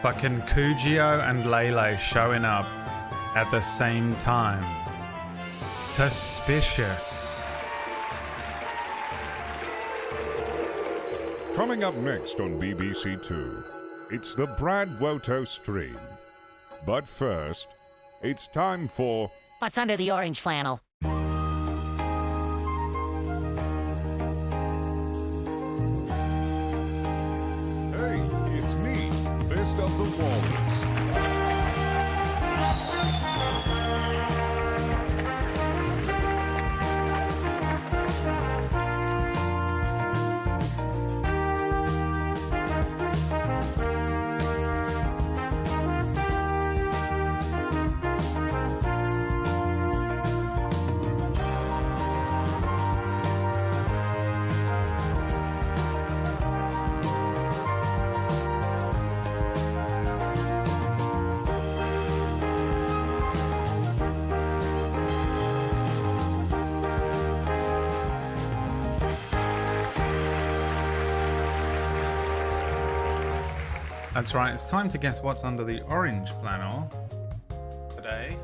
Fucking Kujio and Lele showing up at the same time. Suspicious. Coming up next on BBC Two, it's the Brad Woto stream. But first, it's time for... What's under the orange flannel? Hey, it's me, Fist of the Walrus. That's right, it's time to guess what's under the orange flannel today.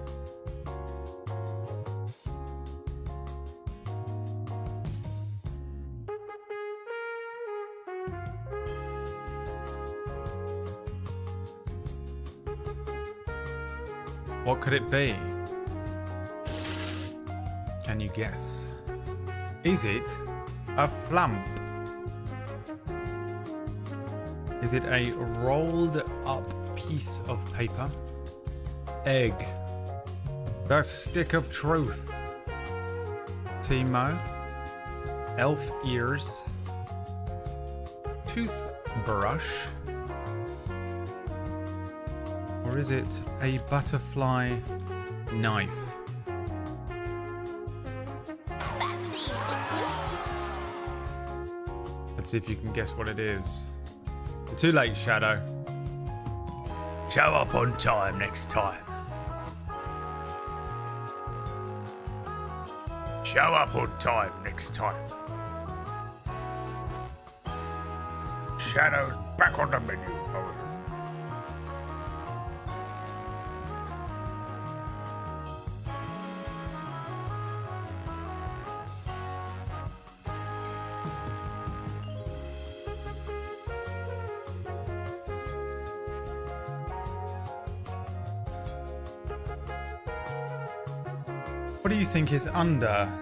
What could it be? Can you guess? Is it a flump? Is it a rolled up piece of paper? Egg. The stick of truth. Timo. Elf ears. Toothbrush. Or is it a butterfly knife? Let's see if you can guess what it is. Too late, Shadow. Show up on time next time. Show up on time next time. Shadow's back on the menu. What do you think is under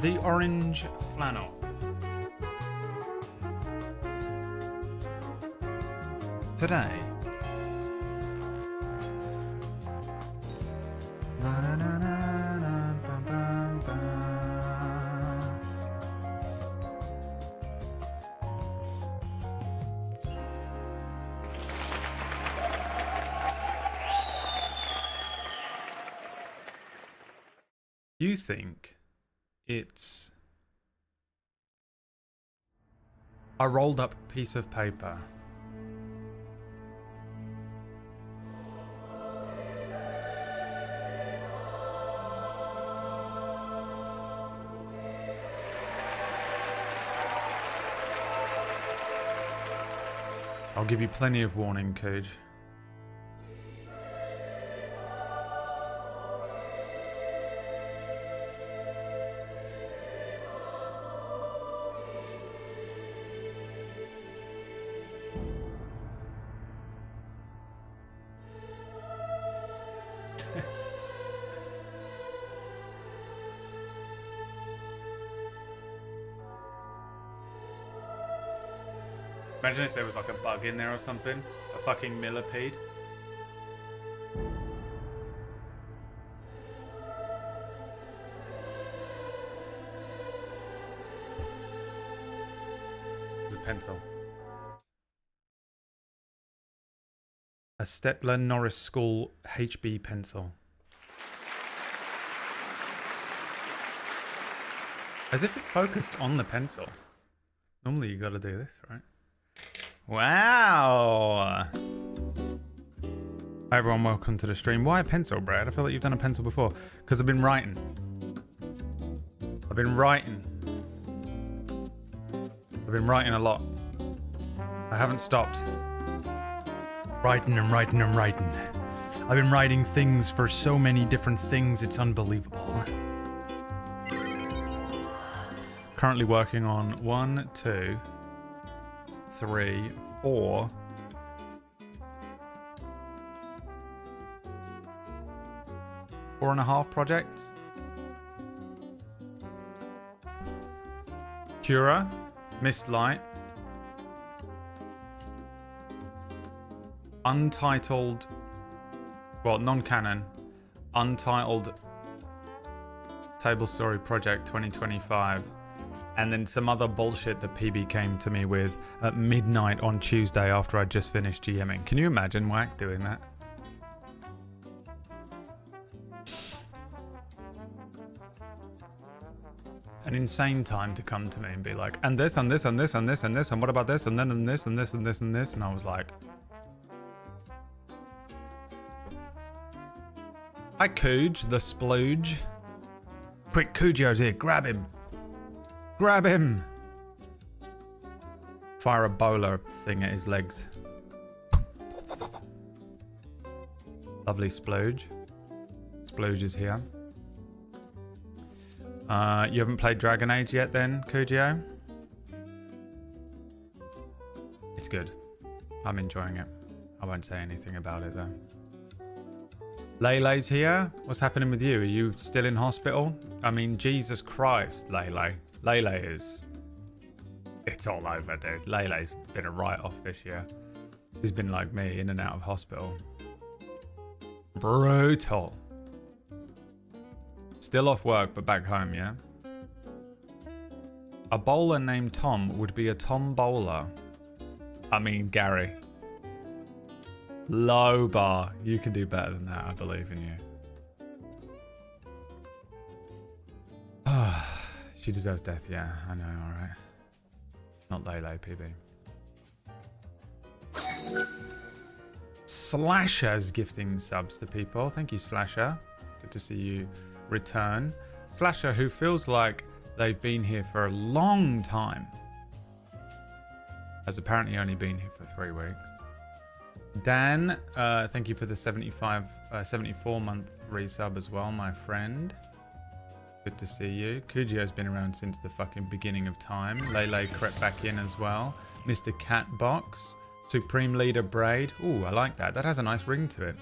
the orange flannel? Today. You think it's a rolled up piece of paper. I'll give you plenty of warning, Cooge. Imagine if there was like a bug in there or something. A fucking millipede. It's a pencil. A Stepler Norris School HB pencil. As if it focused on the pencil. Normally you gotta do this, right? Wow! Hi everyone, welcome to the stream. Why a pencil, Brad? I feel like you've done a pencil before. Because I've been writing. I've been writing a lot. I haven't stopped. Writing and writing and writing. I've been writing things for so many different things, it's unbelievable. Currently working on 1, 2, 3, 4. 4.5 projects. Cura, Mist Light, Untitled, well, non-canon, Untitled Table Story Project 2025, and then some other bullshit that PB came to me with at midnight on Tuesday after I'd just finished GMing. Can you imagine Whack doing that? An insane time to come to me and be like, and this, and this, and this, and this, and this, and what about this, and then and this, and this, and this, and this, and I was like, hi, Cooge, the splooge. Quick, Cujo's here. Grab him. Grab him. Fire a bowler thing at his legs. Lovely splooge. Splooge is here. You haven't played Dragon Age yet then, Cujo? It's good. I'm enjoying it. I won't say anything about it though. Laylay's here. What's happening with you? Are you still in hospital? I mean, Jesus Christ, Laylay. Laylay is... It's all over, dude. Laylay's been a write-off this year. She's been like me, in and out of hospital. Brutal. Still off work, but back home, yeah? A bowler named Tom would be a Tom Bowler. I mean, Gary. Low bar. You can do better than that. I believe in you. She deserves death. Yeah, I know. All right. Not Laylay, PB. Slasher's gifting subs to people. Thank you, Slasher. Good to see you return. Slasher, who feels like they've been here for a long time, has apparently only been here for 3 weeks. Dan, thank you for the 74-month resub as well, my friend. Good to see you. Cujo's been around since the fucking beginning of time. Laylay crept back in as well. Mr. Catbox. Supreme Leader Braid. Ooh, I like that. That has a nice ring to it.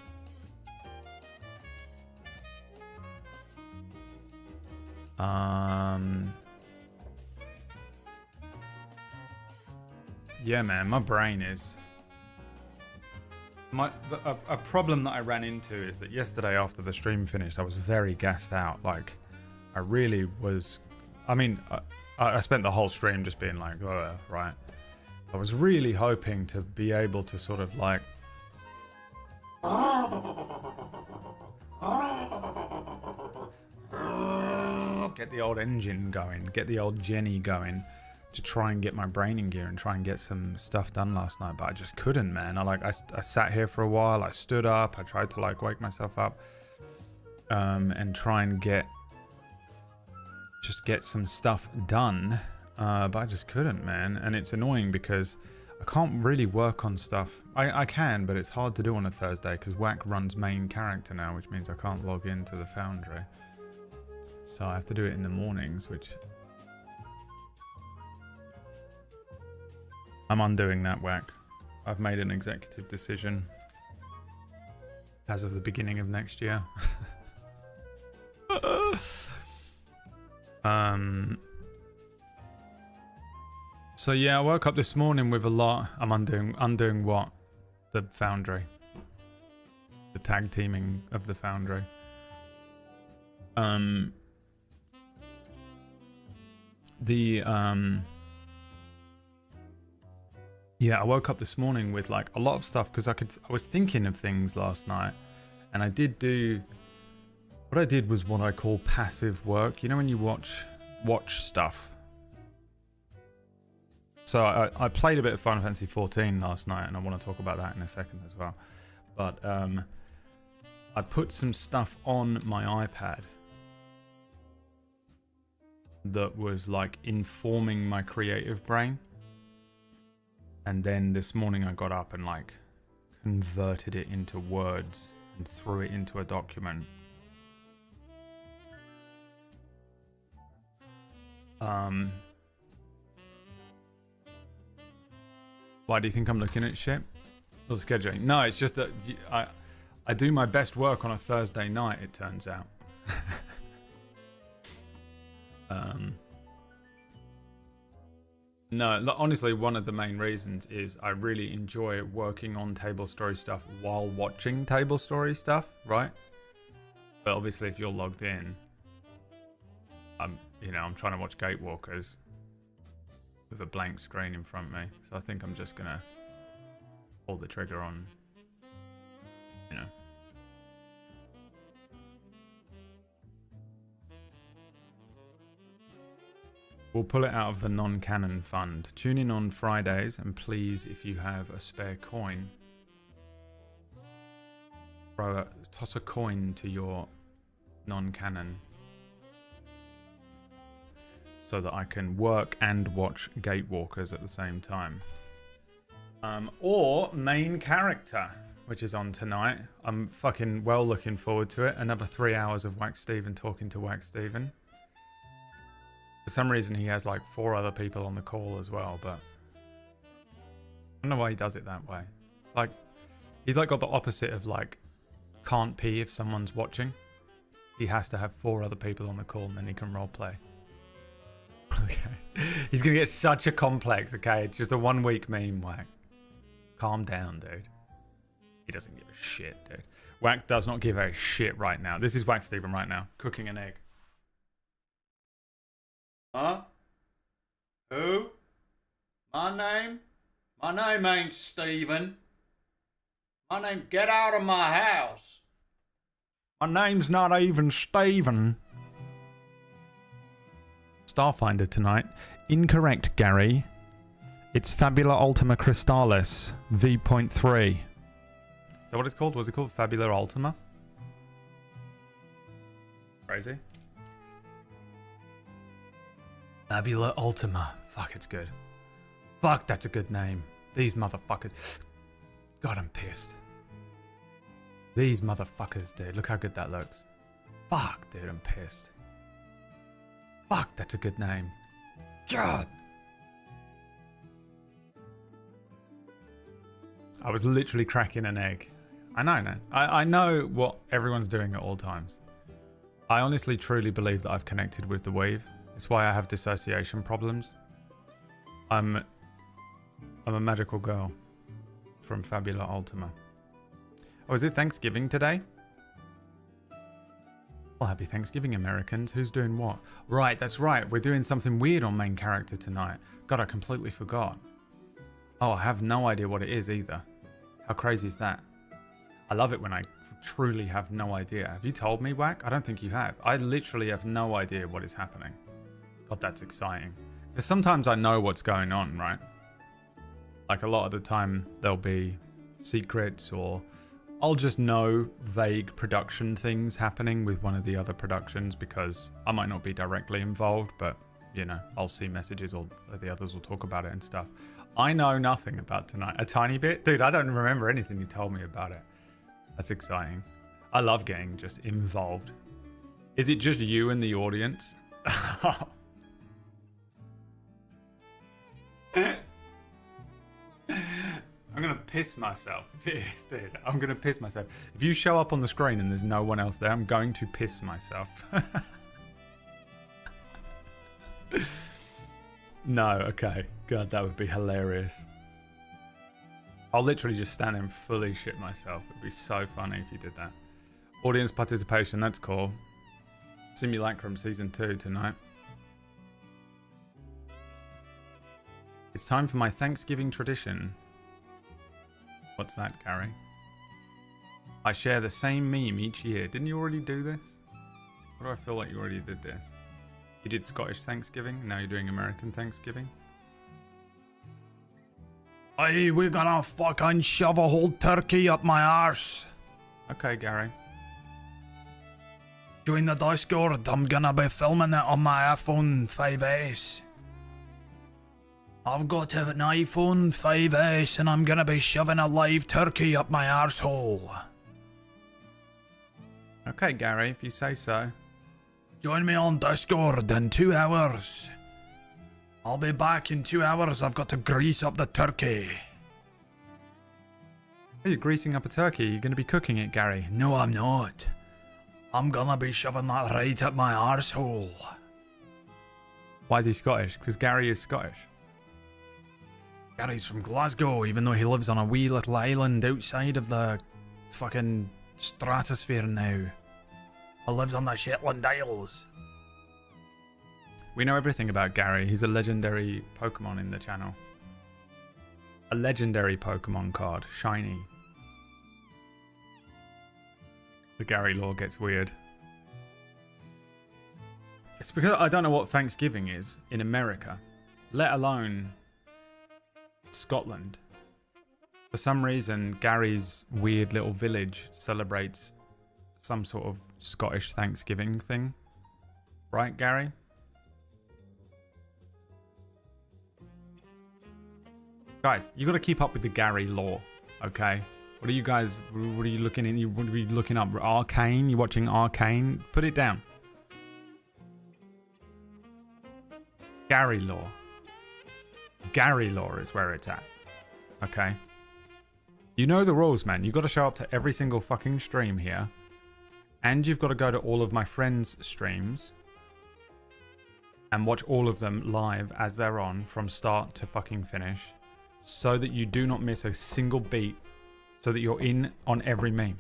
Yeah, man, my brain is... A problem that I ran into is that yesterday after the stream finished, I was very gassed out. Like, I really was... I mean, I spent the whole stream just being like, right. I was really hoping to be able to sort of like... get the old engine going, get the old Jenny going, to try and get my brain in gear and try and get some stuff done last night, but I just couldn't, man. I sat here for a while, I stood up, I tried to like wake myself up and try and get some stuff done, but I just couldn't, man. And it's annoying because I can't really work on stuff. I can, but it's hard to do on a Thursday because Whack runs main character now, which means I can't log into the Foundry. So I have to do it in the mornings, which... I'm undoing that, Whack. I've made an executive decision as of the beginning of next year. So yeah, I woke up this morning with a lot. I'm undoing what? The Foundry. The tag teaming of the Foundry. Yeah, I woke up this morning with like a lot of stuff because I was thinking of things last night, and I did do what I did was what I call passive work. You know when you watch stuff. So I played a bit of Final Fantasy 14 last night, and I want to talk about that in a second as well. But I put some stuff on my iPad that was like informing my creative brain. And then this morning I got up and like converted it into words and threw it into a document. Why do you think I'm looking at shit? Or scheduling? No, it's just that I do my best work on a Thursday night, it turns out. No, honestly, one of the main reasons is I really enjoy working on table story stuff while watching table story stuff, right? But obviously, if you're logged in, I'm trying to watch Gatewalkers with a blank screen in front of me. So I think I'm just gonna pull the trigger on, We'll pull it out of the non-canon fund. Tune in on Fridays, and please, if you have a spare coin, toss a coin to your non-canon so that I can work and watch Gatewalkers at the same time. Or main character, which is on tonight. I'm fucking well looking forward to it. Another 3 hours of Wax Steven talking to Wax Steven. For some reason, he has like 4 other people on the call as well, but I don't know why he does it that way. Like, he's like got the opposite of like, can't pee if someone's watching. He has to have 4 other people on the call and then he can roleplay. Okay. He's gonna get such a complex, okay? It's just a 1 week meme, Whack. Calm down, dude. He doesn't give a shit, dude. Whack does not give a shit right now. This is Wax Steven right now, cooking an egg. Huh? Who? My name? My name ain't Steven. My name, get out of my house. My name's not even Steven. Starfinder tonight. Incorrect, Gary. It's Fabula Ultima Crystallis V.3. Is that what it's called? Was it called Fabula Ultima? Crazy. Fabula Ultima. Fuck, it's good. Fuck, that's a good name. These motherfuckers. God, I'm pissed. These motherfuckers, dude. Look how good that looks. Fuck, dude, I'm pissed. Fuck, that's a good name. God. I was literally cracking an egg. I know, man. I know what everyone's doing at all times. I honestly, truly believe that I've connected with the weave. It's why I have dissociation problems. I'm a magical girl from Fabula Ultima. Oh, is it Thanksgiving today? Well, happy Thanksgiving, Americans. Who's doing what? Right, that's right. We're doing something weird on main character tonight. God, I completely forgot. Oh, I have no idea what it is either. How crazy is that? I love it when I truly have no idea. Have you told me, Whack? I don't think you have. I literally have no idea what is happening. God, that's exciting. Because sometimes I know what's going on, right? Like a lot of the time there'll be secrets, or I'll just know vague production things happening with one of the other productions because I might not be directly involved, but I'll see messages or the others will talk about it and stuff. I know nothing about tonight. A tiny bit? Dude, I don't remember anything you told me about it. That's exciting. I love getting just involved. Is it just you and the audience? I'm gonna piss myself if it is, dude. I'm gonna piss myself. If you show up on the screen and there's no one else there, I'm going to piss myself. No, okay. God, that would be hilarious. I'll literally just stand and fully shit myself. It'd be so funny if you did that. Audience participation, that's cool. Simulacrum Season 2 tonight. It's time for my Thanksgiving tradition. What's that, Gary? I share the same meme each year. Didn't you already do this? Why do I feel like you already did this? You did Scottish Thanksgiving, now you're doing American Thanksgiving? Hey, we're gonna fucking shove a whole turkey up my arse. Okay, Gary. Join the Discord, I'm gonna be filming it on my iPhone 5S. I've got an iPhone 5S and I'm gonna be shoving a live turkey up my arsehole. Okay, Gary, if you say so. Join me on Discord in 2 hours. I'll be back in 2 hours. I've got to grease up the turkey. Are you greasing up a turkey? You're going to be cooking it, Gary. No, I'm not. I'm gonna be shoving that right up my arsehole. Why is he Scottish? Because Gary is Scottish. Gary's from Glasgow, even though he lives on a wee little island outside of the fucking stratosphere now. He lives on the Shetland Isles. We know everything about Gary. He's a legendary Pokemon in the channel. A legendary Pokemon card. Shiny. The Gary lore gets weird. It's because I don't know what Thanksgiving is in America, let alone Scotland. For some reason, Gary's weird little village celebrates some sort of Scottish Thanksgiving thing. Right, Gary? Guys, you got to keep up with the Gary lore, okay? What are you guys, what are you looking in? What are you looking up? Arcane? You watching Arcane? Put it down. Gary lore. Gary lore is where it's at. Okay? You know the rules, man. You've got to show up to every single fucking stream here. And you've got to go to all of my friends' streams. And watch all of them live as they're on from start to fucking finish. So that you do not miss a single beat. So that you're in on every meme.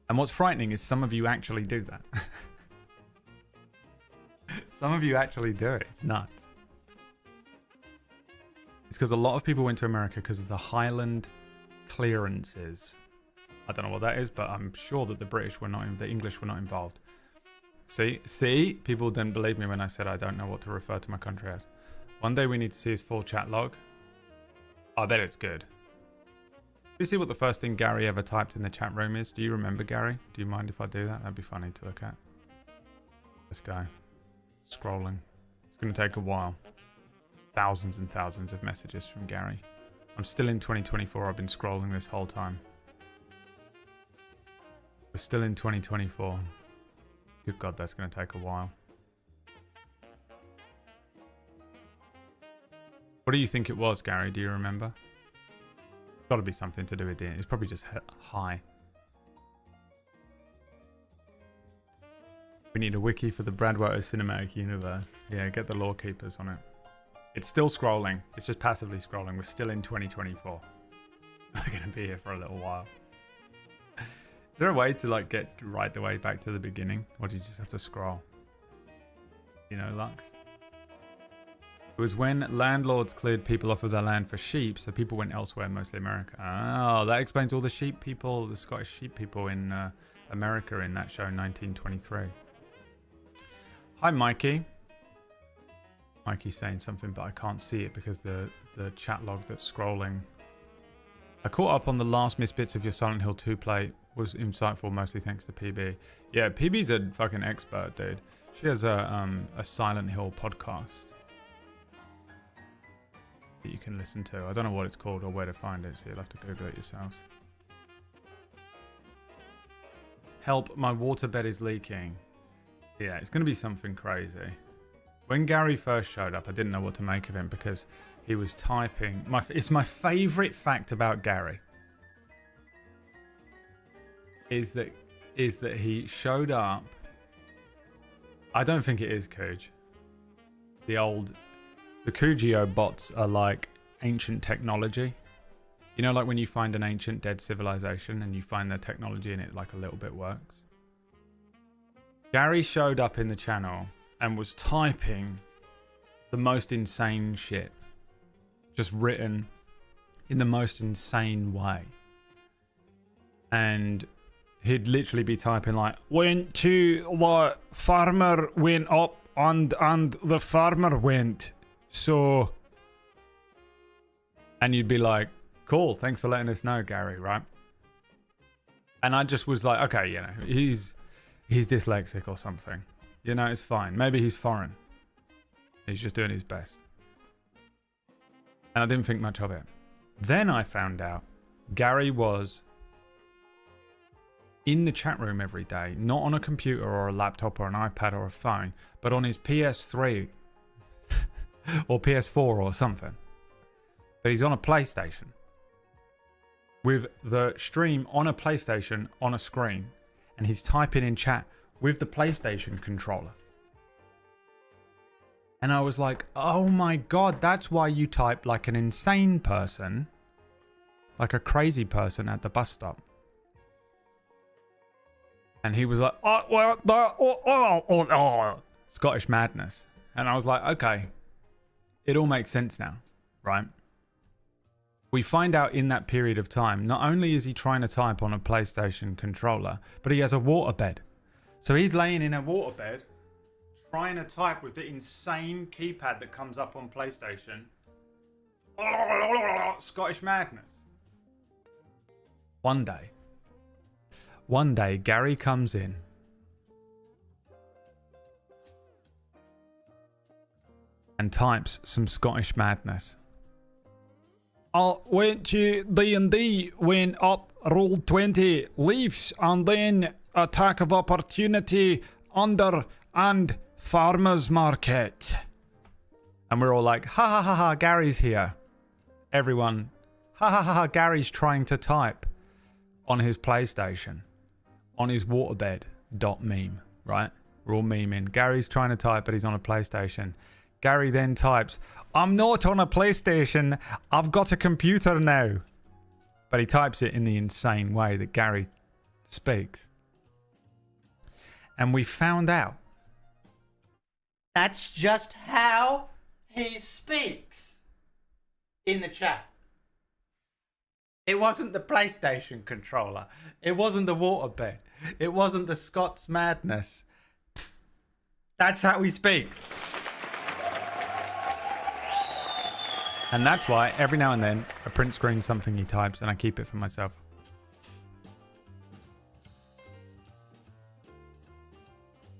And what's frightening is some of you actually do that. Some of you actually do it. It's nuts. It's because a lot of people went to America because of the Highland clearances. I don't know what that is, but I'm sure that the English were not involved. See? People didn't believe me when I said I don't know what to refer to my country as. One day we need to see his full chat log. I bet it's good. Do you see what the first thing Gary ever typed in the chat room is? Do you remember, Gary? Do you mind if I do that? That'd be funny to look at. Let's go. Scrolling. It's going to take a while. Thousands and thousands of messages from Gary. I'm still in 2024. I've been scrolling this whole time. We're still in 2024. Good God, that's going to take a while. What do you think it was, Gary? Do you remember? Got to be something to do with it. It's probably just high. We need a wiki for the Bradwater Cinematic Universe. Yeah, get the lore keepers on it. It's still scrolling. It's just passively scrolling. We're still in 2024. We're going to be here for a little while. Is there a way to like get right the way back to the beginning? Or do you just have to scroll? You know, Lux? It was when landlords cleared people off of their land for sheep, so people went elsewhere, mostly America. Oh, that explains all the sheep people, the Scottish sheep people in America in that show, 1923. Hi, Mikey. Mikey's saying something, but I can't see it because the chat log that's scrolling. I caught up on the last missed bits of your Silent Hill 2 play. Was insightful, mostly thanks to PB. Yeah, PB's a fucking expert, dude. She has a Silent Hill podcast that you can listen to. I don't know what it's called or where to find it, so you'll have to Google it yourselves. Help, my waterbed is leaking. Yeah, it's going to be something crazy. When Gary first showed up, I didn't know what to make of him because he was typing. It's my favourite fact about Gary. Is that he showed up. I don't think it is Cooj. The Coogio bots are like ancient technology. You know, like when you find an ancient dead civilization and you find their technology and it like a little bit works. Gary showed up in the channel and was typing the most insane shit. Just written in the most insane way. And he'd literally be typing like, went to the farmer went up and the farmer went. So, and you'd be like, cool, thanks for letting us know, Gary, right? And I just was like, okay, you know, he's dyslexic or something. You know, it's fine. Maybe he's foreign. He's just doing his best. And I didn't think much of it. Then I found out Gary was in the chat room every day, not on a computer or a laptop or an iPad or a phone, but on his PS3 or PS4 or something. But he's on a PlayStation with the stream on a PlayStation on a screen, and he's typing in chat with the PlayStation controller. And I was like, oh my God, that's why you type like an insane person, like a crazy person at the bus stop. And he was like, Scottish madness. And I was like, okay, it all makes sense now, right? We find out in that period of time, not only is he trying to type on a PlayStation controller, but he has a waterbed. So he's laying in a waterbed, trying to type with the insane keypad that comes up on PlayStation. Scottish madness. One day, Gary comes in. And types some Scottish madness. I went to D&D, went up, rolled 20 leaves, and then attack of opportunity, under, and farmer's market. And we're all like, ha ha ha ha, Gary's here. Everyone, ha ha ha ha, Gary's trying to type on his PlayStation, on his waterbed meme, right? We're all memeing. Gary's trying to type, but he's on a PlayStation. Gary then types, I'm not on a PlayStation, I've got a computer now. But he types it in the insane way that Gary speaks. And we found out that's just how he speaks in the chat. It wasn't the PlayStation controller. It wasn't the waterbed. It wasn't the Scots madness. That's how he speaks. And that's why every now and then I print screen something he types and I keep it for myself.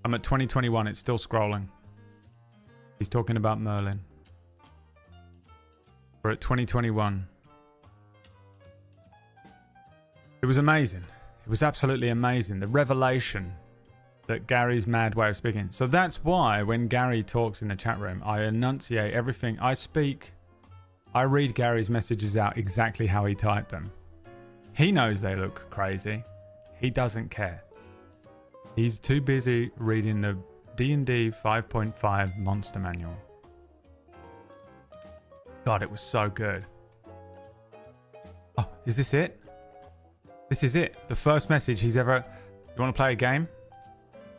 I'm at 2021, it's still scrolling. He's talking about Merlin. We're at 2021. It was amazing. It was absolutely amazing. The revelation that Gary's mad way of speaking. So that's why when Gary talks in the chat room, I enunciate everything. I read Gary's messages out exactly how he typed them. He knows they look crazy. He doesn't care. He's too busy reading the D&D 5.5 Monster Manual. God, it was so good. Oh, is this it? This is it. The first message he's ever... You want to play a game?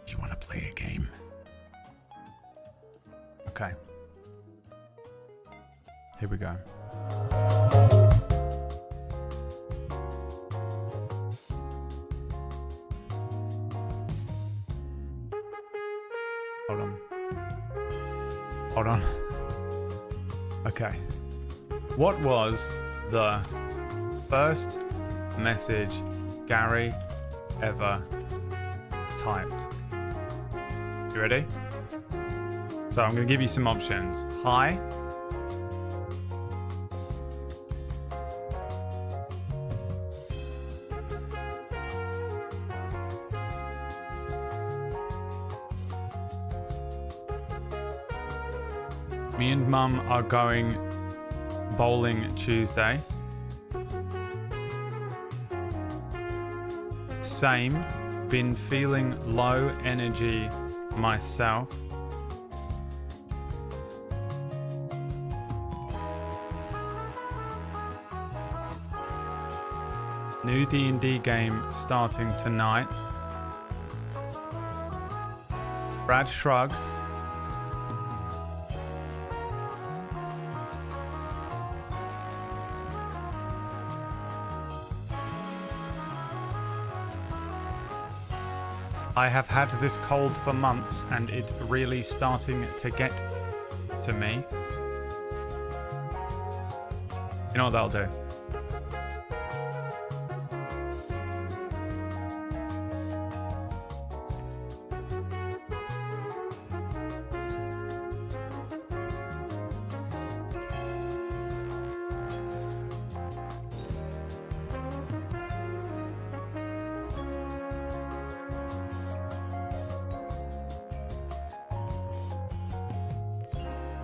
Do you want to play a game? Okay. Here we go. Hold on. Okay. What was the first message Gary ever typed? You ready? So I'm going to give you some options. Hi. Me and Mum are going bowling Tuesday. Same. Been feeling low energy myself. New D&D game starting tonight. Brad shrug. I have had this cold for months and it's really starting to get to me. You know what that'll do?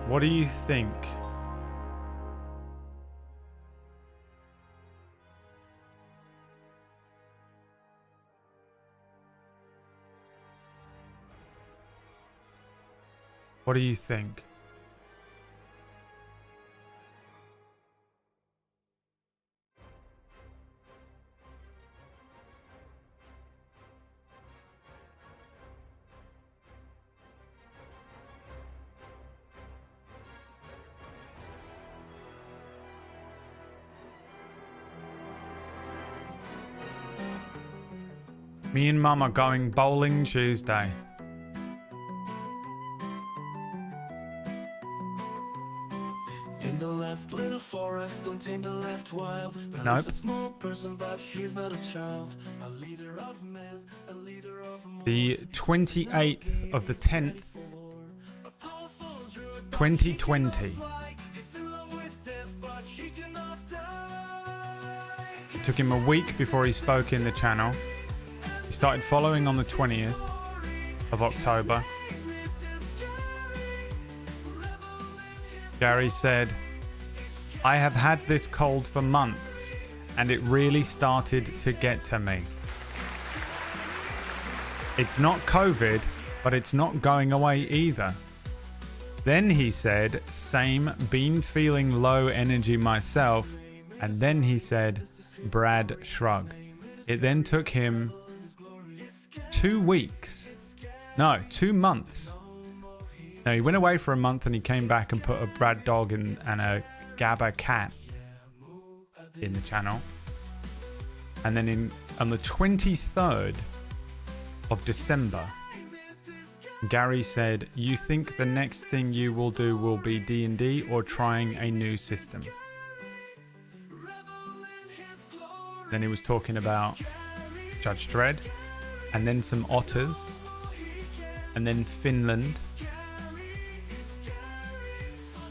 What do you think? What do you think? Me and Mum are going bowling Tuesday. In the last little forest, don't take the left wild. Nope. He's a small person, but he's not a child. A leader of men, a leader of more. The 28th of the 10th, 2020. It took him a week before he spoke in the channel. He started following on the 20th of October. Gary said, I have had this cold for months and it really started to get to me. It's not COVID, but it's not going away either. Then he said, same, been feeling low energy myself. And then he said, Brad shrug. It then took him 2 weeks. No, 2 months. No, he went away for a month and he came back and put a Brad dog and a Gabba cat in the channel. And then on the 23rd of December, Gary said, you think the next thing you will do will be D&D or trying a new system? Then he was talking about Judge Dredd, and then some otters, and then Finland,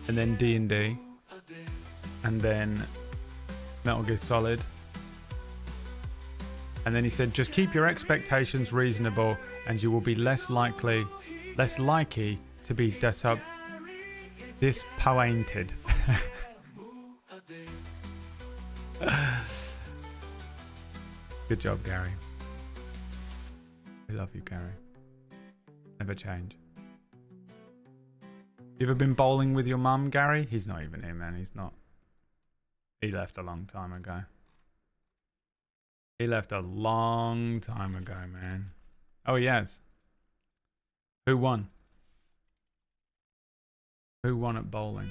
and then D&D, and then Metal Gear Solid. And then he said, just keep your expectations reasonable and you will be less likely to be disappointed. Good job, Gary. We love you, Gary. Never change. You ever been bowling with your mum, Gary? He's not even here, man. He's not. He left a long time ago. He left a long time ago, man. Oh, he has. Who won? Who won at bowling?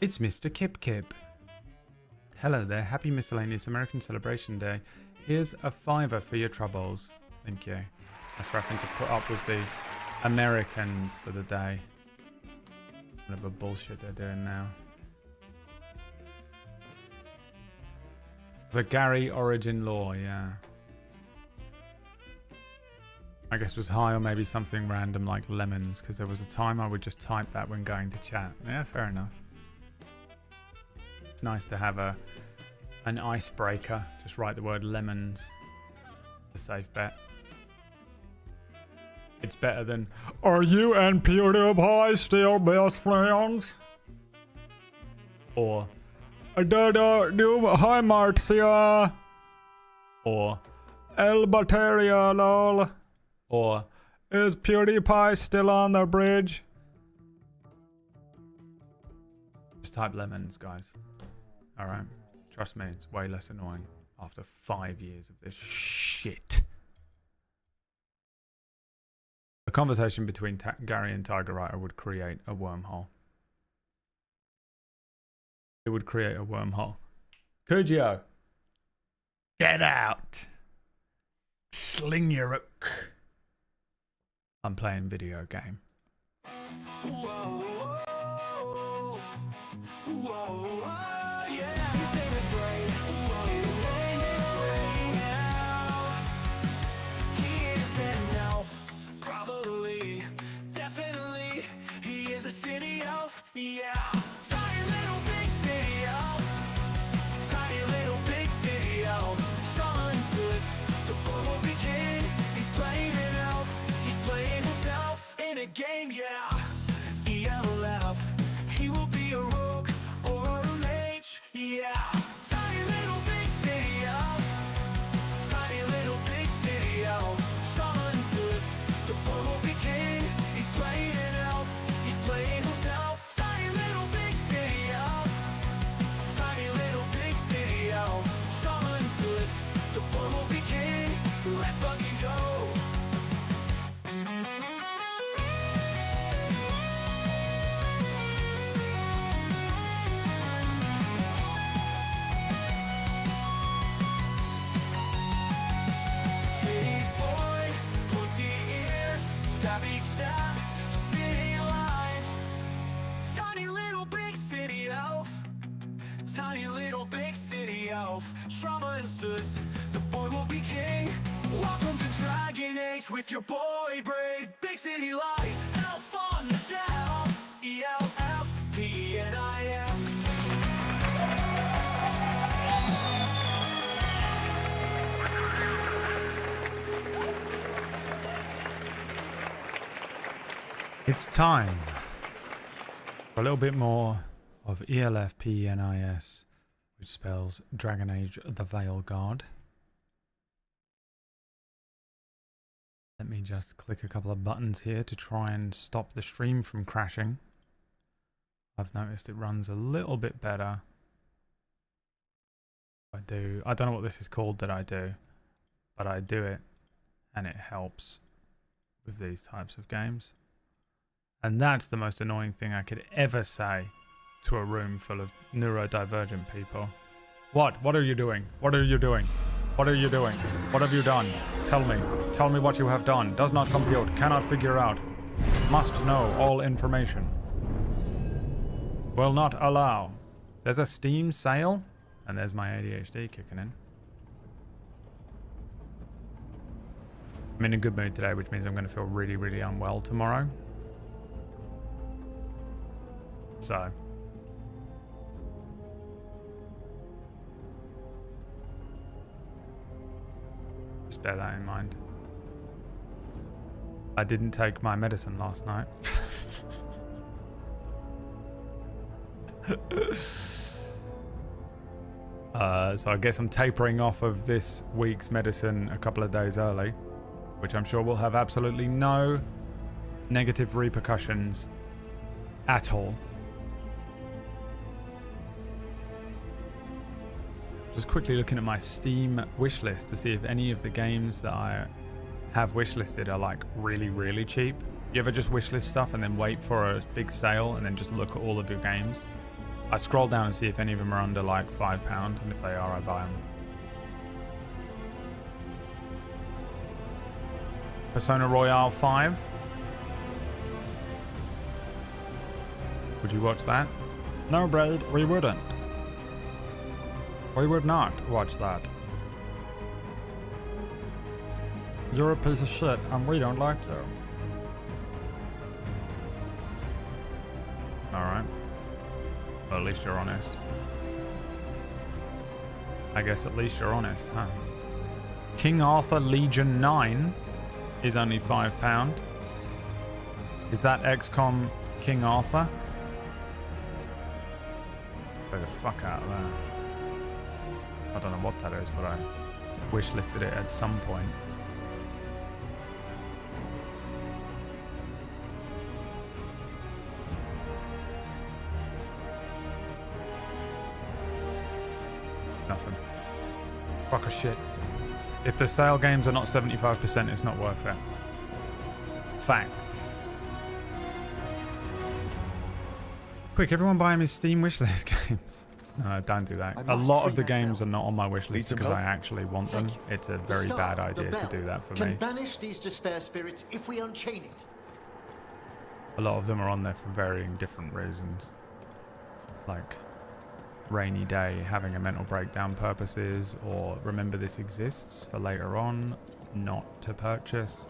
It's Mr. Kip Kip. Hello there, happy miscellaneous American Celebration Day. Here's a $5 for your troubles. Thank you. That's for having to put up with the Americans for the day. Whatever bullshit they're doing now. The Gary origin lore, yeah. I guess was high or maybe something random like lemons, because there was a time I would just type that when going to chat. Yeah, fair enough. It's nice to have an icebreaker. Just write the word lemons. It's a safe bet. It's better than, are you and PewDiePie still best friends? Or, hi Marcia. Or, El Bateria lol. Or, is PewDiePie still on the bridge? Just type lemons, guys. Alright. Trust me, it's way less annoying after 5 years of this shit. A conversation between Gary and Tiger Writer would create a wormhole. It would create a wormhole. Kujio, get out. Sling your hook. I'm playing video game. Yeah. game, yeah. ELF, he will be a rogue or a mage, yeah. Tiny little big city elf, tiny little big city elf. Shaman says the boy will be king. He's playing an elf, he's playing himself. Tiny little big city elf, tiny little big city elf. Shaman says the boy will be king. Let's fucking go. City boy, pointy ears, stabby stab, city life. Tiny little big city elf, tiny little big city elf. Trauma and suits, the boy will be king. Welcome to Dragon Age with your boy Braid. Big city life, elf on the shelf. ELFPNIS. It's time for a little bit more of ELFPNIS, which spells Dragon Age the Veilguard. Let me just click a couple of buttons here to try and stop the stream from crashing. I've noticed it runs a little bit better. I don't know what this is called that I do, but I do it and it helps with these types of games. And that's the most annoying thing I could ever say to a room full of neurodivergent people. What? What are you doing? What are you doing? What are you doing? What have you done? Tell me. Tell me what you have done. Does not compute. Cannot figure out. Must know all information. Will not allow. There's a Steam sale? And there's my ADHD kicking in. I'm in a good mood today, which means I'm going to feel really, really unwell tomorrow. So. Just bear that in mind. I didn't take my medicine last night. So I guess I'm tapering off of this week's medicine a couple of days early, which I'm sure will have absolutely no negative repercussions at all. Just quickly looking at my Steam wishlist to see if any of the games that I have wishlisted are like really, really cheap. You ever just wishlist stuff and then wait for a big sale and then just look at all of your games? I scroll down and see if any of them are under like £5, and if they are, I buy them. Persona Royale 5. Would you watch that? No, Braid, we wouldn't. We would not watch that. You're a piece of shit and we don't like you. Alright. Well, at least you're honest. I guess at least you're honest, huh? King Arthur Legion 9 is only £5. Is that XCOM King Arthur? Get the fuck out of there. I don't know what that is, but I wishlisted it at some point. Nothing. Fuck a shit. If the sale games are not 75%, it's not worth it. Facts. Quick, everyone buy his Steam wishlist games. No, don't do that. A lot of the games are not on my wishlist because I actually want them. It's a very bad idea to do that for me. Can banish these despair spirits if we unchain it. A lot of them are on there for varying different reasons. Like rainy day, having a mental breakdown purposes, or remember this exists for later on, not to purchase.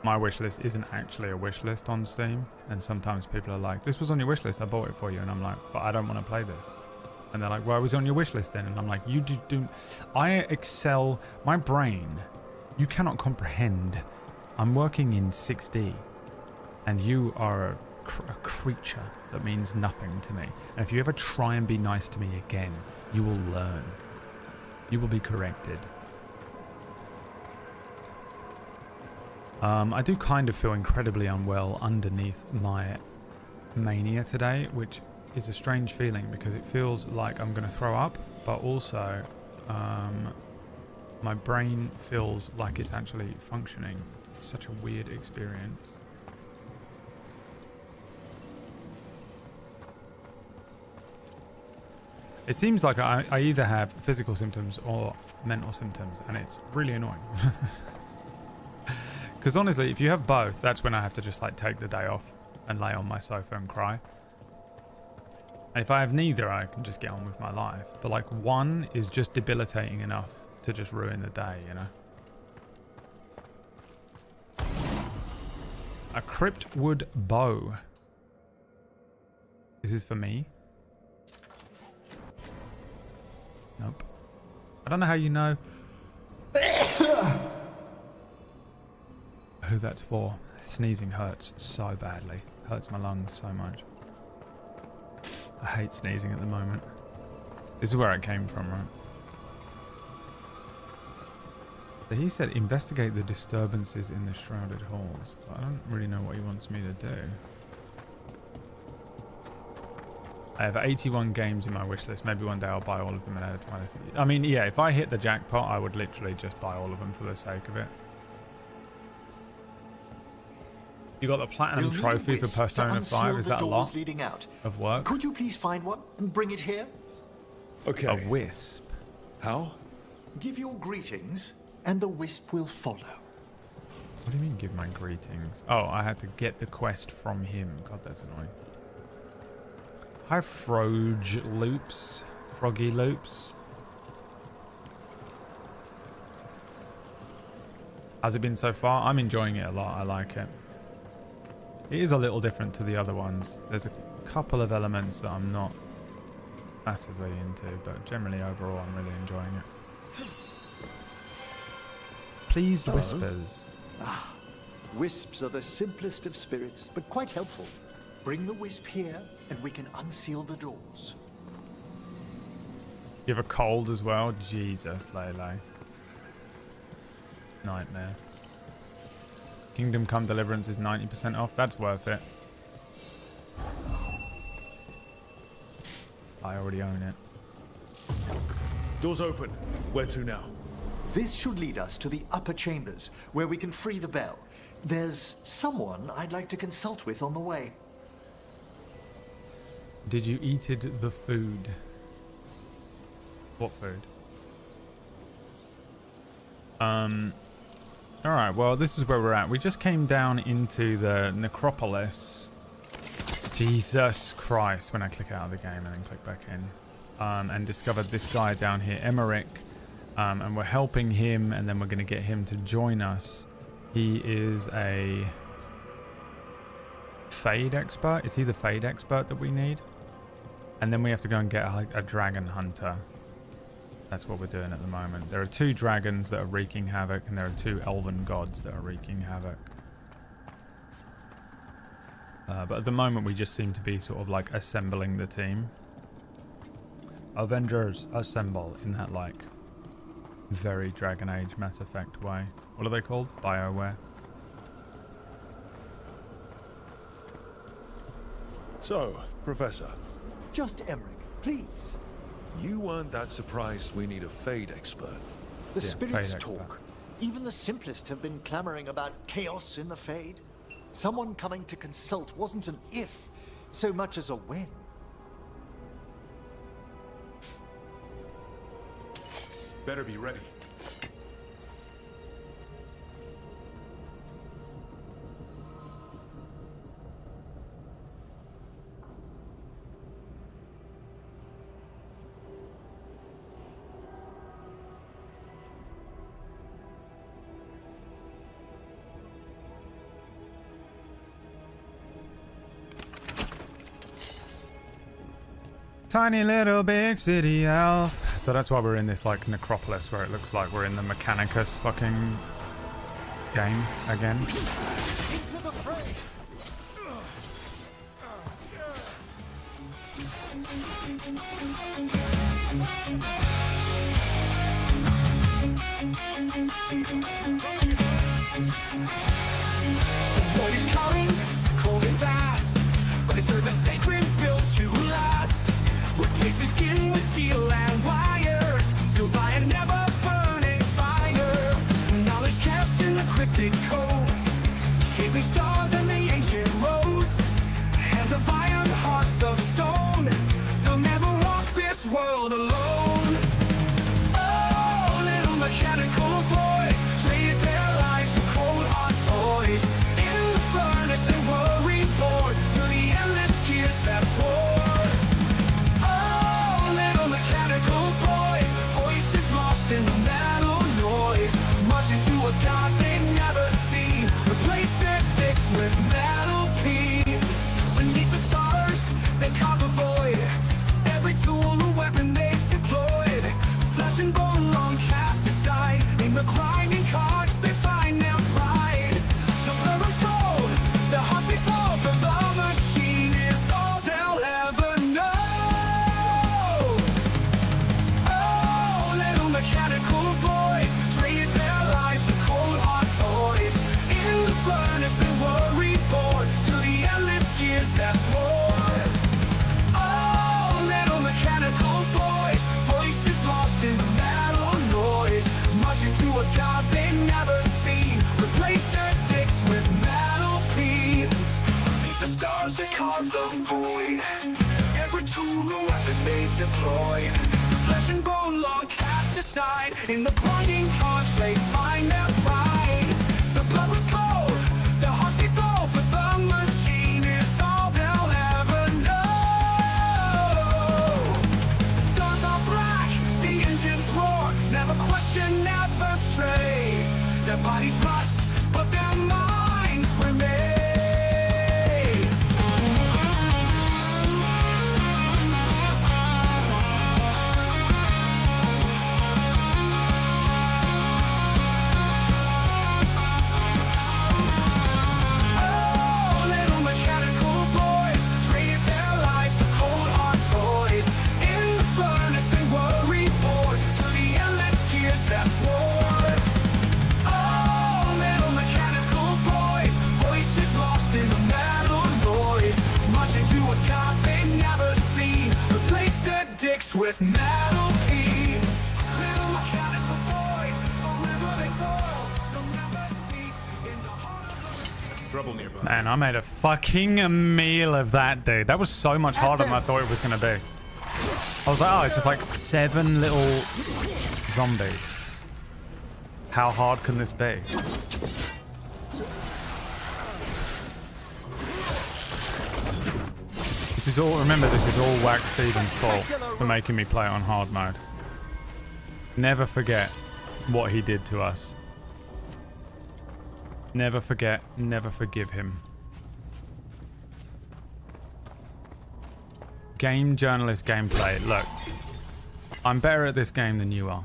My wishlist isn't actually a wishlist on Steam, and sometimes people are like, this was on your wishlist, I bought it for you, and I'm like, but I don't want to play this. And they're like, well, it was on your wishlist then, and I'm like, you do I excel, my brain, you cannot comprehend. I'm working in 6D. And you are a creature that means nothing to me. And if you ever try and be nice to me again, you will learn. You will be corrected. I do kind of feel incredibly unwell underneath my mania today, which is a strange feeling because it feels like I'm going to throw up, but also my brain feels like it's actually functioning. It's such a weird experience. It seems like I either have physical symptoms or mental symptoms, and it's really annoying. Because honestly, if you have both, that's when I have to just like take the day off and lay on my sofa and cry. And if I have neither, I can just get on with my life. But like one is just debilitating enough to just ruin the day, you know? A cryptwood bow. This is for me. Nope. I don't know how you know who that's for. Sneezing hurts so badly. Hurts my lungs so much. I hate sneezing at the moment. This is where it came from, right? So he said investigate the disturbances in the shrouded halls. But I don't really know what he wants me to do. I have 81 games in my wish list. Maybe one day I'll buy all of them and add it to my list. I mean, yeah, if I hit the jackpot, I would literally just buy all of them for the sake of it. You got the platinum trophy for Persona 5. Is that a lot of work? Could you please find one and bring it here? Okay. A wisp. How? Give your greetings, and the wisp will follow. What do you mean, give my greetings? Oh, I had to get the quest from him. God, that's annoying. Hi, Froge Loops. Froggy Loops. How's it been so far? I'm enjoying it a lot. I like it. It is a little different to the other ones. There's a couple of elements that I'm not massively into, but generally overall I'm really enjoying it. Pleased Whispers. Ah, wisps are the simplest of spirits, but quite helpful. Bring the wisp here, and we can unseal the doors. You have a cold as well? Jesus, Lele. Nightmare. Kingdom Come Deliverance is 90% off. That's worth it. I already own it. Doors open. Where to now? This should lead us to the upper chambers, where we can free the bell. There's someone I'd like to consult with on the way. Did you eated the food? What food? Alright, well, this is where we're at. We just came down into the necropolis. Jesus Christ, when I click out of the game and then click back in. And discovered this guy down here, Emmerich. And we're helping him, and then we're going to get him to join us. He is a Fade expert. Is he the Fade expert that we need? And then we have to go and get a dragon hunter. That's what we're doing at the moment. There are 2 dragons that are wreaking havoc, and there are 2 elven gods that are wreaking havoc. But at the moment, we just seem to be sort of like assembling the team. Avengers, assemble, in that like very Dragon Age Mass Effect way. What are they called? BioWare. So, Professor, Just Emmerich, please. you weren't that surprised we need a Fade expert. The Yeah, spirits Fade expert. talk. Even the simplest have been clamoring about chaos in the Fade. Someone coming to consult wasn't an if, so much as a when. Better be ready. Tiny little big city elf. So that's why we're in this like necropolis where it looks like we're in the Mechanicus fucking game again. Void is coming, cold and fast, but it's the sacred built to last. Replace the skin with steel and wires, fueled by a never-burning fire. Knowledge kept in the cryptic codes, shaping stars and the ancient roads. Hands of iron, hearts of stone, they'll never walk this world alone. Oh, little mechanical boys traded their lives for cold hard toys. In the furnace they were reborn to the endless gears that swore. Oh, little mechanical boys, voices lost in the metal noise, marching to a god they'd never seen. Replace their dicks with metal peas. Beneath the stars, they carve the void. Every tool, a weapon they've deployed. Flesh and bone long cast aside. In the grinding cards, they find their pride. The blood's cold, the hearts they solve for the machine is all they'll ever know. Oh, little mechanical boys traded their lives for cold hard toys. In the furnace, they were reborn to the endless gears that swore. Oh, little mechanical boys, voices lost in the metal noise, marching to a god they'd never seen. Replace their dicks with metal peas. Beneath the stars they carve the void. Every tool, a weapon they've deployed. Flesh and bone long cast aside. In the grinding cards they find their pride. The blood was cold, the hearts they solve for the machine is all they'll ever know. The stars are black, the engines roar, never question, never stray. Their bodies rust, but their minds remain. Oh, little mechanical boys traded their lives for cold hard toys. In the furnace they were reborn to the endless gears that swore. Oh, little mechanical boys, voices lost in the metal noise, marching to a god they'd never seen. Replace their dicks with metal peas. Little mechanical boys, forever they toil, they'll never cease in the heart of the Trouble nearby. Man, I made a fucking meal of that, dude. That was so much harder than I thought it was going to be. I was like, oh, it's just like 7 little zombies. How hard can this be? This is all, remember, this is all Wax Stevens' fault for making me play it on hard mode. Never forget what he did to us. Never forget, never forgive him. Game journalist gameplay. Look, I'm better at this game than you are.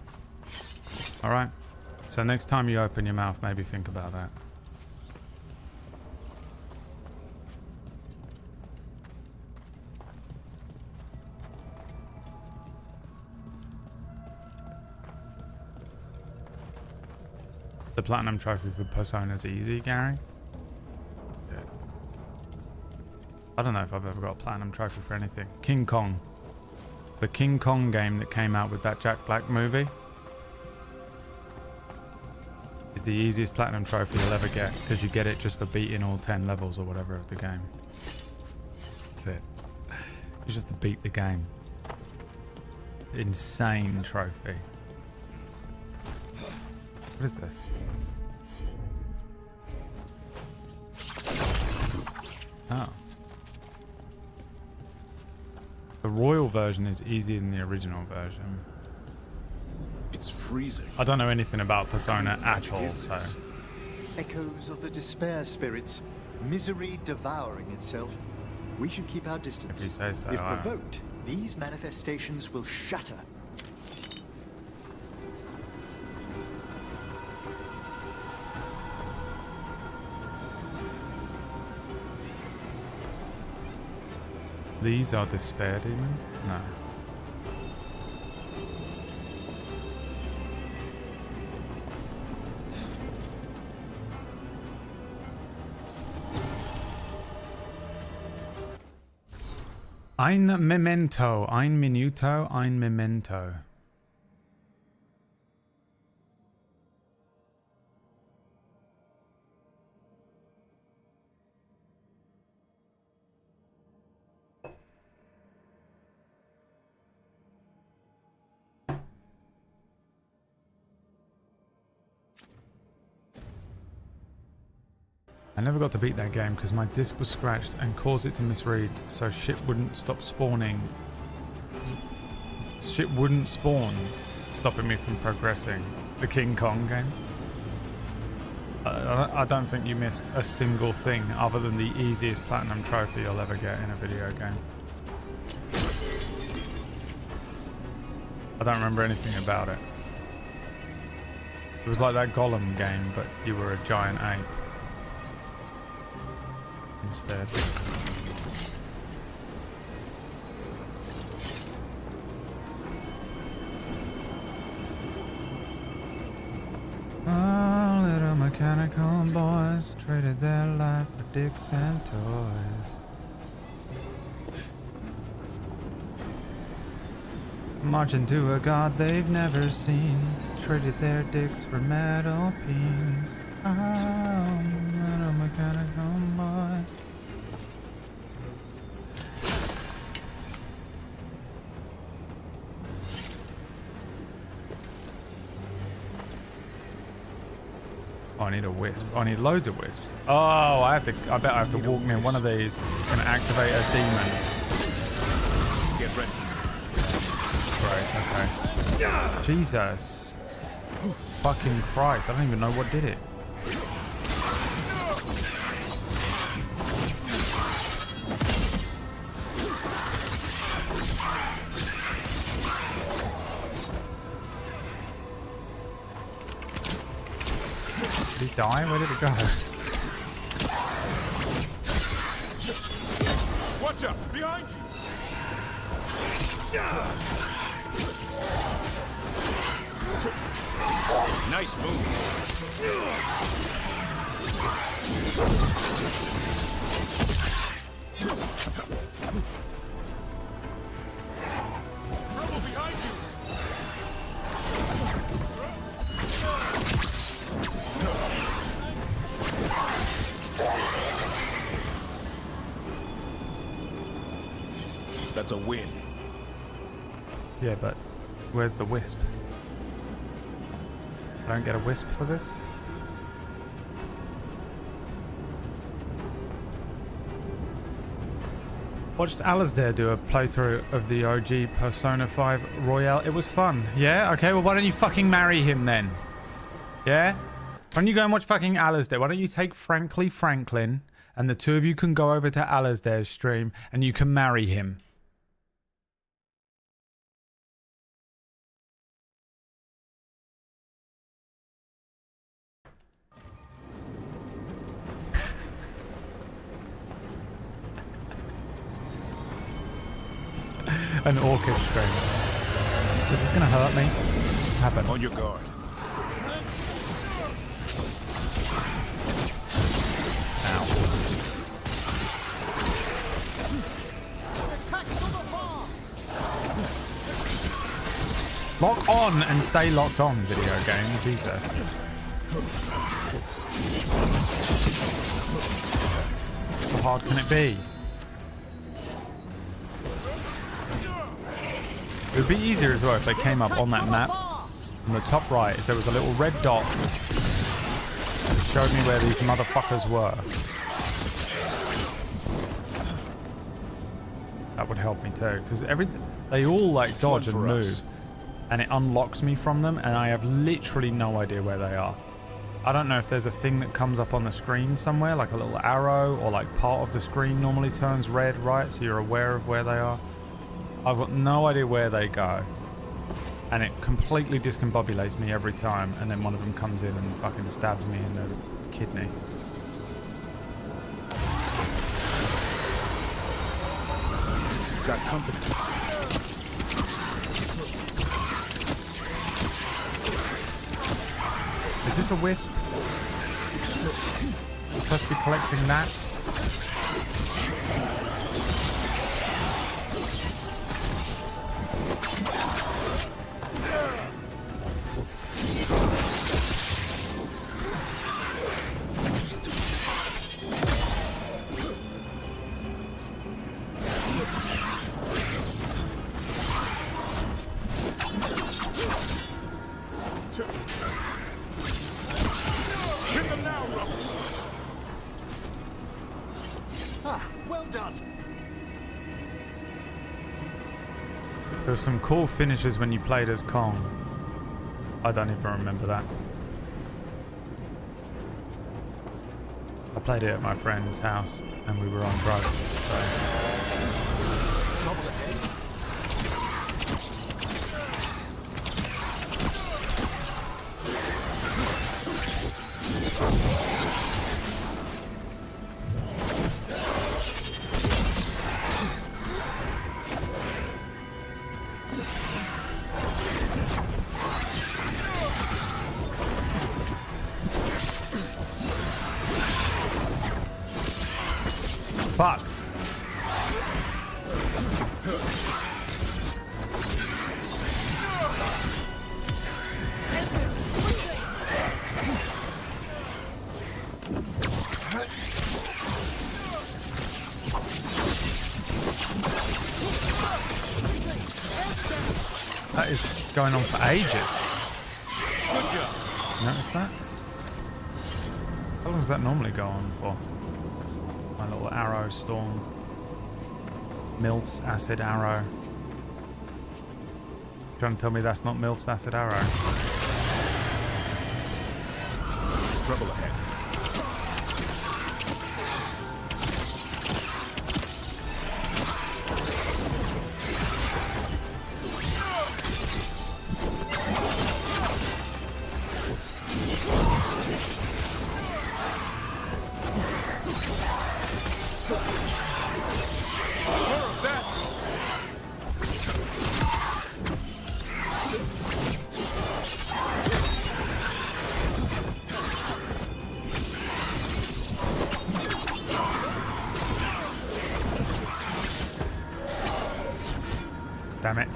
Alright? So next time you open your mouth, maybe think about that. The platinum trophy for Persona's easy, Gary? Yeah. I don't know if I've ever got a platinum trophy for anything. King Kong. The King Kong game that came out with that Jack Black movie is the easiest platinum trophy you'll ever get, because you get it just for beating all 10 levels or whatever of the game. That's it. You just have to beat the game. Insane trophy. What is this? Oh. The royal version is easier than the original version. It's freezing. I don't know anything about Persona What at magic all, is so... this? Echoes of the despair spirits, misery devouring itself. We should keep our distance. If you say so, If I- provoked, these manifestations will shatter. These are despair demons? No. Ein Memento. Ein Minuto. Ein Memento. I never got to beat that game because my disc was scratched and caused it to misread, so shit wouldn't stop spawning. Shit wouldn't spawn, stopping me from progressing. The King Kong game. I don't think you missed a single thing other than the easiest platinum trophy you'll ever get in a video game. I don't remember anything about it. It was like that Gollum game, but you were a giant ape. Instead. Oh, little mechanical boys traded their life for dicks and toys. Marching to a god they've never seen, traded their dicks for metal beams. Oh, little mechanical boy. Oh, I need a wisp. Oh, I need loads of wisps. Oh, I bet I have to walk near one of these and activate a demon. Get ready. Right, okay. Jesus. Fucking Christ. I don't even know what did it. Did he die? Where did it go? Watch out! Behind you! Nice move. Trouble behind you. That's a win. Yeah, but where's the wisp? I don't get a wisp for this? Watched Alasdair do a playthrough of the OG Persona 5 Royale. It was fun. Yeah? Okay, well why don't you fucking marry him then? Yeah? Why don't you go and watch fucking Alasdair? Why don't you take Frankly Franklin and the two of you can go over to Alasdair's stream and you can marry him? An orchestra. This is gonna hurt me. What's happened? On your guard. Ow. Lock on and stay locked on, video game. Jesus. How hard can it be? It would be easier as well if they came up on that map, on the top right, if there was a little red dot that showed me where these motherfuckers were. That would help me too, because they all like dodge and move, and it unlocks me from them, and I have literally no idea where they are. I don't know if there's a thing that comes up on the screen somewhere, like a little arrow, or like part of the screen normally turns red, right? So you're aware of where they are. I've got no idea where they go, and it completely discombobulates me every time, and then one of them comes in and fucking stabs me in the kidney. Got company. Is this a wisp? I'm supposed to be collecting that? Hit them now, Ruff. Ah, well done. There were some cool finishes when you played as Kong. I don't even remember that. I played it at my friend's house and we were on drugs, so... Trouble ahead. Fuck! That is going on for ages. Good job. Notice that? How long does that normally go on for? My little arrow storm. MILF's acid arrow. Trying to tell me that's not MILF's acid arrow? Trouble ahead. Damn it.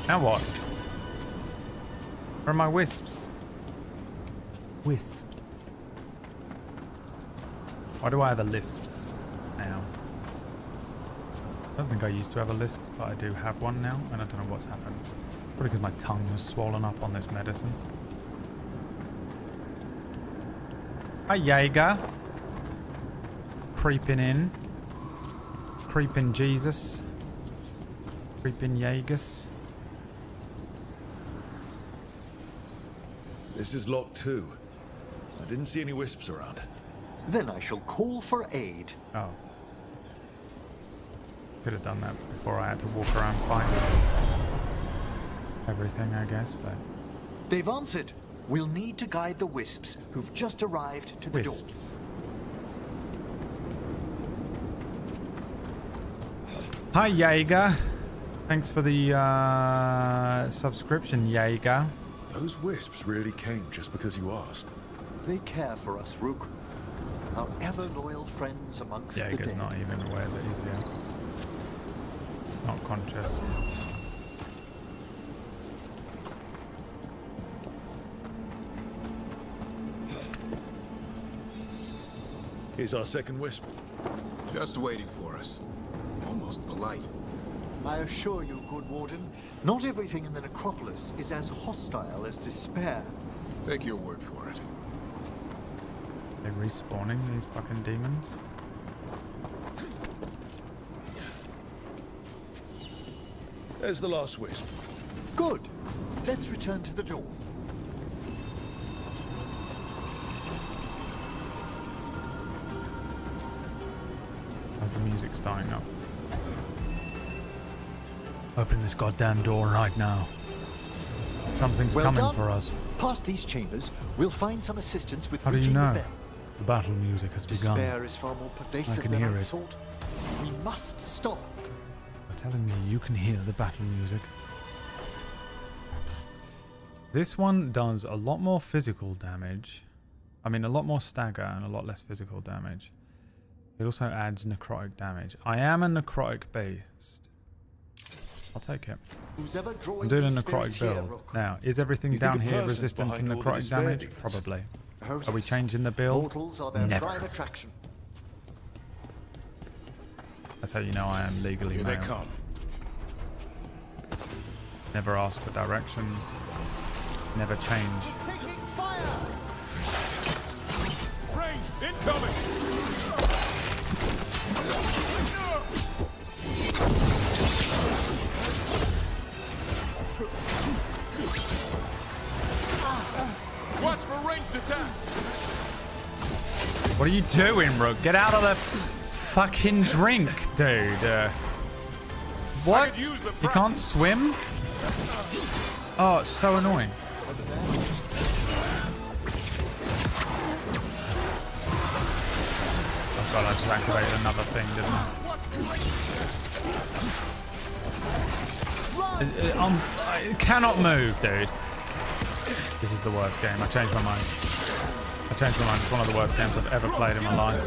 Now what? Where are my wisps? Wisps. Why do I have a lisps now? I don't think I used to have a lisp, but I do have one now, and I don't know what's happened. Probably because my tongue was swollen up on this medicine. Hi, Jaeger. Creeping in. Creeping Jesus. Creeping Jaegers. This is lock 2. I didn't see any wisps around. Then I shall call for aid. Oh. Could have done that before I had to walk around finding everything, I guess, but... They've answered. We'll need to guide the wisps who've just arrived to the Wisps. Hi, Jaeger. Thanks for the subscription, Jaeger. Those wisps really came just because you asked. door. They care for us, Rook. Our ever-loyal friends amongst the Jaeger's dead. not even aware that he's here. Not conscious. Here's our second wisp. Just waiting for us. Almost polite. I assure you, good warden, not everything in the necropolis is as hostile as despair. Take your word for it. They're respawning, these fucking demons. There's the last wisp. Good. Let's return to the door. As the music's starting up. Open this goddamn door right now. Something's Well coming done. for us. Past these chambers, we'll find some assistance with How do you reaching know? the bell. The battle music has begun. Despair is far more pervasive can than hear I it. thought. We must stop. You're telling me you can hear the battle music? This one does a lot more physical damage. I mean, a lot more stagger and a lot less physical damage. It also adds necrotic damage. I am a necrotic beast. I'll take it. Who's ever I'm drawing doing a these spirits necrotic here, build. Rook? Now, is everything You think down a here person's resistant to behind all the necrotic damage? disbandings? Probably. Oh, Are we yes. changing the build? Mortals are their Never. prime attraction. That's how you know I am legally Here male. they come. Never ask for directions. Never change. Taking fire! Range incoming! Watch for ranged attacks. What are you doing, Rook? Get out of the fucking drink, dude. What? could use the You can't swim? Oh, it's so annoying. Oh god, I just activated another thing, didn't I? I cannot move, dude. This is the worst game. I changed my mind. I changed my mind. It's one of the worst games I've ever played in my life.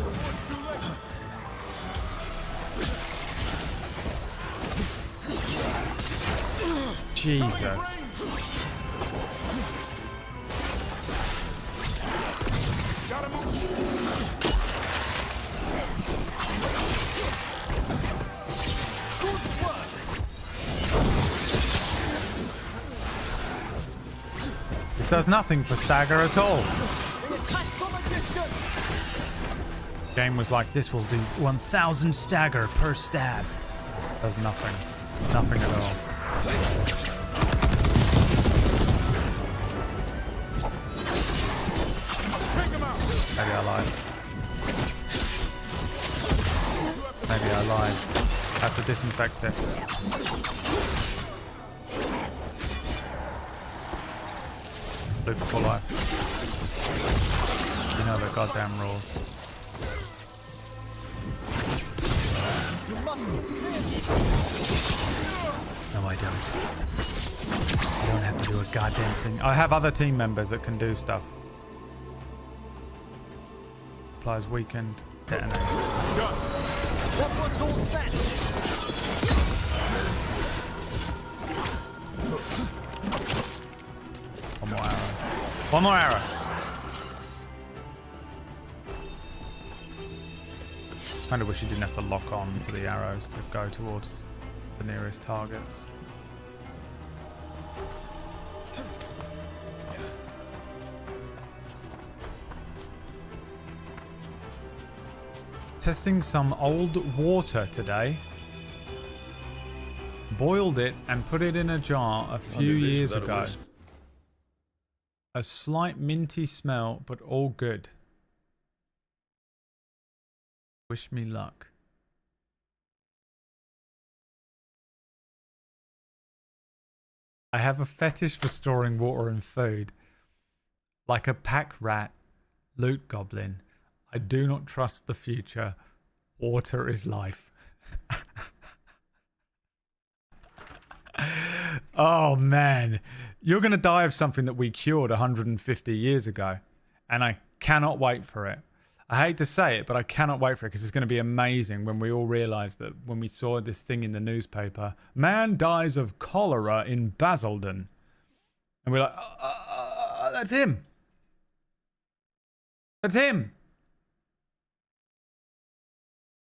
Jesus. This does nothing for Stagger at all. Game was like, this will do 1,000 Stagger per stab. Does nothing. Nothing at all. Maybe I lied. Maybe I lied. I have to disinfect it. Loop for life. You know the goddamn rules. No, I don't. I don't have to do a goddamn thing. I have other team members that can do stuff. Applies weakened. Detonate. One more arrow. One more arrow. Kind of wish you didn't have to lock on for the arrows to go towards the nearest targets. Testing some old water today. Boiled it and put it in a jar a few years ago. A slight minty smell, but all good. Wish me luck. I have a fetish for storing water and food. Like a pack rat, loot goblin. I do not trust the future. Water is life. Oh man, you're going to die of something that we cured 150 years ago. And I cannot wait for it. I hate to say it, but I cannot wait for it because it's going to be amazing when we all realize that when we saw this thing in the newspaper, man dies of cholera in Basildon. And we're like, that's him. That's him.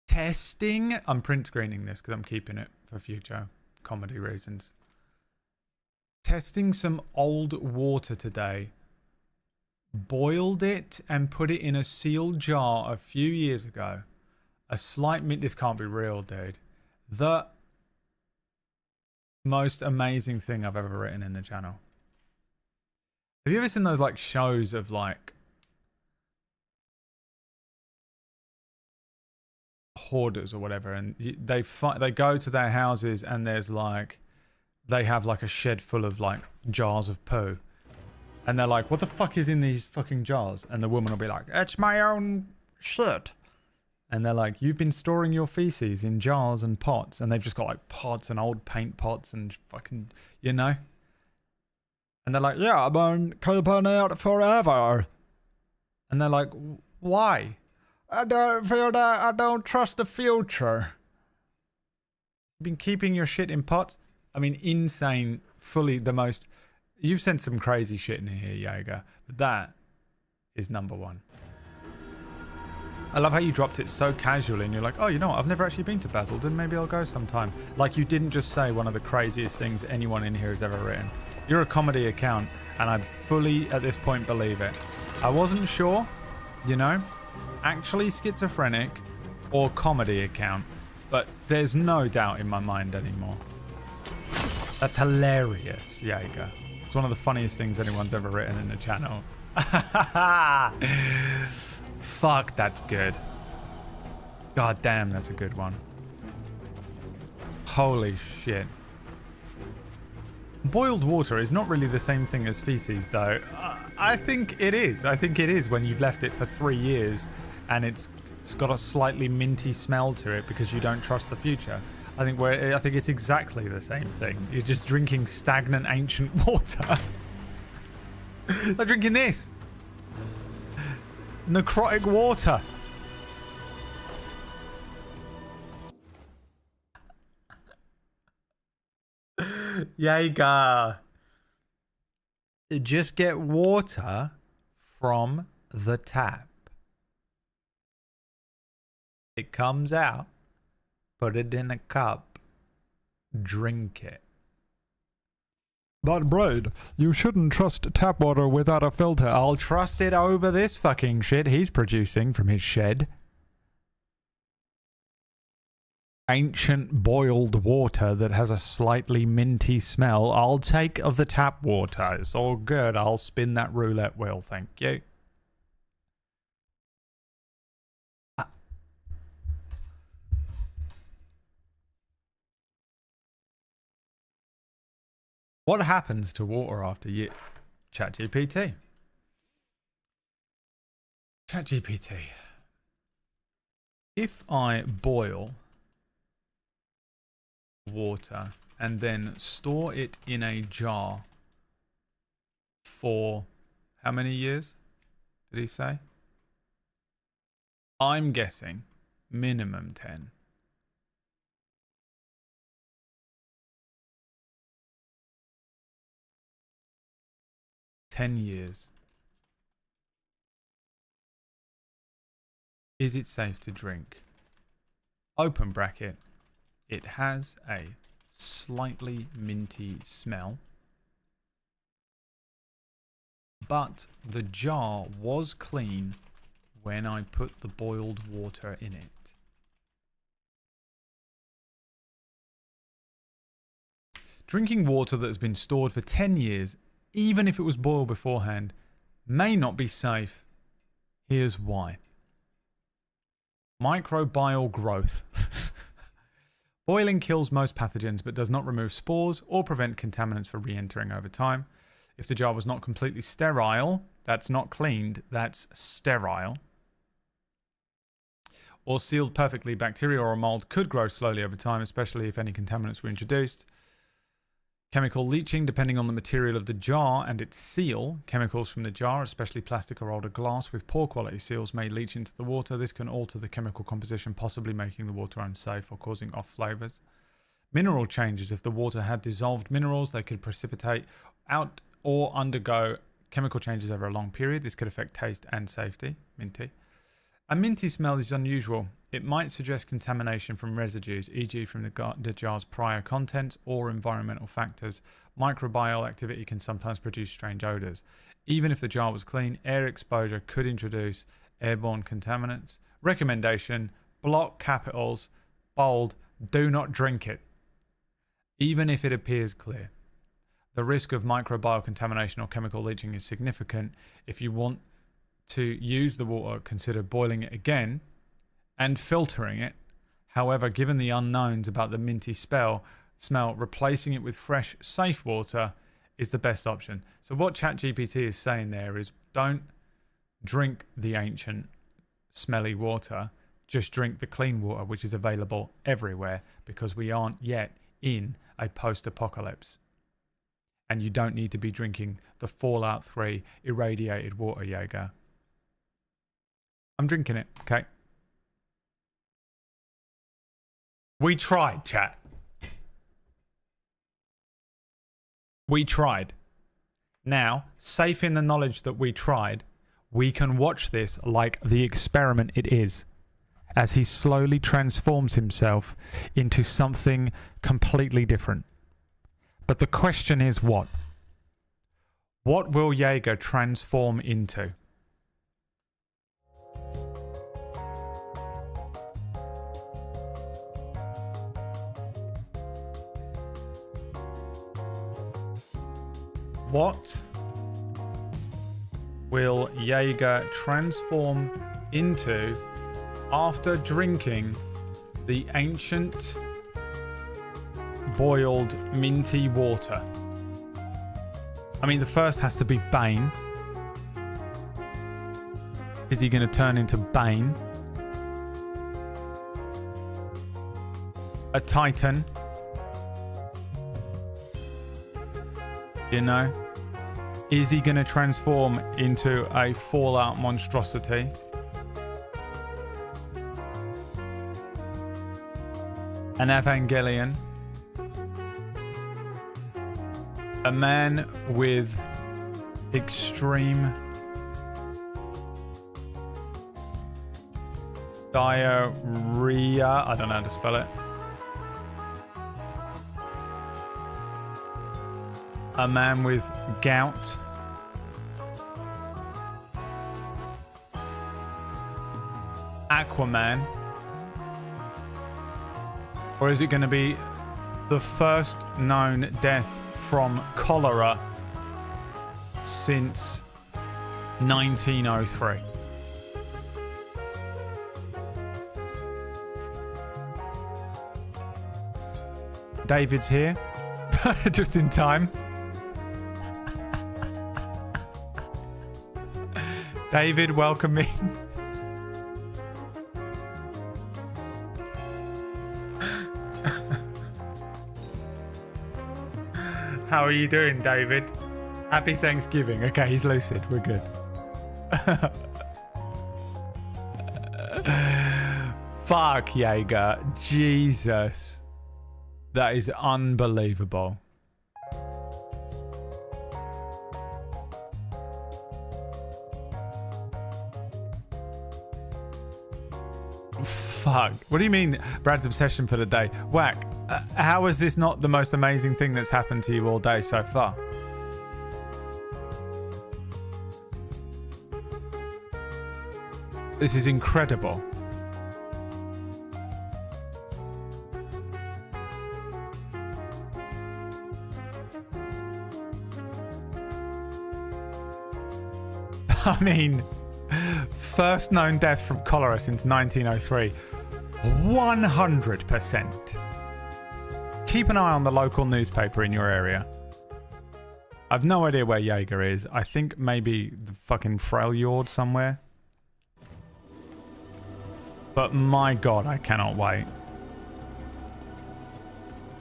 Testing. I'm print screening this because I'm keeping it for future comedy reasons. Testing some old water today. Boiled it and put it in a sealed jar a few years ago. A slight mint. This can't be real, dude. The most amazing thing I've ever written in the channel. Have you ever seen those like shows of like hoarders or whatever, and they go to their houses and there's like they have like a shed full of like jars of poo. And they're like, what the fuck is in these fucking jars? And the woman will be like, it's my own shit. And they're like, you've been storing your feces in jars and pots. And they've just got like pots and old paint pots and fucking, you know? And they're like, yeah, I've been keeping it forever. And they're like, why? I don't feel that I don't trust the future. You've been keeping your shit in pots? I mean, insane, fully the most... You've sent some crazy shit in here, Jaeger. But that is number one. I love how you dropped it so casually and you're like, oh, you know what? I've never actually been to Basildon. Maybe I'll go sometime. Like you didn't just say one of the craziest things anyone in here has ever written. You're a comedy account and I'd fully, at this point, believe it. I wasn't sure, you know, actually schizophrenic or comedy account, but there's no doubt in my mind anymore. That's hilarious, Jaeger. It's one of the funniest things anyone's ever written in the channel. Fuck, that's good. God damn, that's a good one. Holy shit. Boiled water is not really the same thing as feces, though. I think it is. I think it is when you've left it for 3 years and it's got a slightly minty smell to it because you don't trust the future. I think it's exactly the same thing. You're just drinking stagnant ancient water. Like drinking this. Necrotic water. Jaeger. Just get water from the tap. It comes out. Put it in a cup. Drink it. But Brad, you shouldn't trust tap water without a filter. I'll trust it over this fucking shit he's producing from his shed. Ancient boiled water that has a slightly minty smell. I'll take of the tap water. It's all good. I'll spin that roulette wheel. Thank you. What happens to water after you... ChatGPT. ChatGPT. If I boil water and then store it in a jar for how many years did he say? I'm guessing minimum 10. Years. Is it safe to drink? Open bracket. It has a slightly minty smell, but the jar was clean when I put the boiled water in it. Drinking water that has been stored for 10 years, even if it was boiled beforehand, may not be safe. Here's why. Microbial growth. Boiling kills most pathogens but does not remove spores or prevent contaminants from re-entering over time. If the jar was not completely sterile, that's not cleaned, that's sterile, or sealed perfectly, bacteria or a mold could grow slowly over time, especially if any contaminants were introduced. Chemical leaching, depending on the material of the jar and its seal. Chemicals from the jar, especially plastic or older glass with poor quality seals, may leach into the water. This can alter the chemical composition, possibly making the water unsafe or causing off flavors. Mineral changes. If the water had dissolved minerals, they could precipitate out or undergo chemical changes over a long period. This could affect taste and safety. Minty. A minty smell is unusual. It might suggest contamination from residues, e.g. from the jar's prior contents or environmental factors. Microbial activity can sometimes produce strange odors. Even if the jar was clean, air exposure could introduce airborne contaminants. Recommendation: block capitals, bold, do not drink it, even if it appears clear. The risk of microbial contamination or chemical leaching is significant. If you want to use the water, consider boiling it again and filtering it. However, given the unknowns about the minty smell, replacing it with fresh, safe water is the best option. So what ChatGPT is saying there is, don't drink the ancient, smelly water. Just drink the clean water, which is available everywhere, because we aren't yet in a post-apocalypse. And you don't need to be drinking the Fallout 3 irradiated water, Jaeger. I'm drinking it, okay? We tried, chat. We tried. Now, safe in the knowledge that we tried, we can watch this like the experiment it is, as he slowly transforms himself into something completely different. But the question is what? What will Jaeger transform into? What will Jaeger transform into after drinking the ancient boiled minty water? I mean, the first has to be Bane. Is he going to turn into Bane? A Titan? You know? Is he going to transform into a Fallout monstrosity? An Evangelion? A man with extreme diarrhea? I don't know how to spell it. A man with gout. Aquaman. Or is it going to be the first known death from cholera since 1903? David's here. Just in time. David, welcome in. How are you doing, David? Happy Thanksgiving. Okay, he's lucid. We're good. Fuck, Jaeger. Jesus. That is unbelievable. Fuck. What do you mean, Brad's obsession for the day? Whack. How is this not the most amazing thing that's happened to you all day so far? This is incredible. I mean, first known death from cholera since 1903. 100%. Keep an eye on the local newspaper in your area. I've no idea where Jaeger is. I think maybe the fucking Veilguard somewhere. But my god, I cannot wait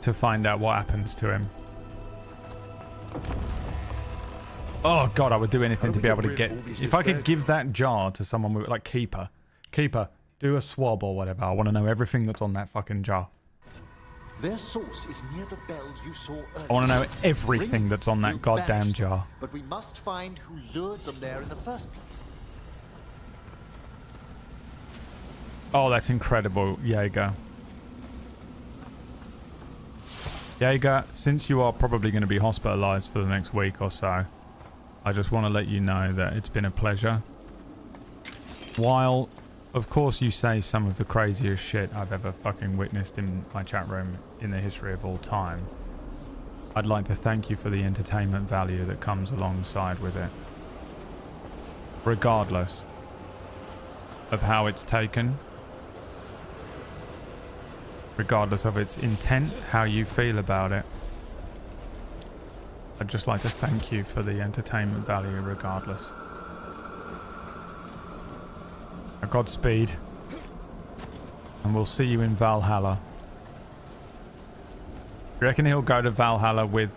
to find out what happens to him. Oh god, I would do anything to be able to get... If I could give that jar to someone with, like, Keeper, do a swab or whatever. I want to know everything that's on that fucking jar. Their source is near the bell you saw earlier. I want to know everything that's on that goddamn jar. But we must find who lured them there in the first place. Oh, that's incredible, Jaeger. Jaeger, since you are probably going to be hospitalized for the next week or so, I just want to let you know that it's been a pleasure. While, of course, you say some of the craziest shit I've ever fucking witnessed in my chat room in the history of all time, I'd like to thank you for the entertainment value that comes alongside with it. Regardless of how it's taken, regardless of its intent, how you feel about it, I'd just like to thank you for the entertainment value regardless. Godspeed. And we'll see you in Valhalla. Do you reckon he'll go to Valhalla with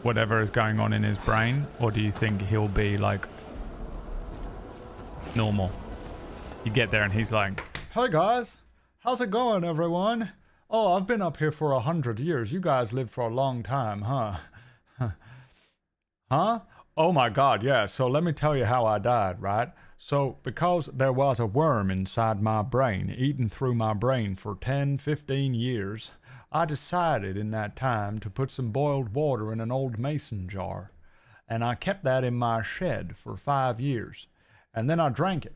whatever is going on in his brain? Or do you think he'll be like normal? You get there and he's like, "Hey guys, how's it going everyone? Oh, I've been up here for 100 years. You guys lived for a long time, huh? Huh? Oh my god, yeah. So let me tell you how I died, right? So, because there was a worm inside my brain, eating through my brain for 10, 15 years, I decided in that time to put some boiled water in an old mason jar. And I kept that in my shed for 5 years. And then I drank it.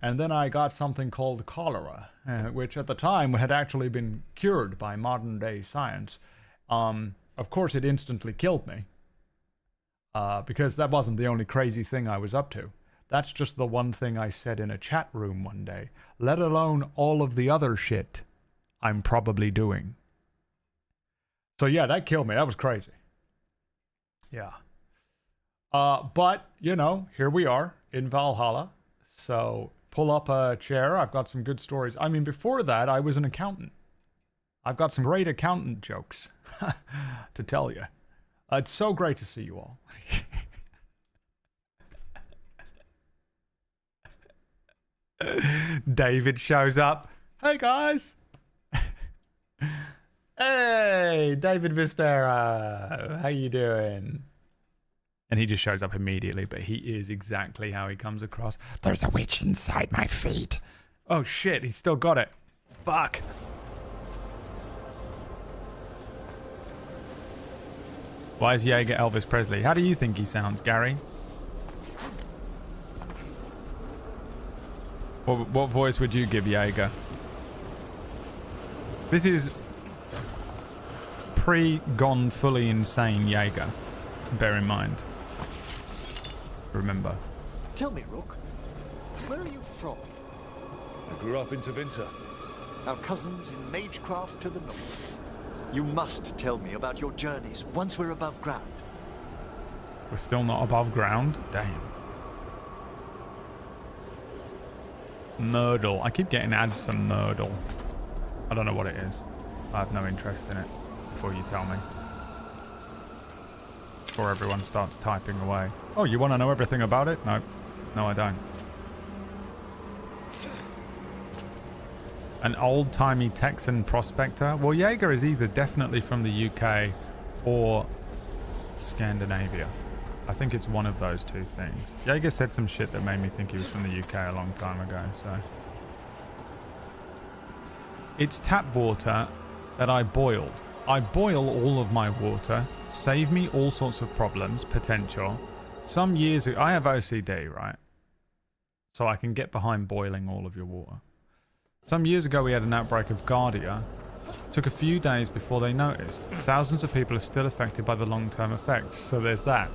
And then I got something called cholera, which at the time had actually been cured by modern day science. Of course, it instantly killed me. Because that wasn't the only crazy thing I was up to. That's just the one thing I said in a chat room one day, let alone all of the other shit I'm probably doing. So yeah, that killed me. That was crazy. Yeah. But, you know, here we are in Valhalla. So pull up a chair. I've got some good stories. I mean, before that, I was an accountant. I've got some great accountant jokes to tell you. It's so great to see you all. David shows up. Hey, guys. Hey, David Vispero. How you doing? And he just shows up immediately, but he is exactly how he comes across. There's a witch inside my feet. Oh, shit. He's still got it. Fuck. Why is Jaeger Elvis Presley? How do you think he sounds, Gary? What voice would you give Jaeger? This is pre-gone fully insane Jaeger. Bear in mind. Remember. Tell me, Rook, where are you from? I grew up in Tevinter. Our cousins in Magecraft to the north. You must tell me about your journeys once we're above ground. We're still not above ground? Damn. Myrtle. I keep getting ads for Myrtle. I don't know what it is. I have no interest in it before you tell me. Before everyone starts typing away. Oh, you want to know everything about it? No. No, I don't. An old-timey Texan prospector? Well, Jaeger is either definitely from the UK or Scandinavia. I think it's one of those two things. Jaeger said some shit that made me think he was from the UK a long time ago, so... It's tap water that I boiled. I boil all of my water, save me all sorts of problems, potential. Some years ago, I have OCD, right? So I can get behind boiling all of your water. Some years ago we had an outbreak of Giardia. Took a few days before they noticed. Thousands of people are still affected by the long-term effects, so there's that.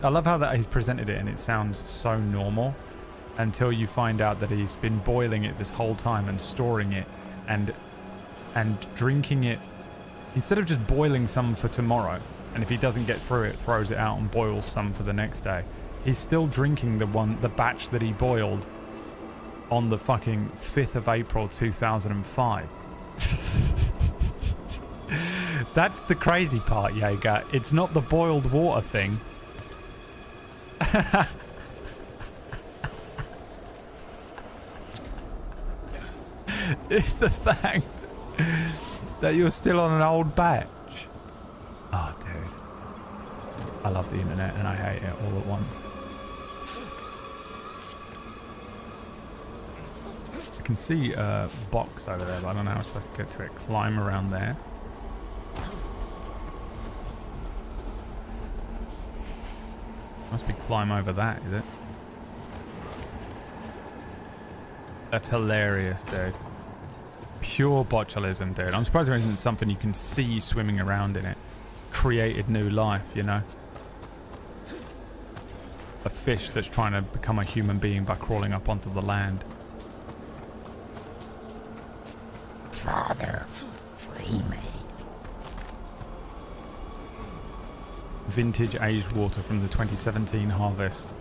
I love how that he's presented it and it sounds so normal until you find out that he's been boiling it this whole time and storing it and drinking it. Instead of just boiling some for tomorrow, and if he doesn't get through it, throws it out and boils some for the next day. He's still drinking the batch that he boiled on the fucking 5th of April 2005. That's the crazy part, Jaeger. It's not the boiled water thing. It's the fact that you're still on an old batch. Oh, dude. I love the internet and I hate it all at once. I can see a box over there, but I don't know how I'm supposed to get to it. Climb around there. Must be climb over that, is it? That's hilarious, dude. Pure botulism, dude. I'm surprised there isn't something you can see swimming around in it. Created new life, you know? A fish that's trying to become a human being by crawling up onto the land. Father, free me. Vintage aged water from the 2017 harvest.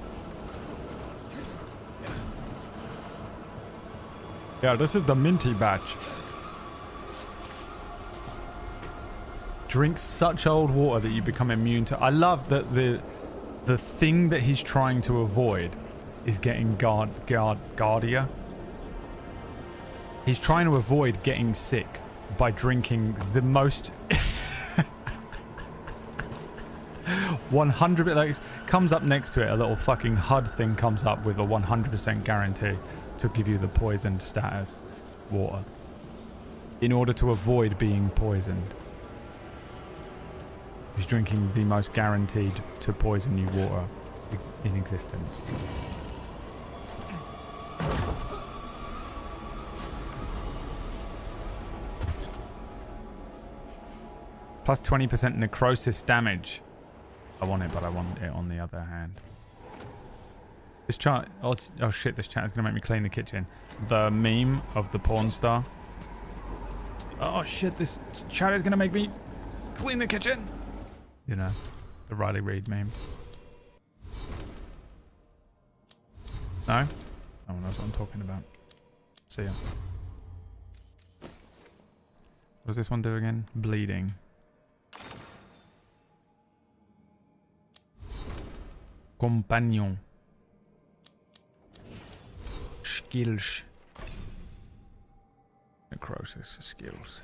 Yeah, this is the minty batch. Drink such old water that you become immune to... I love that the thing that he's trying to avoid is getting Giardia. He's trying to avoid getting sick by drinking the most... 100, like, comes up next to it, a little fucking HUD thing comes up with a 100% guarantee to give you the poisoned status water. In order to avoid being poisoned. He's drinking the most guaranteed to poison you water in existence. Plus 20% necrosis damage. I want it, but I want it on the other hand. This chat... Oh shit, this chat is going to make me clean the kitchen. The meme of the porn star. Oh shit, this chat is going to make me clean the kitchen. You know, the Riley Reid meme. No? No one knows what I'm talking about. See ya. What does this one do again? Bleeding. Companion. Skills. Necrosis skills.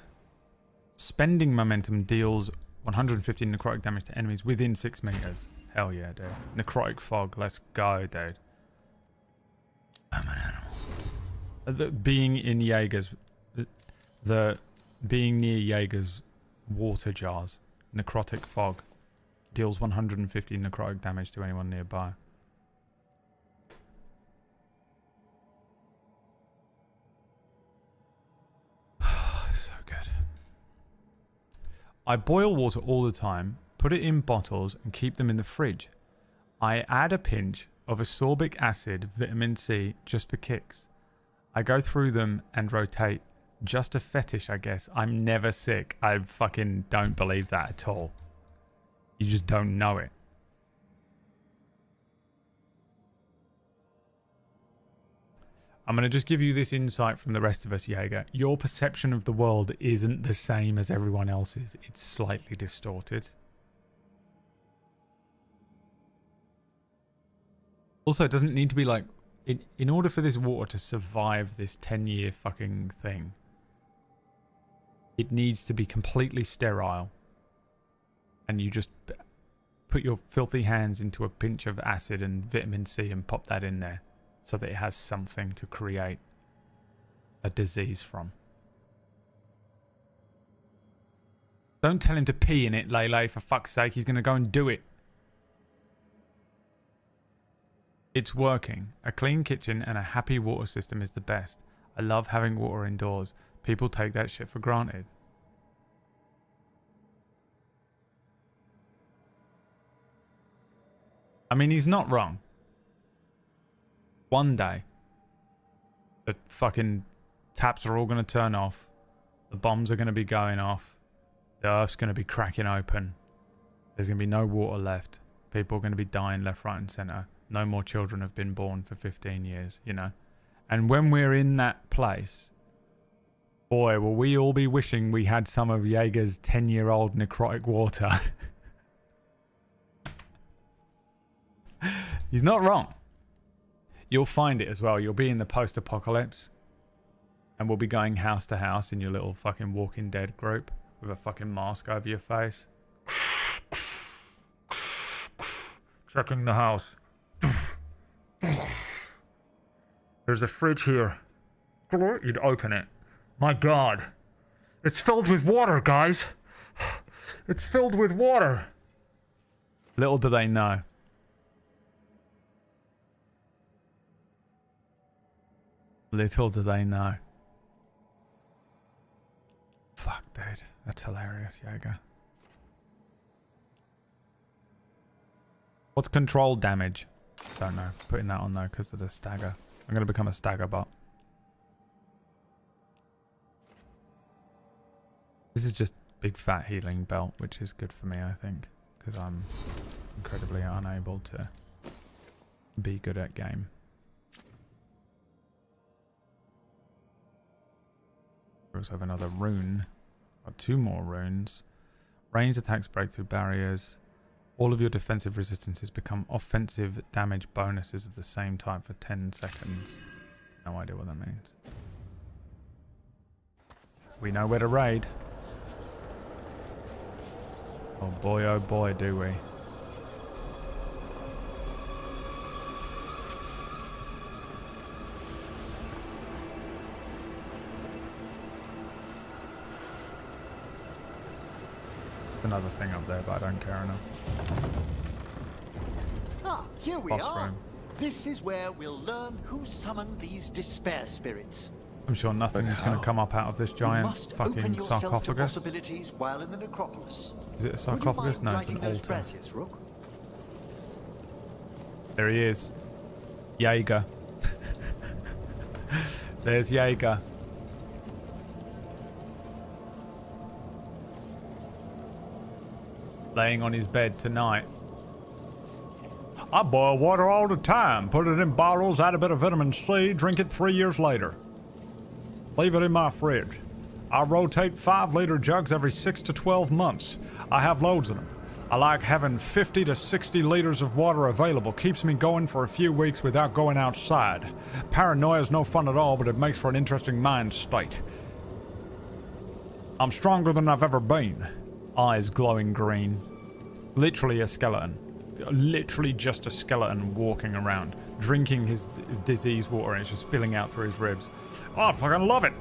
Spending momentum deals 150 necrotic damage to enemies within 6 meters. Hell yeah, dude. Necrotic fog. Let's go, dude. I'm an animal. Being in Jaeger's... Being near Jaeger's water jars. Necrotic fog. Deals 150 necrotic damage to anyone nearby. So good. I boil water all the time, put it in bottles and keep them in the fridge. I add a pinch of ascorbic acid, vitamin C, just for kicks. I go through them and rotate. Just a fetish, I guess. I'm never sick. I fucking don't believe that at all. You just don't know it. I'm going to just give you this insight from the rest of us, Jaeger. Your perception of the world isn't the same as everyone else's. It's slightly distorted. Also, it doesn't need to be like... In order for this water to survive this 10-year fucking thing, it needs to be completely sterile. And you just put your filthy hands into a pinch of acid and vitamin C and pop that in there so that it has something to create a disease from. Don't tell him to pee in it, Lele, for fuck's sake. He's going to go and do it. It's working. A clean kitchen and a happy water system is the best. I love having water indoors. People take that shit for granted. I mean, he's not wrong. One day, the fucking taps are all going to turn off. The bombs are going to be going off. The earth's going to be cracking open. There's going to be no water left. People are going to be dying left, right and centre. No more children have been born for 15 years, you know. And when we're in that place, boy, will we all be wishing we had some of Jaeger's 10-year-old necrotic water. He's not wrong. You'll find it as well. You'll be in the post-apocalypse. And we'll be going house to house in your little fucking Walking Dead group with a fucking mask over your face. Checking the house. There's a fridge here. You'd open it. My God. It's filled with water, guys. It's filled with water. Little do they know. Little do they know. Fuck, dude. That's hilarious, Jaeger. What's control damage? Don't know. Putting that on though because of the stagger. I'm going to become a stagger bot. This is just big fat healing belt, which is good for me, I think. Because I'm incredibly unable to be good at game. We also have another rune. Got 2 more runes. Ranged attacks break through barriers. All of your defensive resistances become offensive damage bonuses of the same type for 10 seconds. No idea what that means. We know where to raid. Oh boy, do we. another thing up there, but I don't care enough. Ah, here we Boss are. room. This is where we'll learn who summoned these despair spirits. I'm sure nothing is going to come up out of this You giant must open fucking yourself to sarcophagus. possibilities while in the necropolis. Is it a Would you sarcophagus? mind No, it's an writing those altar. braziers, Rook? There he is. Jaeger. There's Jaeger. Laying on his bed tonight. I boil water all the time. Put it in bottles, add a bit of vitamin C, drink it 3 years later. Leave it in my fridge. I rotate 5-liter jugs every 6 to 12 months. I have loads of them. I like having 50 to 60 liters of water available. Keeps me going for a few weeks without going outside. Paranoia is no fun at all, but it makes for an interesting mind state. I'm stronger than I've ever been. Eyes glowing green. Literally a skeleton. Literally just a skeleton walking around, drinking his disease water, and it's just spilling out through his ribs. Oh, I fucking love it.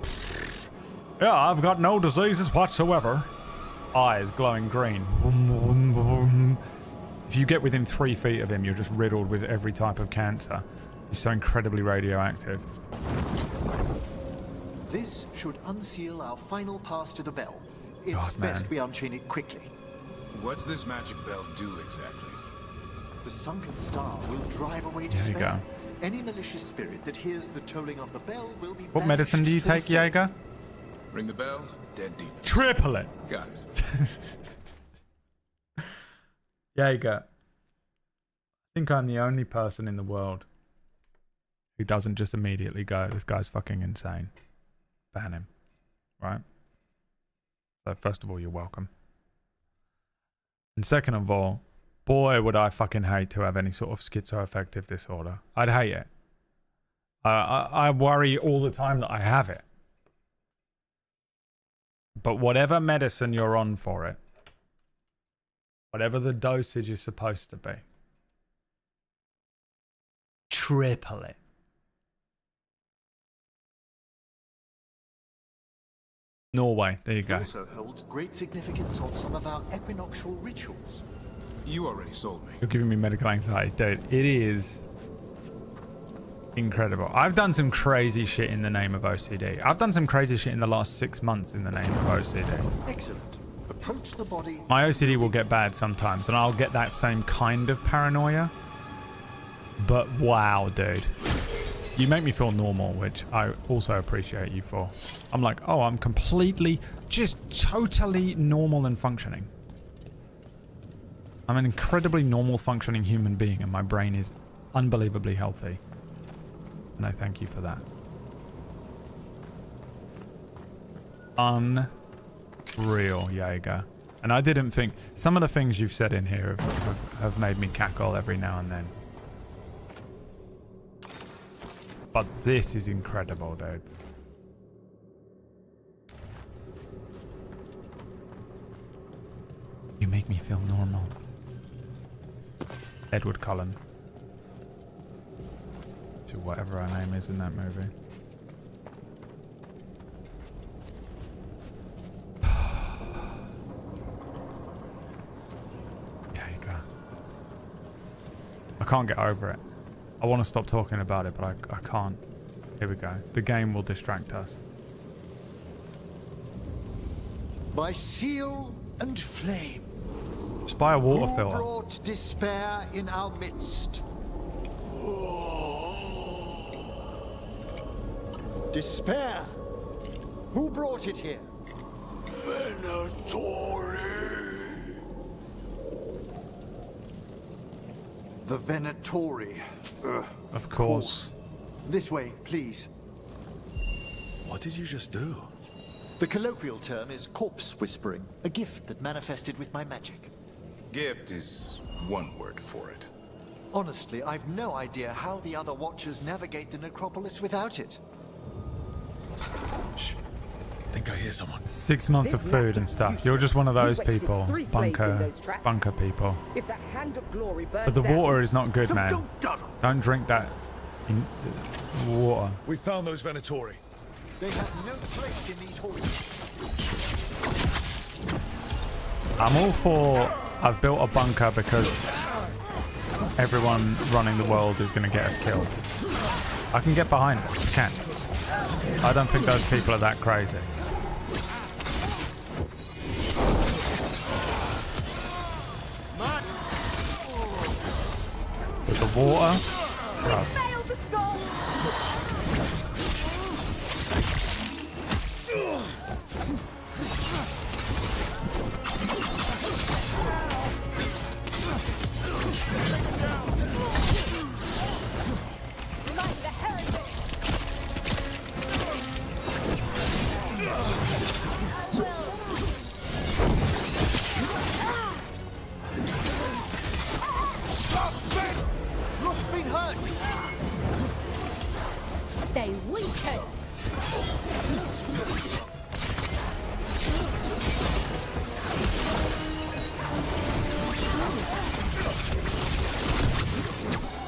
Yeah, I've got no diseases whatsoever. Eyes glowing green. If you get within 3 feet of him, you're just riddled with every type of cancer. He's so incredibly radioactive. This should unseal our final pass to the bell. It's God, man. best we unchain it quickly. What's this magic bell do exactly? The sunken star will drive away There you despair. go. Any malicious spirit that hears the tolling of the bell will be What medicine do you take, Jaeger? Ring the bell, dead deep. Triple it. Got it. Jaeger. I think I'm the only person in the world who doesn't just immediately go, this guy's fucking insane. Ban him. Right? So first of all, you're welcome. And second of all, boy, would I fucking hate to have any sort of schizoaffective disorder. I'd hate it. I worry all the time that I have it. But whatever medicine you're on for it, whatever the dosage is supposed to be, triple it. Norway, there you It go. also holds great significance on some of our equinoctial rituals. You already sold me. You're giving me medical anxiety, dude. It is incredible. I've done some crazy shit in the name of OCD. I've done some crazy shit in the last 6 months in the name of OCD. Excellent. Approach the body. My OCD will get bad sometimes, and I'll get that same kind of paranoia. But wow, dude. You make me feel normal, which I also appreciate you for. I'm like, oh, I'm completely, just totally normal and functioning. I'm an incredibly normal functioning human being, and my brain is unbelievably healthy. And I thank you for that. Unreal, Jaeger. And I didn't think... Some of the things you've said in here have made me cackle every now and then. But this is incredible, dude. You make me feel normal. Edward Cullen. To whatever her name is in that movie. There you go. I can't get over it. I want to stop talking about it, but I can't. Here we go. The game will distract us. By seal and flame. Just buy a water Who filter. brought despair in our midst? Despair? Who brought it here? The Venatori. Ugh, Of course. This way, please. What did you just do? The colloquial term is corpse whispering, a gift that manifested with my magic. Gift is one word for it. Honestly, I've no idea how the other Watchers navigate the necropolis without it. Shh. Think I hear someone. 6 months of food and stuff. You're just one of those people. Bunker people. If that hand of glory burns But the down, water is not good, So man. don't dawdle. Don't drink that in water. We found those Venatori. They have no place in these halls. I'm all for... I've built a bunker because everyone running the world is going to get us killed. I can get behind it. I can. I don't think those people are that crazy. With the water. Bro. Rock's been hurt! They weaken.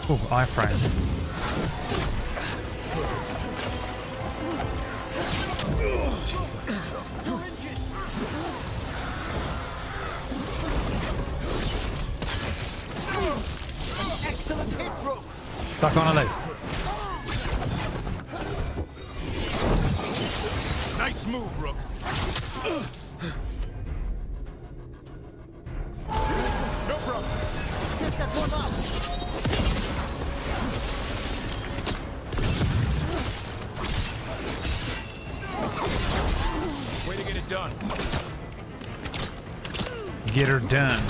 Oh, iframe. Excellent hit, Rook! Stuck on a leg. Nice move, Rook. No problem. Set that one up! Way to get it done. Get her done.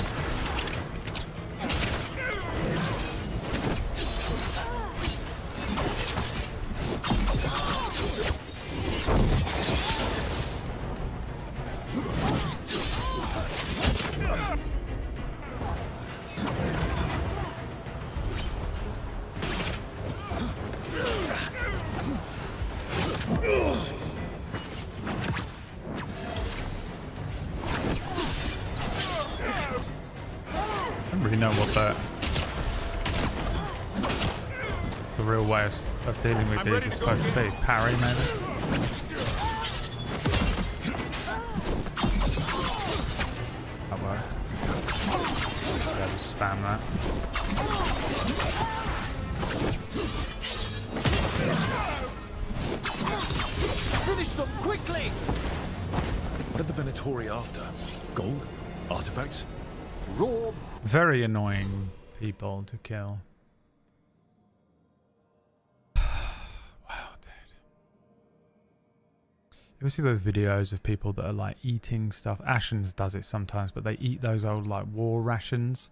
I don't really know what the real way of dealing with these is supposed to be. Parry, maybe? That worked. Yeah, just spam that. Finish them quickly! What are the Venatori after? Gold? Artifacts? Raw. Very annoying people to kill. Wow, dude. You ever see those videos of people that are like eating stuff? Ashens does it sometimes, but they eat those old like war rations.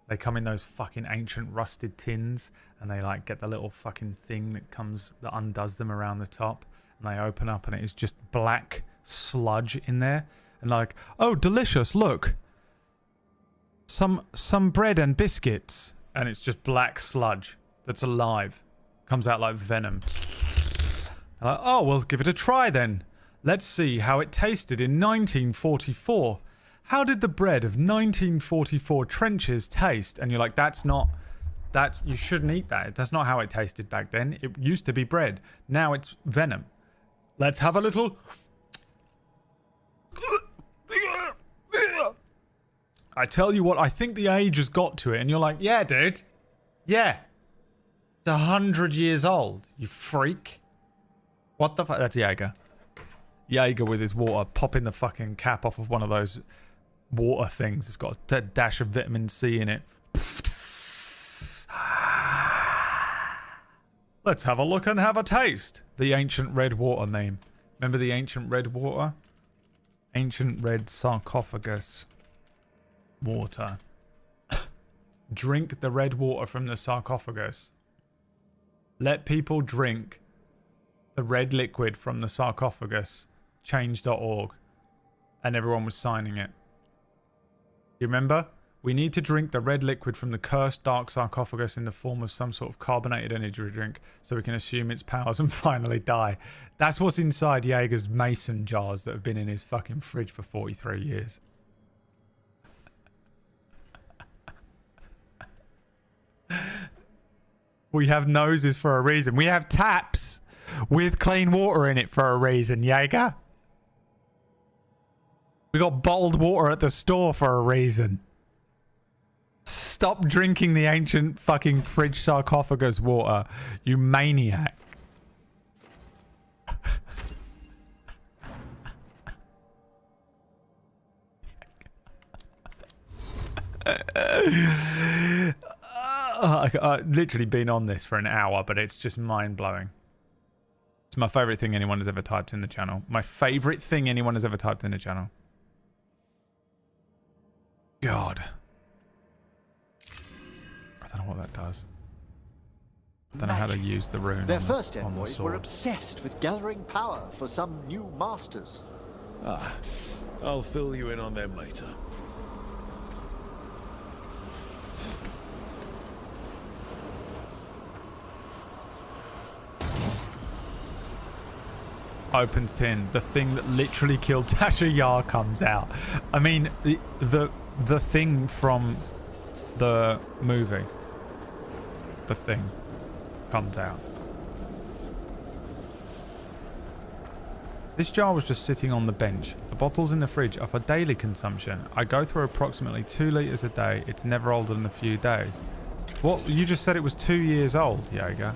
They come in those fucking ancient rusted tins, and they like get the little fucking thing that undoes them around the top, and they open up and it is just black sludge in there, and like, oh, delicious, look. Some bread and biscuits, and it's just black sludge that's alive. Comes out like venom. Like, oh, we'll give it a try then. Let's see how it tasted in 1944. How did the bread of 1944 trenches taste? And you're like, you shouldn't eat that. That's not how it tasted back then. It used to be bread. Now it's venom. Let's have a little... I tell you what, I think the age has got to it. And you're like, yeah, dude. Yeah. It's 100 years old, you freak. What the fuck? That's Jaeger. Jaeger with his water, popping the fucking cap off of one of those water things. It's got a dash of vitamin C in it. Let's have a look and have a taste. The ancient red water meme. Remember the ancient red water? Ancient red sarcophagus water. Drink the red water from the sarcophagus. Let people drink the red liquid from the sarcophagus. Change.org. And everyone was signing it. You remember? We need to drink the red liquid from the cursed dark sarcophagus in the form of some sort of carbonated energy drink so we can assume its powers and finally die. That's what's inside Jaeger's mason jars that have been in his fucking fridge for 43 years. We have noses for a reason. We have taps with clean water in it for a reason, Jaeger. We got bottled water at the store for a reason. Stop drinking the ancient fucking fridge sarcophagus water, you maniac. I've literally been on this for an hour, but it's just mind-blowing. It's my favourite thing anyone has ever typed in the channel. My favourite thing anyone has ever typed in the channel. God. I don't know what that does. I don't know how to use the rune. Their on first the, on the envoys sword. were obsessed with gathering power for some new masters. Ah, I'll fill you in on them later. Opens tin. The thing that literally killed Tasha Yar comes out. I mean, the thing from the movie. The thing comes out. This jar was just sitting on the bench. The bottles in the fridge are for daily consumption. I go through approximately 2 litres a day. It's never older than a few days. What? You just said it was 2 years old, Jaeger.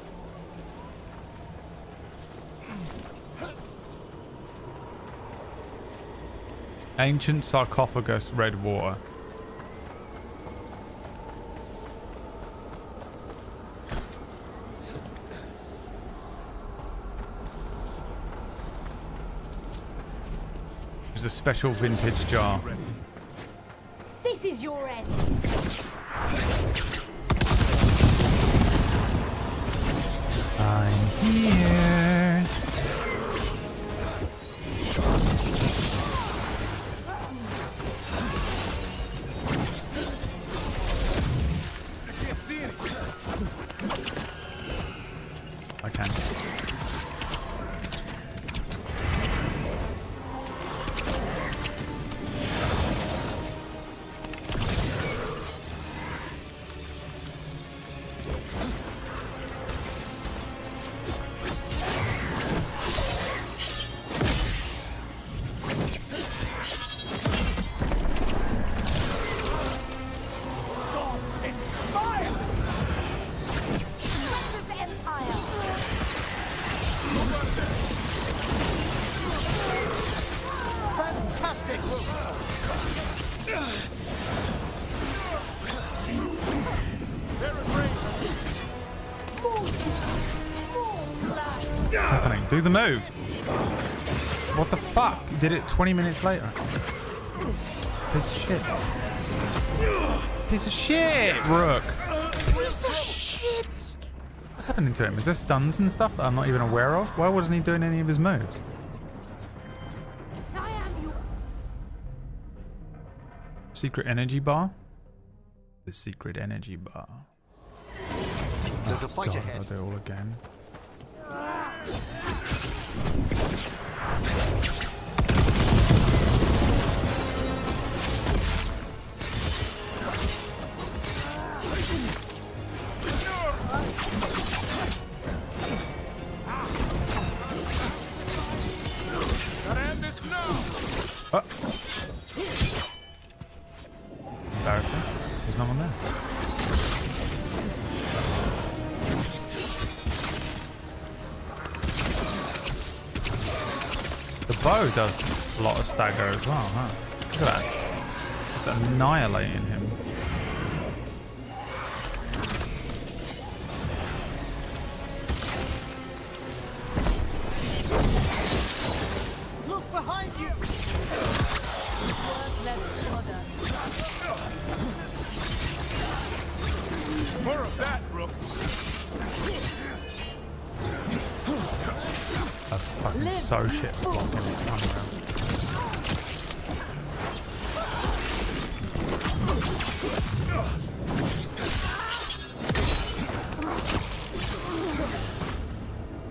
Ancient sarcophagus red water. It was a special vintage jar. This is your end. I'm here. I can. Fantastic! What's happening? Do the move. What the fuck? You did it 20 minutes later. Piece of shit. Piece of shit, Rook. Piece of shit. What's happening to him? Is there stuns and stuff that I'm not even aware of? Why wasn't he doing any of his moves? Secret energy bar? The secret energy bar. There's a fight God, ahead. I'll do it all again. Gotta end this now! Embarrassing. There's no one there. The bow does a lot of stagger as well, huh? Look at that. Just annihilating him. Look behind you! More of that, Rook! I'm fucking so shit at blocking this time around.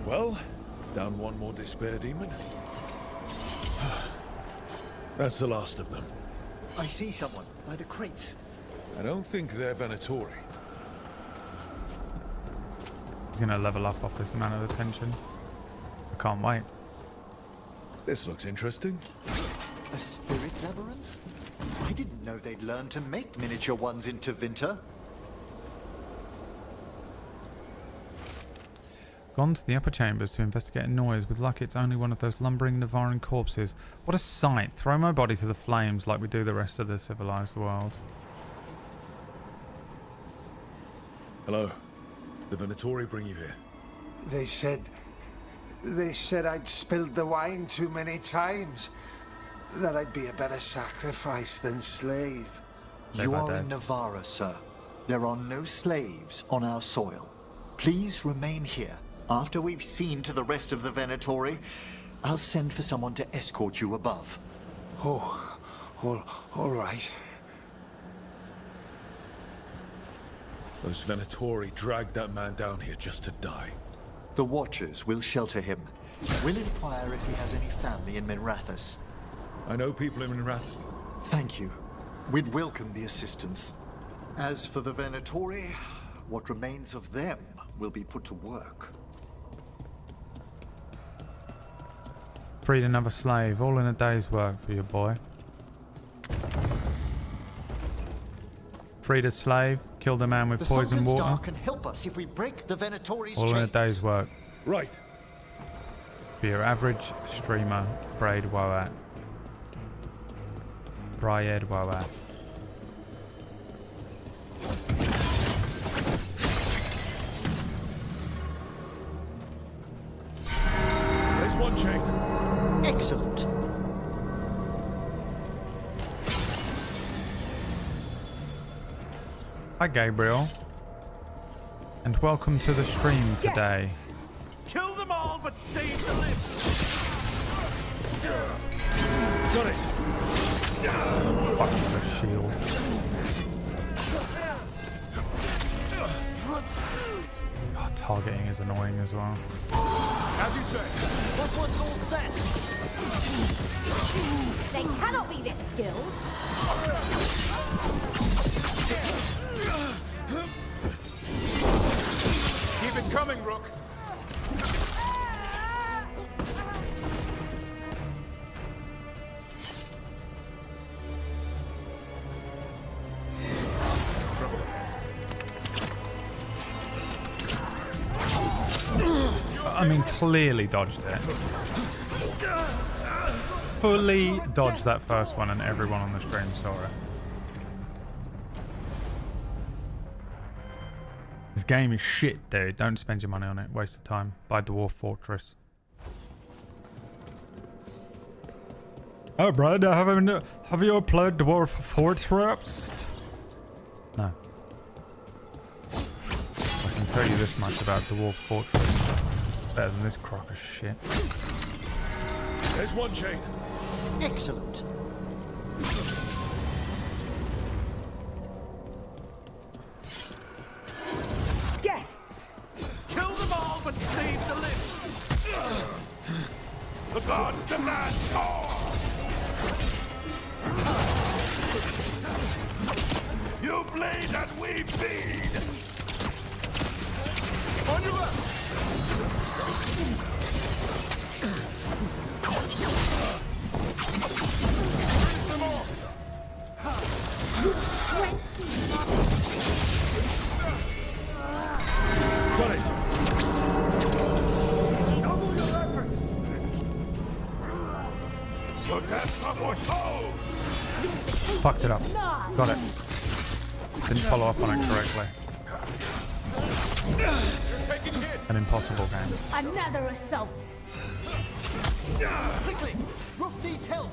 Well, down one more despair demon. That's the last of them. I see someone by the crates. I don't think they're Venatori. He's gonna level up off this amount of attention. I can't wait. This looks interesting. A A spirit labyrinth? I didn't know they'd learn to make miniature ones in Tevinter. Gone to the upper chambers to investigate a noise. With luck, it's only one of those lumbering Navaran corpses. What a sight. Throw my body to the flames like we do the rest of the civilized world. Hello. The Venatori bring you here. They said I'd spilled the wine too many times. That I'd be a better sacrifice than slave. You are in Navarra, sir. There are no slaves on our soil. Please remain here. After we've seen to the rest of the Venatori, I'll send for someone to escort you above. Oh, all right. Those Venatori dragged that man down here just to die. The Watchers will shelter him. We'll inquire if he has any family in Minrathous. I know people in Minrathous. Thank you. We'd welcome the assistance. As for the Venatori, what remains of them will be put to work. Freed another slave, all in a day's work for your boy. Freed a slave, killed a man with poison water. Star can help us if we break the Venatori's All in a chains. day's work. Right. For your average streamer, Braid Woat. Bryed Woat. There's one chain. Excellent. Hi Gabriel. And welcome to the stream today. Kill them all, but save the living. Got it. Fuck the shield. God, targeting is annoying as well. As you say. That one's all set. They cannot be this skilled. Keep it coming, Rook. I mean, clearly dodged it. Fully dodged that first one, and everyone on the stream saw it. This game is shit, dude. Don't spend your money on it. Waste of time. Buy Dwarf Fortress. Oh, Brad, have you played Dwarf Fortress? No. I can tell you this much about Dwarf Fortress. Better than this crock of shit. There's one chain. Excellent. Guests! Kill them all, but save the living. The gods demand more. You bleed and we feed. On your left. Got it. Double your efforts. Look at someone. Oh! Fucked it up. Got it. Didn't follow up on it correctly. An impossible game. Another assault. Quickly! Rook needs help!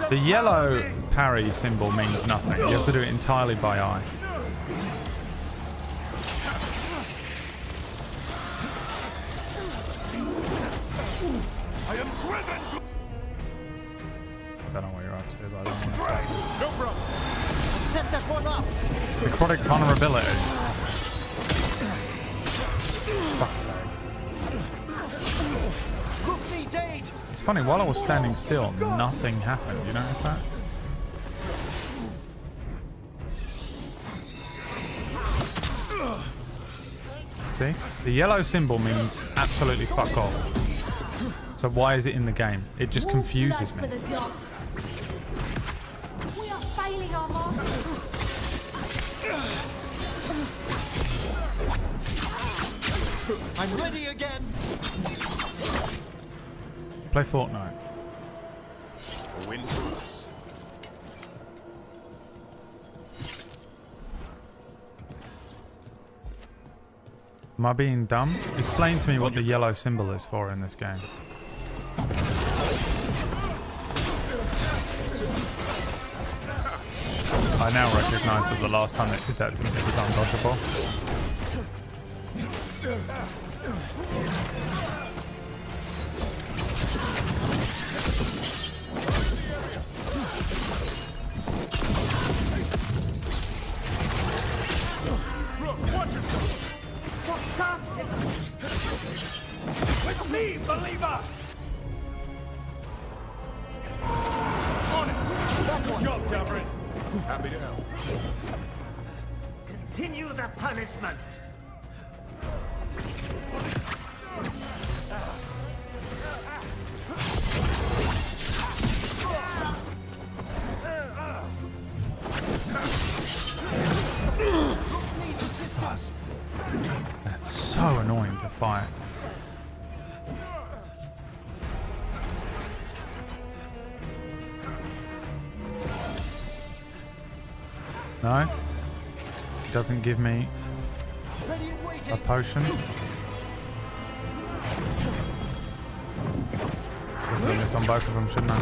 The yellow parry symbol means nothing. You have to do it entirely by eye. I am driven to... I don't know what you're up to, but I don't want to. No problem. Set that one up! Necrotic vulnerability. Fuck's sake. Rook needs aid! It's funny, while I was standing still, nothing happened. You notice that? See? The yellow symbol means absolutely fuck off. So why is it in the game? It just confuses me. Blood for the dog. We are failing our master. I'm ready again. Play Fortnite. A win for us. Am I being dumb? Explain to me what the yellow symbol is for in this game. I now recognise that the last time it did that to me it was undodgeable. With me, believer! On it! Good job, Davrin. Happy to help. Continue the punishment. That's so annoying to fight. No? It doesn't give me a potion. Should have done this on both of them, shouldn't I?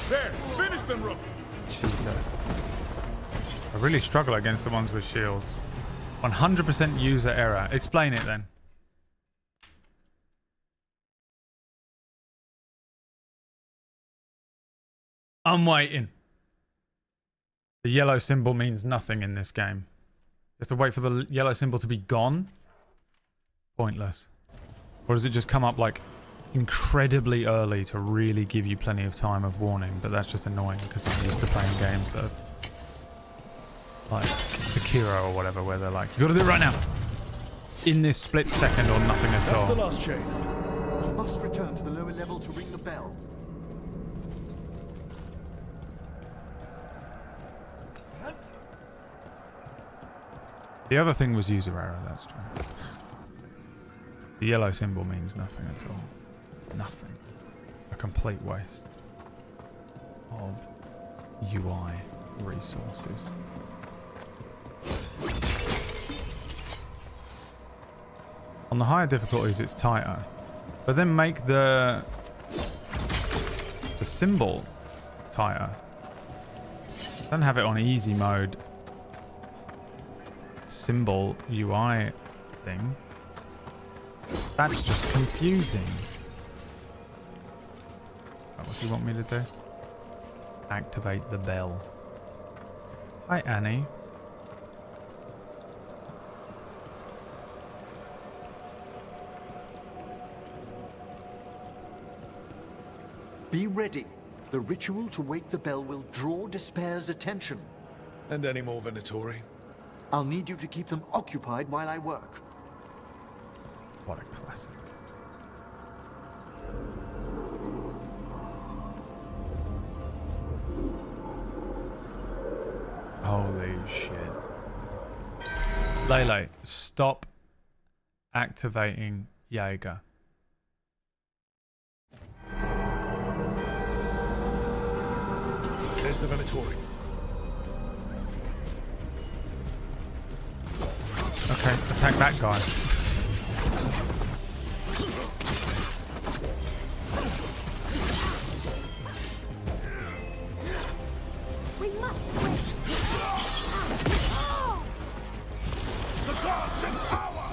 There, finish them, Rook. Jesus. I really struggle against the ones with shields. 100% user error. Explain it then. I'm waiting. The yellow symbol means nothing in this game. You have to wait for the yellow symbol to be gone? Pointless. Or does it just come up like incredibly early to really give you plenty of time of warning? But that's just annoying because I'm used to playing games that are like Sekiro or whatever, where they're like, you gotta do it right now. In this split second or nothing at all. That's the last chain. We must return to the lower level to ring the bell. The other thing was user error, that's true. The yellow symbol means nothing at all. Nothing. A complete waste of UI resources. On the higher difficulties it's tighter. But then make the symbol tighter. Don't have it on easy mode. Symbol UI thing. That's just confusing. What do you want me to do? Activate the bell. Hi, Annie. Be ready. The ritual to wake the bell will draw Despair's attention. And any more Venatori? I'll need you to keep them occupied while I work. What a classic. Holy shit. Lele, stop activating Jaeger. There's the Venatori. Okay, attack that guy. We must win. The gods in power!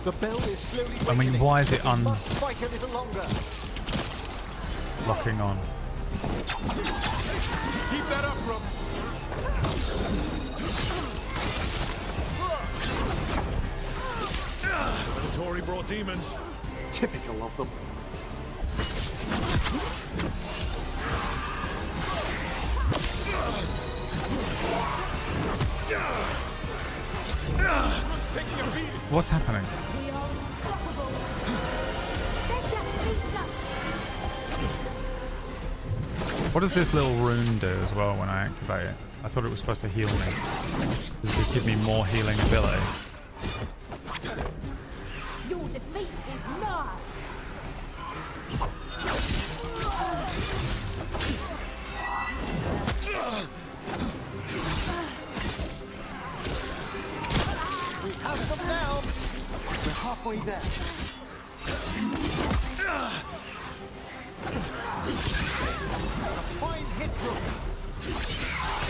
The bell is slowly I mean, wakening. why is it We must fight a little longer. locking on? Keep that up, Rook. The Tory brought demons. Typical of them. What's happening? We are unstoppable. They're just beating us. What does this little rune do as well when I activate it? I thought it was supposed to heal me. Does this give me more healing ability? Your defeat is nigh. We have them now. We're halfway there. Fine hit, Rook.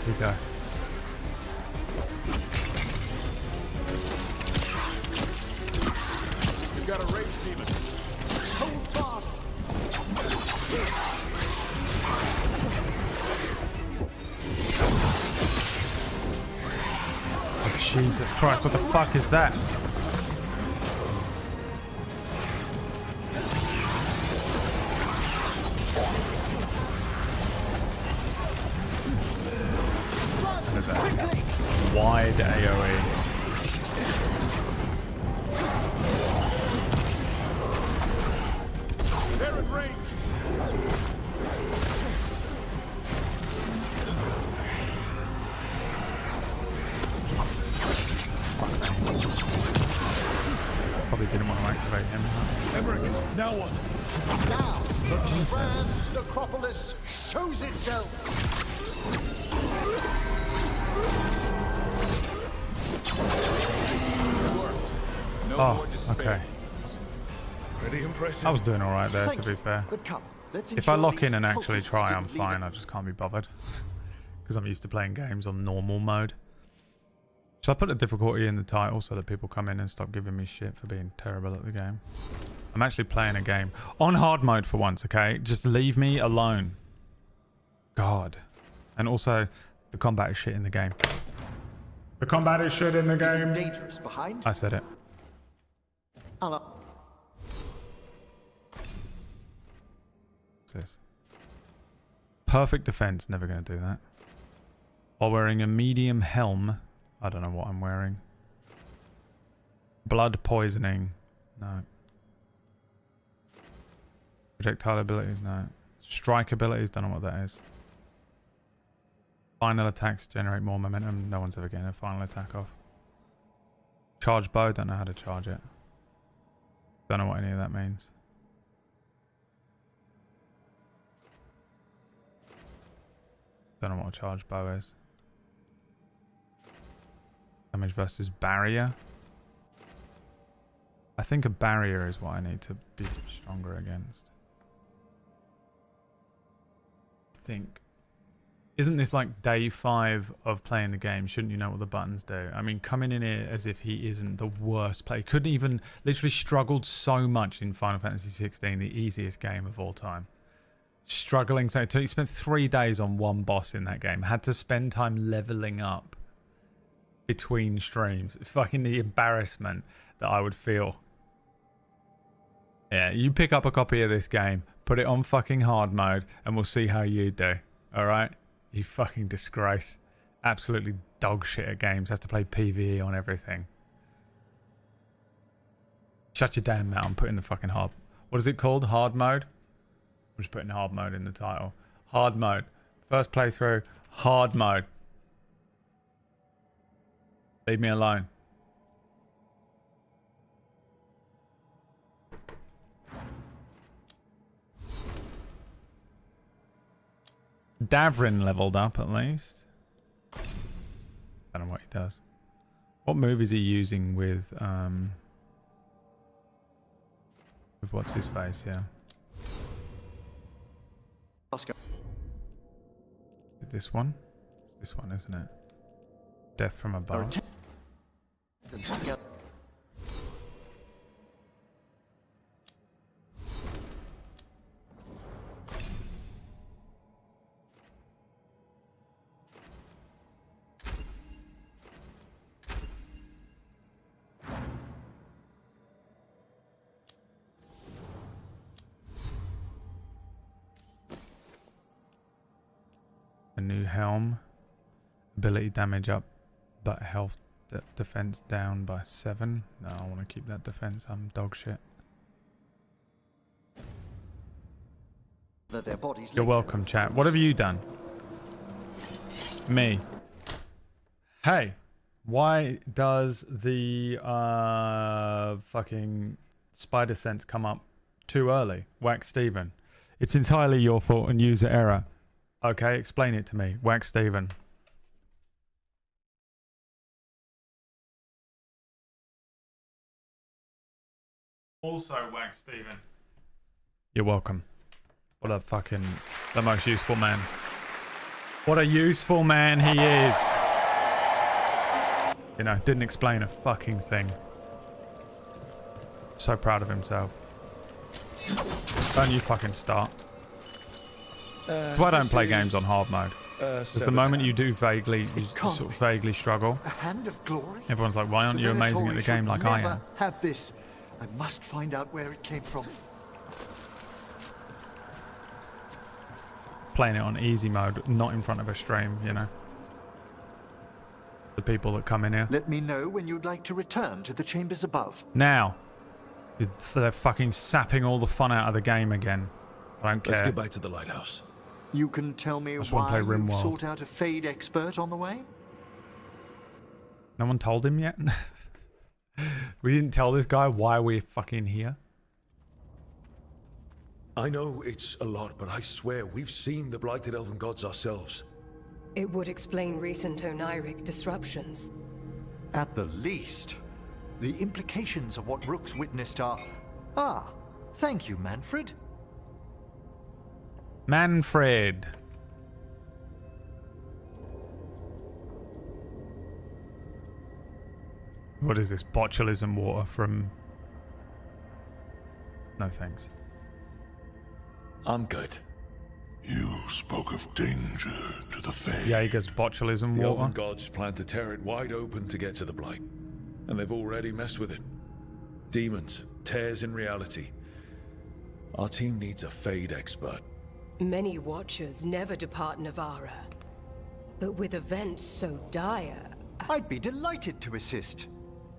Here we go. You've got a rage demon. Hold fast. Oh, Jesus Christ, what the fuck is that? What is that? Wide AoE. They're in range. Probably didn't want to activate him. Emmerich, now what? Now, the Jesus. grand necropolis shows itself. Worked. No Oh, more despair. okay. Pretty impressive. I was doing alright there, Thank to be you. fair. But come, let's If I ensure lock these in and actually cultists try, I'm didn't leave fine. it- I just can't be bothered. Because I'm used to playing games on normal mode. Should I put the difficulty in the title so that people come in and stop giving me shit for being terrible at the game? I'm actually playing a game on hard mode for once, okay? Just leave me alone. God. And also, the combat is shit in the game. The combat is shit in the game. Dangerous behind. I said it. I'll What's this? Perfect defense. Never going to do that. While wearing a medium helm. I don't know what I'm wearing. Blood poisoning. No. Projectile abilities. No. Strike abilities. Don't know what that is. Final attacks generate more momentum. No one's ever getting a final attack off. Charge bow. Don't know how to charge it. Don't know what any of that means. Don't know what a charge bow is. Damage versus barrier. I think a barrier is what I need to be stronger against. I think. Isn't this like day 5 of playing the game? Shouldn't you know what the buttons do? I mean, coming in here as if he isn't the worst player. Couldn't even, literally struggled so much in Final Fantasy 16, the easiest game of all time. Struggling so he spent 3 days on one boss in that game. Had to spend time leveling up between streams. Fucking the embarrassment that I would feel. Yeah, you pick up a copy of this game, put it on fucking hard mode, and we'll see how you do. Alright? You fucking disgrace. Absolutely dog shit at games. Has to play PvE on everything. Shut your damn mouth and put in the fucking hard. What is it called? Hard mode? I'm just putting hard mode in the title. Hard mode. First playthrough. Hard mode. Leave me alone. Davrin leveled up at least. I don't know what he does. What move is he using with what's his face? Yeah. Oscar. This one? It's this one, isn't it? Death from above. A new helm. Ability damage up, but health defense down by 7. No, I want to keep that defense. I'm dog shit. You're welcome, chat. What have you done? Me. Hey, why does the fucking spider sense come up too early? Whack Steven. It's entirely your fault and user error. Okay, explain it to me. Whack Steven. Also, Whack Steven. You're welcome. What a fucking... the most useful man. What a useful man he is. You know, didn't explain a fucking thing. So proud of himself. Don't you fucking start. That's why I don't play games on hard mode. Because the moment you do vaguely, you sort of vaguely struggle. A hand of glory? Everyone's like, why aren't you amazing at the game like I am? Have this. I must find out where it came from. Playing it on easy mode, not in front of a stream, you know. The people that come in here. Let me know when you'd like to return to the chambers above. Now. They're fucking sapping all the fun out of the game again. I don't care. Let's get back to the lighthouse. You can tell me why you've sought out a Fade expert on the way? No one told him yet? We didn't tell this guy why we're fucking here. I know it's a lot, but I swear we've seen the blighted elven gods ourselves. It would explain recent Oniric disruptions. At the least. The implications of what Rook's witnessed are... Ah, thank you, Manfred. Manfred. What is this? Botulism water from... No thanks. I'm good. You spoke of danger to the Fae. Jaeger's botulism The water. elven gods plan to tear it wide open to get to the blight. And they've already messed with it. Demons, tears in reality. Our team needs a Fade expert. Many Watchers never depart Navara. But with events so dire... I'd be delighted to assist.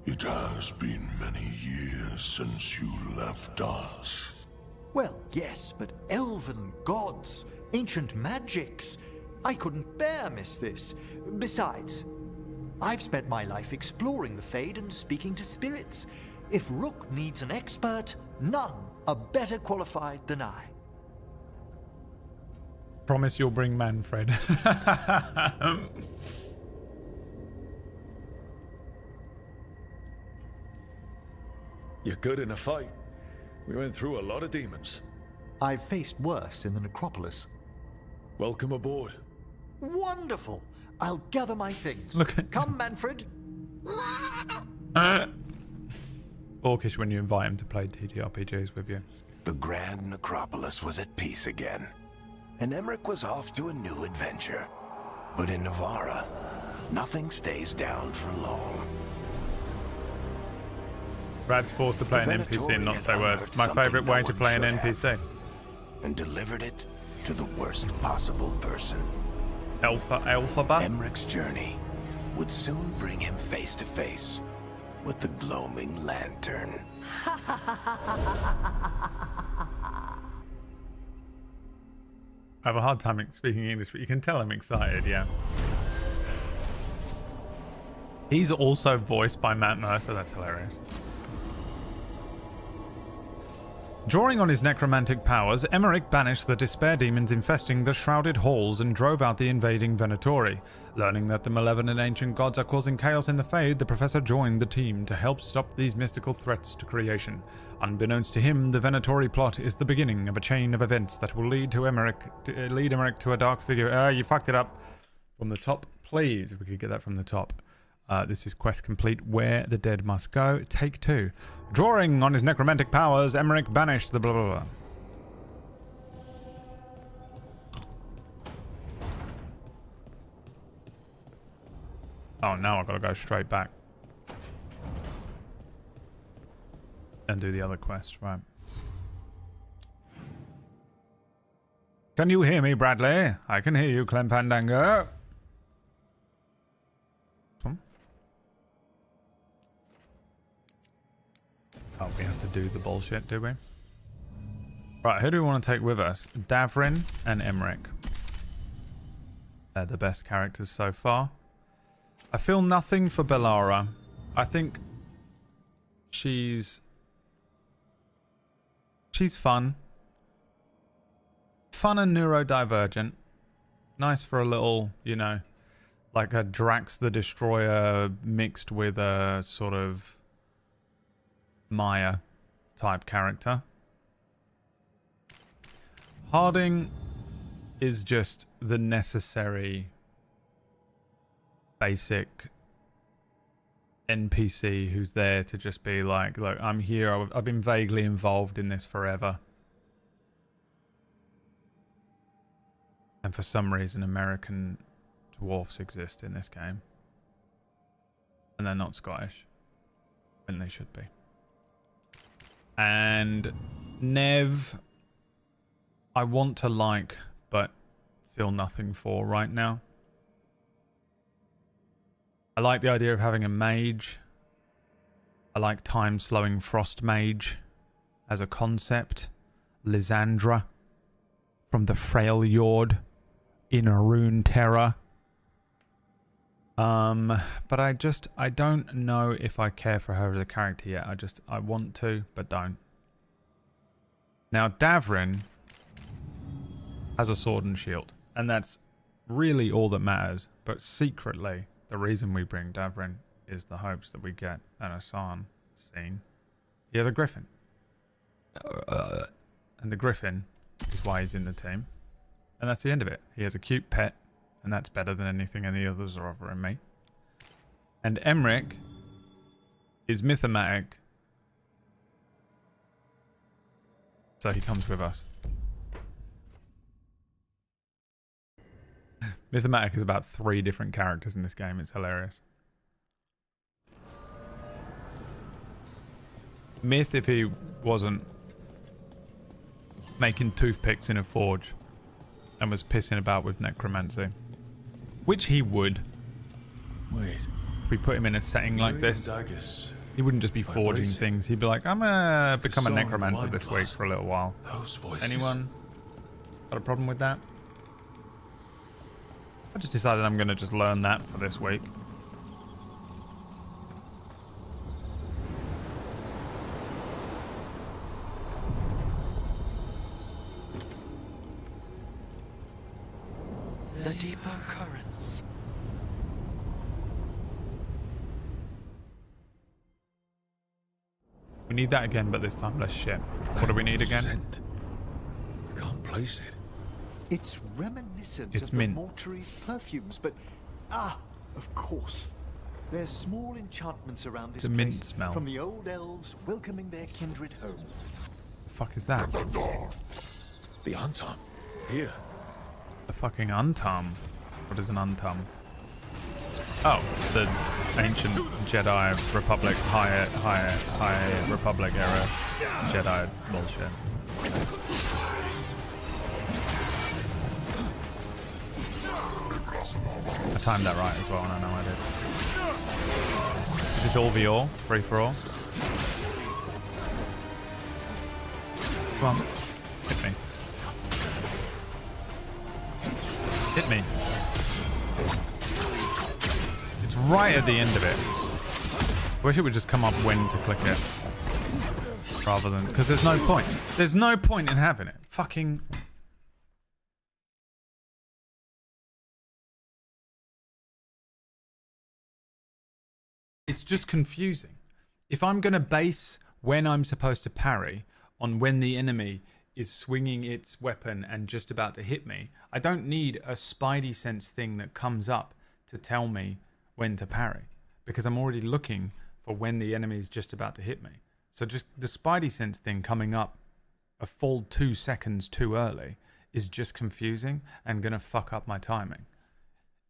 It has been many years since you left us. Well, yes, but elven gods, ancient magics. I couldn't bear miss this. Besides, I've spent my life exploring the Fade and speaking to spirits. If Rook needs an expert, none are better qualified than I. Promise you'll bring Manfred. You're good in a fight. We went through a lot of demons. I've faced worse in the necropolis. Welcome aboard. Wonderful! I'll gather my things. Look at Come, Manfred. Orcish when you invite him to play TTRPGs with you. The Grand Necropolis was at peace again, and Emmerich was off to a new adventure. But in Navara, nothing stays down for long. Brad's forced to play an NPC and not say words. My favourite way to play an NPC. And delivered it to the worst possible person. Elphaba? Emmerich's journey would soon bring him face to face with the gloaming lantern. I have a hard time speaking English, but you can tell I'm excited, yeah. He's also voiced by Matt Mercer, that's hilarious. Drawing on his necromantic powers, Emmerich banished the despair demons infesting the shrouded halls and drove out the invading Venatori. Learning that the malevolent ancient gods are causing chaos in the Fade, the professor joined the team to help stop these mystical threats to creation. Unbeknownst to him, the Venatori plot is the beginning of a chain of events that will lead Emmerich to a dark figure. You fucked it up. From the top, please, if we could get that from the top. This is quest complete. Where the dead must go. Take 2. Drawing on his necromantic powers, Emmerich banished the blah blah blah. Oh, now I've got to go straight back and do the other quest, right? Can you hear me, Bradley? I can hear you, Clem Fandango. Oh, we have to do the bullshit, do we? Right, who do we want to take with us? Davrin and Emmerich. They're the best characters so far. I feel nothing for Bellara. I think she's fun. Fun and neurodivergent. Nice for a little, you know, like a Drax the Destroyer mixed with a sort of Maya type character. Harding is just the necessary basic NPC who's there to just be like, look, I'm here, I've been vaguely involved in this forever. And for some reason American dwarfs exist in this game. And they're not Scottish. And they should be. And Nev, I want to like, but feel nothing for right now. I like the idea of having a mage. I like time-slowing frost mage as a concept. Lysandra from the Veilguard in Rune Terror. But I don't know if I care for her as a character yet. I want to, but don't. Now, Davrin has a sword and shield, and that's really all that matters. But secretly, the reason we bring Davrin is the hopes that we get an Asan scene. He has a griffin. And the griffin is why he's in the team. And that's the end of it. He has a cute pet. And that's better than anything any others are offering me. And Emmerich is mythomatic. So he comes with us. Mythomatic is about 3 different characters in this game. It's hilarious. Myth, if he wasn't making toothpicks in a forge and was pissing about with necromancy. Which he would. Wait. If we put him in a setting like this, he wouldn't just be forging things. He'd be like, I'm gonna become a necromancer this week for a little while. Anyone got a problem with that? I just decided I'm gonna just learn that for this week. The deeper currents. We need that again, but this time less shit. What do we need again? Scent. I can't place it. It's reminiscent It's of mint. the mortuary's perfumes, but of course. There's small enchantments around this It's a place mint smell. from the old elves welcoming their kindred home. The fuck is that? The Antam. Here. The fucking Untum. What is an Untum? Oh, the ancient Jedi Republic, high Republic era Jedi bullshit. I timed that right as well, and I know I did. Is this all VR? Free for all? Come on. Hit me. Hit me. It's right at the end of it. I wish it would just come up when to click it. rather than... Because there's no point. There's no point in having it. Fucking... It's just confusing. If I'm going to base when I'm supposed to parry on when the enemy is swinging its weapon and just about to hit me, I don't need a spidey sense thing that comes up to tell me when to parry, because I'm already looking for when the enemy is just about to hit me. So just the spidey sense thing coming up a full 2 seconds too early is just confusing and going to fuck up my timing.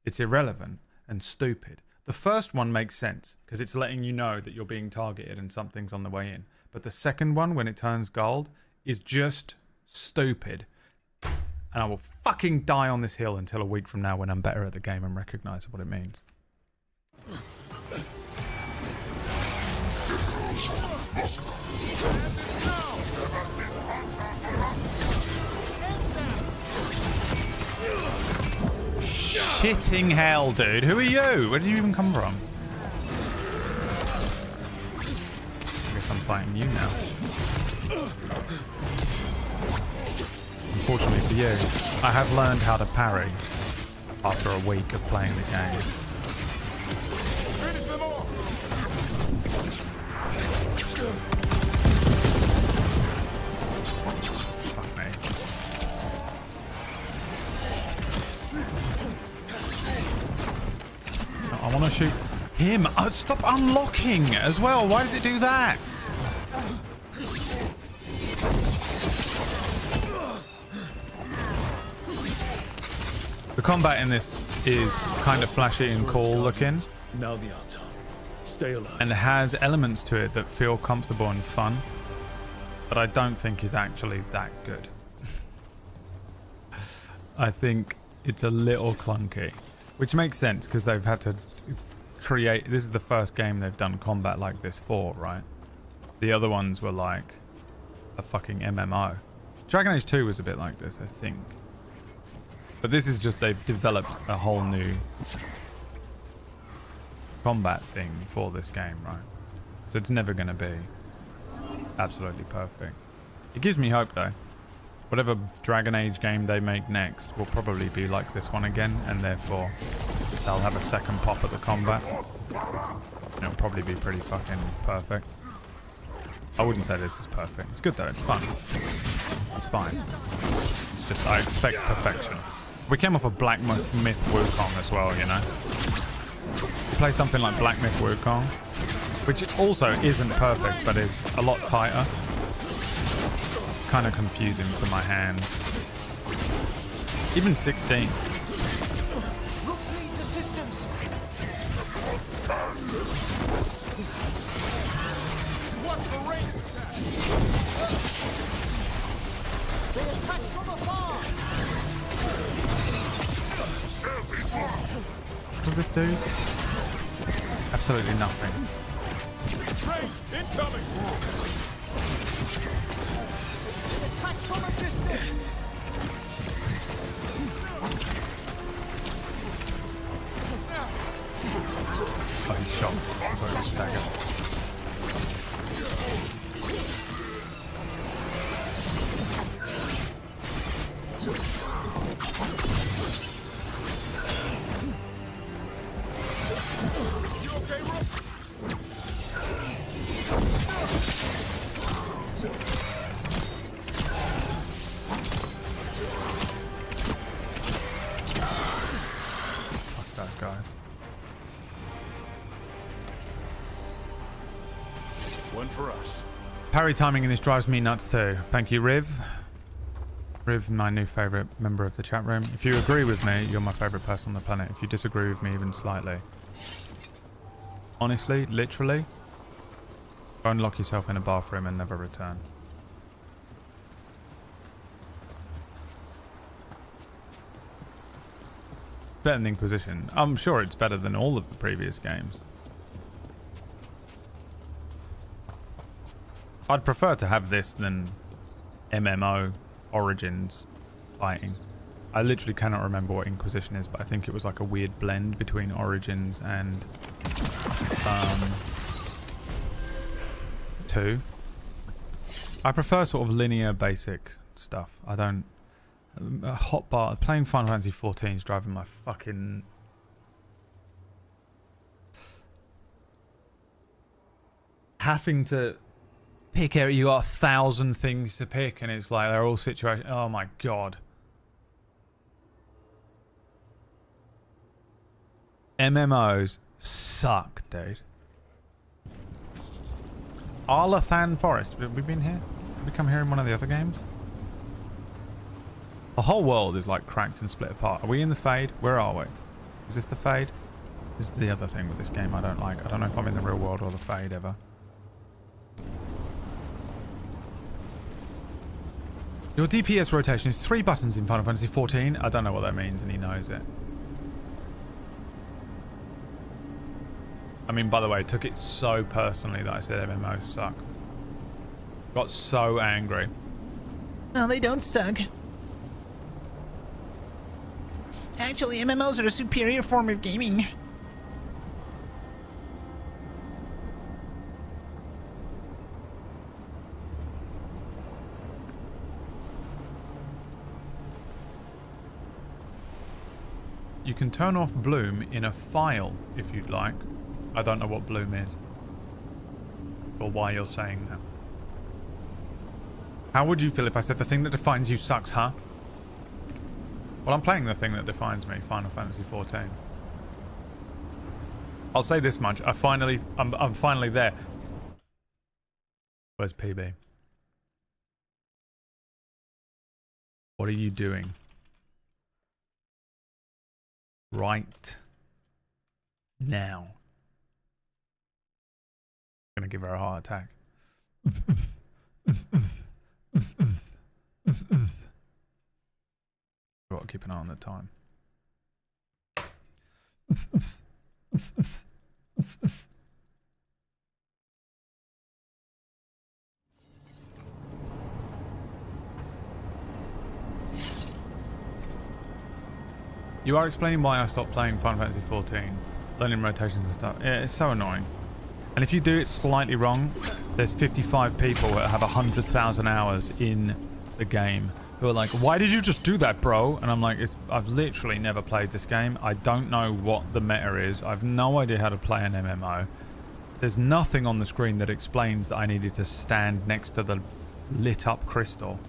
It's irrelevant and stupid. The first one makes sense because it's letting you know that you're being targeted and something's on the way in. But the second one, when it turns gold, is just stupid. And I will fucking die on this hill until a week from now when I'm better at the game and recognise what it means. Shitting hell, dude. Who are you? Where did you even come from? I guess I'm fighting you now. Unfortunately for you, I have learned how to parry after a week of playing the game. Fuck me. I want to shoot him. Oh, stop unlocking as well. Why does it do that? The combat in this is kind of flashy and cool looking. Now the answer. Stay alert. And it has elements to it that feel comfortable and fun, but I don't think is actually that good. I think it's a little clunky, which makes sense because they've had to create... This is the first game they've done combat like this for, right? The other ones were like a fucking MMO. Dragon Age 2 was a bit like this, I think. But this is just they've developed a whole new combat thing for this game, right? So it's never going to be absolutely perfect. It gives me hope though. Whatever Dragon Age game they make next will probably be like this one again, and therefore they'll have a second pop at the combat. And it'll probably be pretty fucking perfect. I wouldn't say this is perfect. It's good though, it's fun. It's fine. It's just I expect perfection. We came off of Black Myth Wukong as well, you know. You play something like Black Myth Wukong, which also isn't perfect, but is a lot tighter. It's kind of confusing for my hands. Even 16. Rook needs assistance. Watch the rain attack. They attack from afar. What does this do? Absolutely nothing. Rain incoming. Attack from a distance. Oh, he's shot. I thought he was staggered. Parry timing in this drives me nuts too. Thank you, Riv. Riv, my new favourite member of the chat room. If you agree with me, you're my favourite person on the planet. If you disagree with me even slightly, honestly, literally, go and lock yourself in a bathroom and never return. Better than Inquisition. I'm sure it's better than all of the previous games. I'd prefer to have this than MMO Origins fighting. I literally cannot remember what Inquisition is, but I think it was like a weird blend between Origins and 2. I prefer sort of linear, basic stuff. I don't... hotbar... Playing Final Fantasy 14 is driving my fucking... Having to pick out... You got 1,000 things to pick, and it's like they're all situations... Oh my god. MMOs suck, dude. Arlathan Forest. Have we been here? Have we come here in one of the other games? The whole world is like cracked and split apart. Are we in the Fade? Where are we? Is this the Fade? This is the other thing with this game I don't like. I don't know if I'm in the real world or the Fade ever. Your DPS rotation is 3 buttons in Final Fantasy 14. I don't know what that means, and he knows it. I mean, by the way, I took it so personally that I said MMOs suck. Got so angry. No, they don't suck. Actually, MMOs are a superior form of gaming. You can turn off Bloom in a file if you'd like. I don't know what Bloom is. Or why you're saying that. How would you feel if I said the thing that defines you sucks, huh? Well, I'm playing the thing that defines me, Final Fantasy 14. I'll say this much. I'm finally there. Where's PB? What are you doing? Right now. I'm gonna give her a heart attack. Got to keep an eye on the time. You are explaining why I stopped playing Final Fantasy 14, learning rotations and stuff. Yeah, it's so annoying. And if you do it slightly wrong, there's 55 people that have 100,000 hours in the game who are like, why did you just do that, bro? And I'm like, I've literally never played this game. I don't know what the meta is. I've no idea how to play an MMO. There's nothing on the screen that explains that I needed to stand next to the lit up crystal.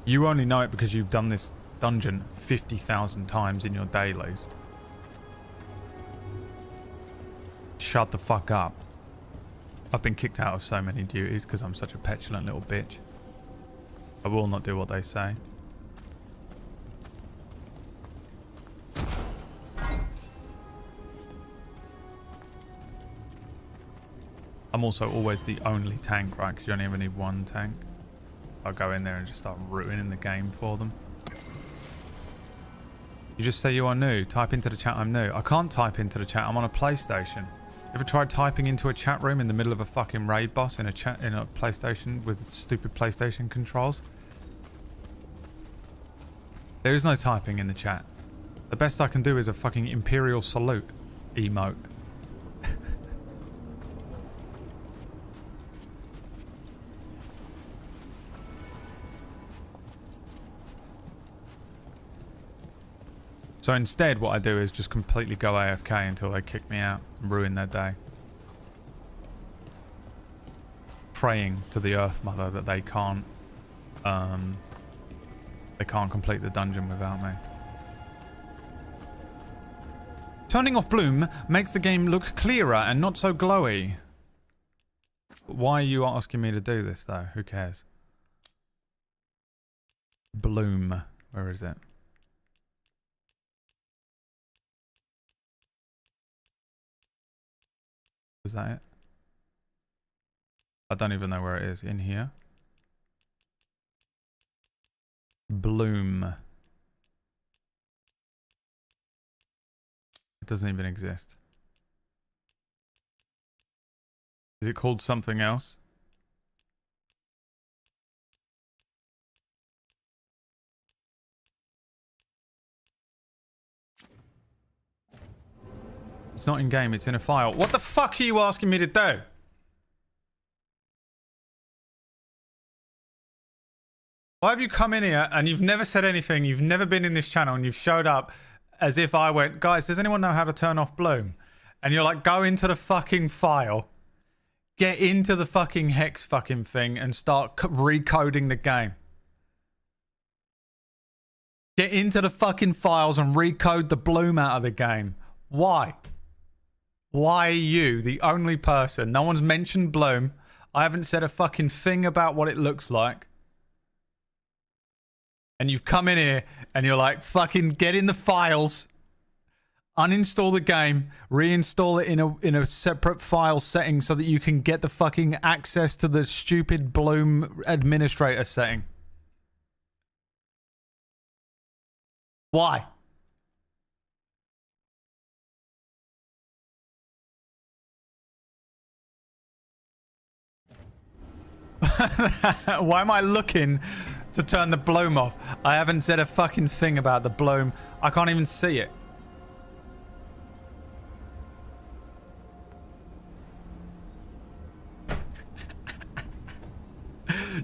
You only know it because you've done this dungeon 50,000 times in your dailies. Shut the fuck up. I've been kicked out of so many duties because I'm such a petulant little bitch. I will not do what they say. I'm also always the only tank, right? Because you only ever need one tank. I'll go in there and just start ruining the game for them. You just say you are new. Type into the chat I'm new. I can't type into the chat. I'm on a PlayStation. Ever tried typing into a chat room in the middle of a fucking raid boss in a PlayStation with stupid PlayStation controls? There is no typing in the chat. The best I can do is a fucking Imperial salute emote. So instead, what I do is just completely go AFK until they kick me out and ruin their day. Praying to the Earth Mother that they can't complete the dungeon without me. Turning off Bloom makes the game look clearer and not so glowy. Why are you asking me to do this though? Who cares? Bloom. Where is it? Is that it? I don't even know where it is. In here? Bloom. It doesn't even exist. Is it called something else? It's not in game, it's in a file. What the fuck are you asking me to do? Why have you come in here and you've never said anything? You've never been in this channel and you've showed up as if I went, guys, does anyone know how to turn off Bloom? And you're like, go into the fucking file, get into the fucking hex fucking thing and start recoding the game. Get into the fucking files and recode the Bloom out of the game. Why? Why are you the only person? No one's mentioned Bloom. I haven't said a fucking thing about what it looks like. And you've come in here and you're like, fucking get in the files, uninstall the game, reinstall it in a separate file setting so that you can get the fucking access to the stupid Bloom administrator setting. Why? Why am I looking to turn the Bloom off? I haven't said a fucking thing about the Bloom. I can't even see it.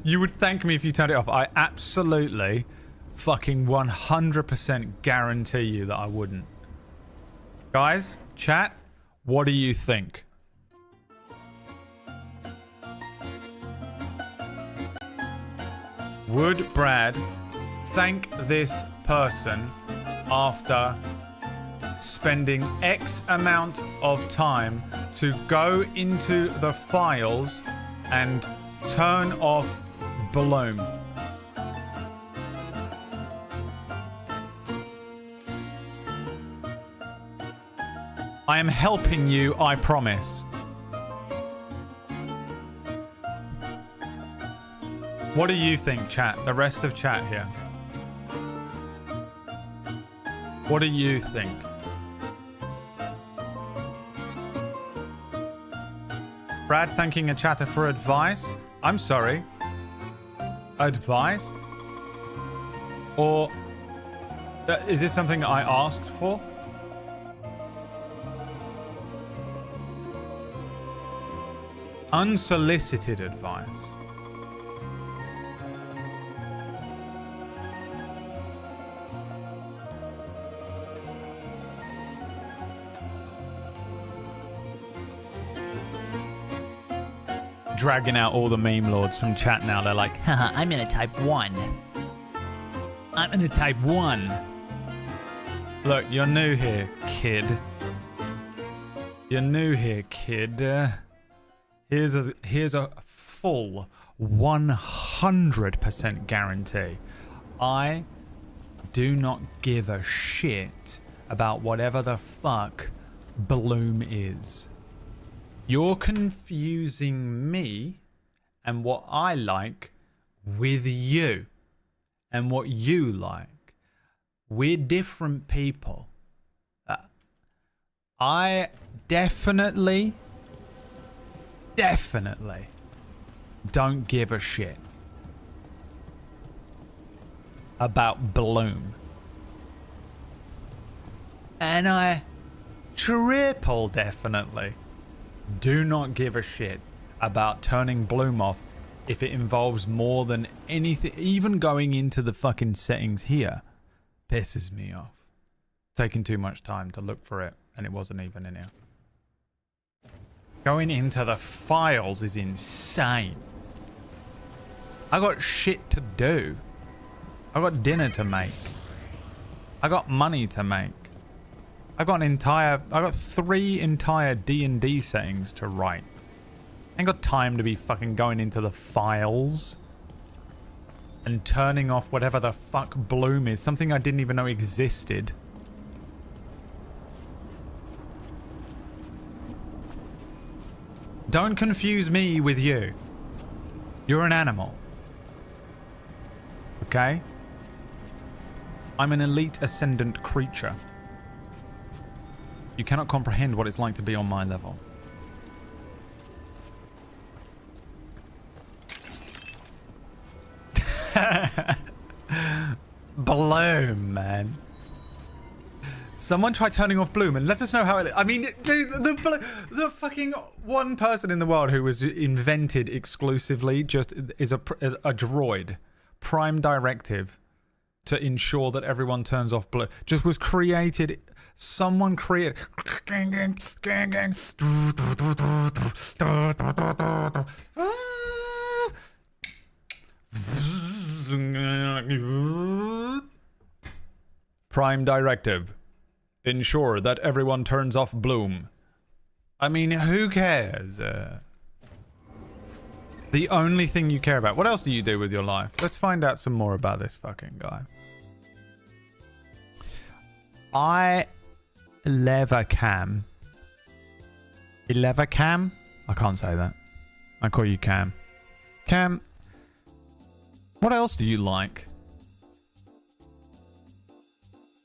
You would thank me if you turned it off. I absolutely fucking 100% guarantee you that I wouldn't. Guys, chat, what do you think? Would Brad thank this person after spending X amount of time to go into the files and turn off Bloom? I am helping you, I promise. What do you think, chat? The rest of chat here. What do you think? Brad thanking a chatter for advice? I'm sorry. Advice? Or is this something I asked for? Unsolicited advice. Dragging out all the meme lords from chat now. They're like, haha, I'm gonna type 1. I'm gonna type 1. Look, you're new here, kid. You're new here, kid. Here's a full 100% guarantee. I do not give a shit about whatever the fuck Bloom is. You're confusing me and what I like with you and what you like. We're different people. I definitely don't give a shit about Bloom. And I triple definitely do not give a shit about turning Bloom off if it involves more than anything. Even going into the fucking settings here pisses me off. Taking too much time to look for it and it wasn't even in here. Going into the files is insane. I got shit to do. I got dinner to make. I got money to make. I got 3 entire D&D settings to write. I ain't got time to be fucking going into the files and turning off whatever the fuck Bloom is. Something I didn't even know existed. Don't confuse me with you. You're an animal. Okay? I'm an elite ascendant creature. You cannot comprehend what it's like to be on my level. Bloom, man. Someone try turning off Bloom and let us know how it... I mean, dude, the fucking one person in the world who was invented exclusively just is a droid. prime directive to ensure that everyone turns off blue just was created. Someone created. Prime directive. Ensure that everyone turns off bloom. I mean, who cares? The only thing you care about. What else do you do with your life? Let's find out some more about this fucking guy. I lever cam. Cam? I can't say that. I call you Cam. Cam, what else do you like?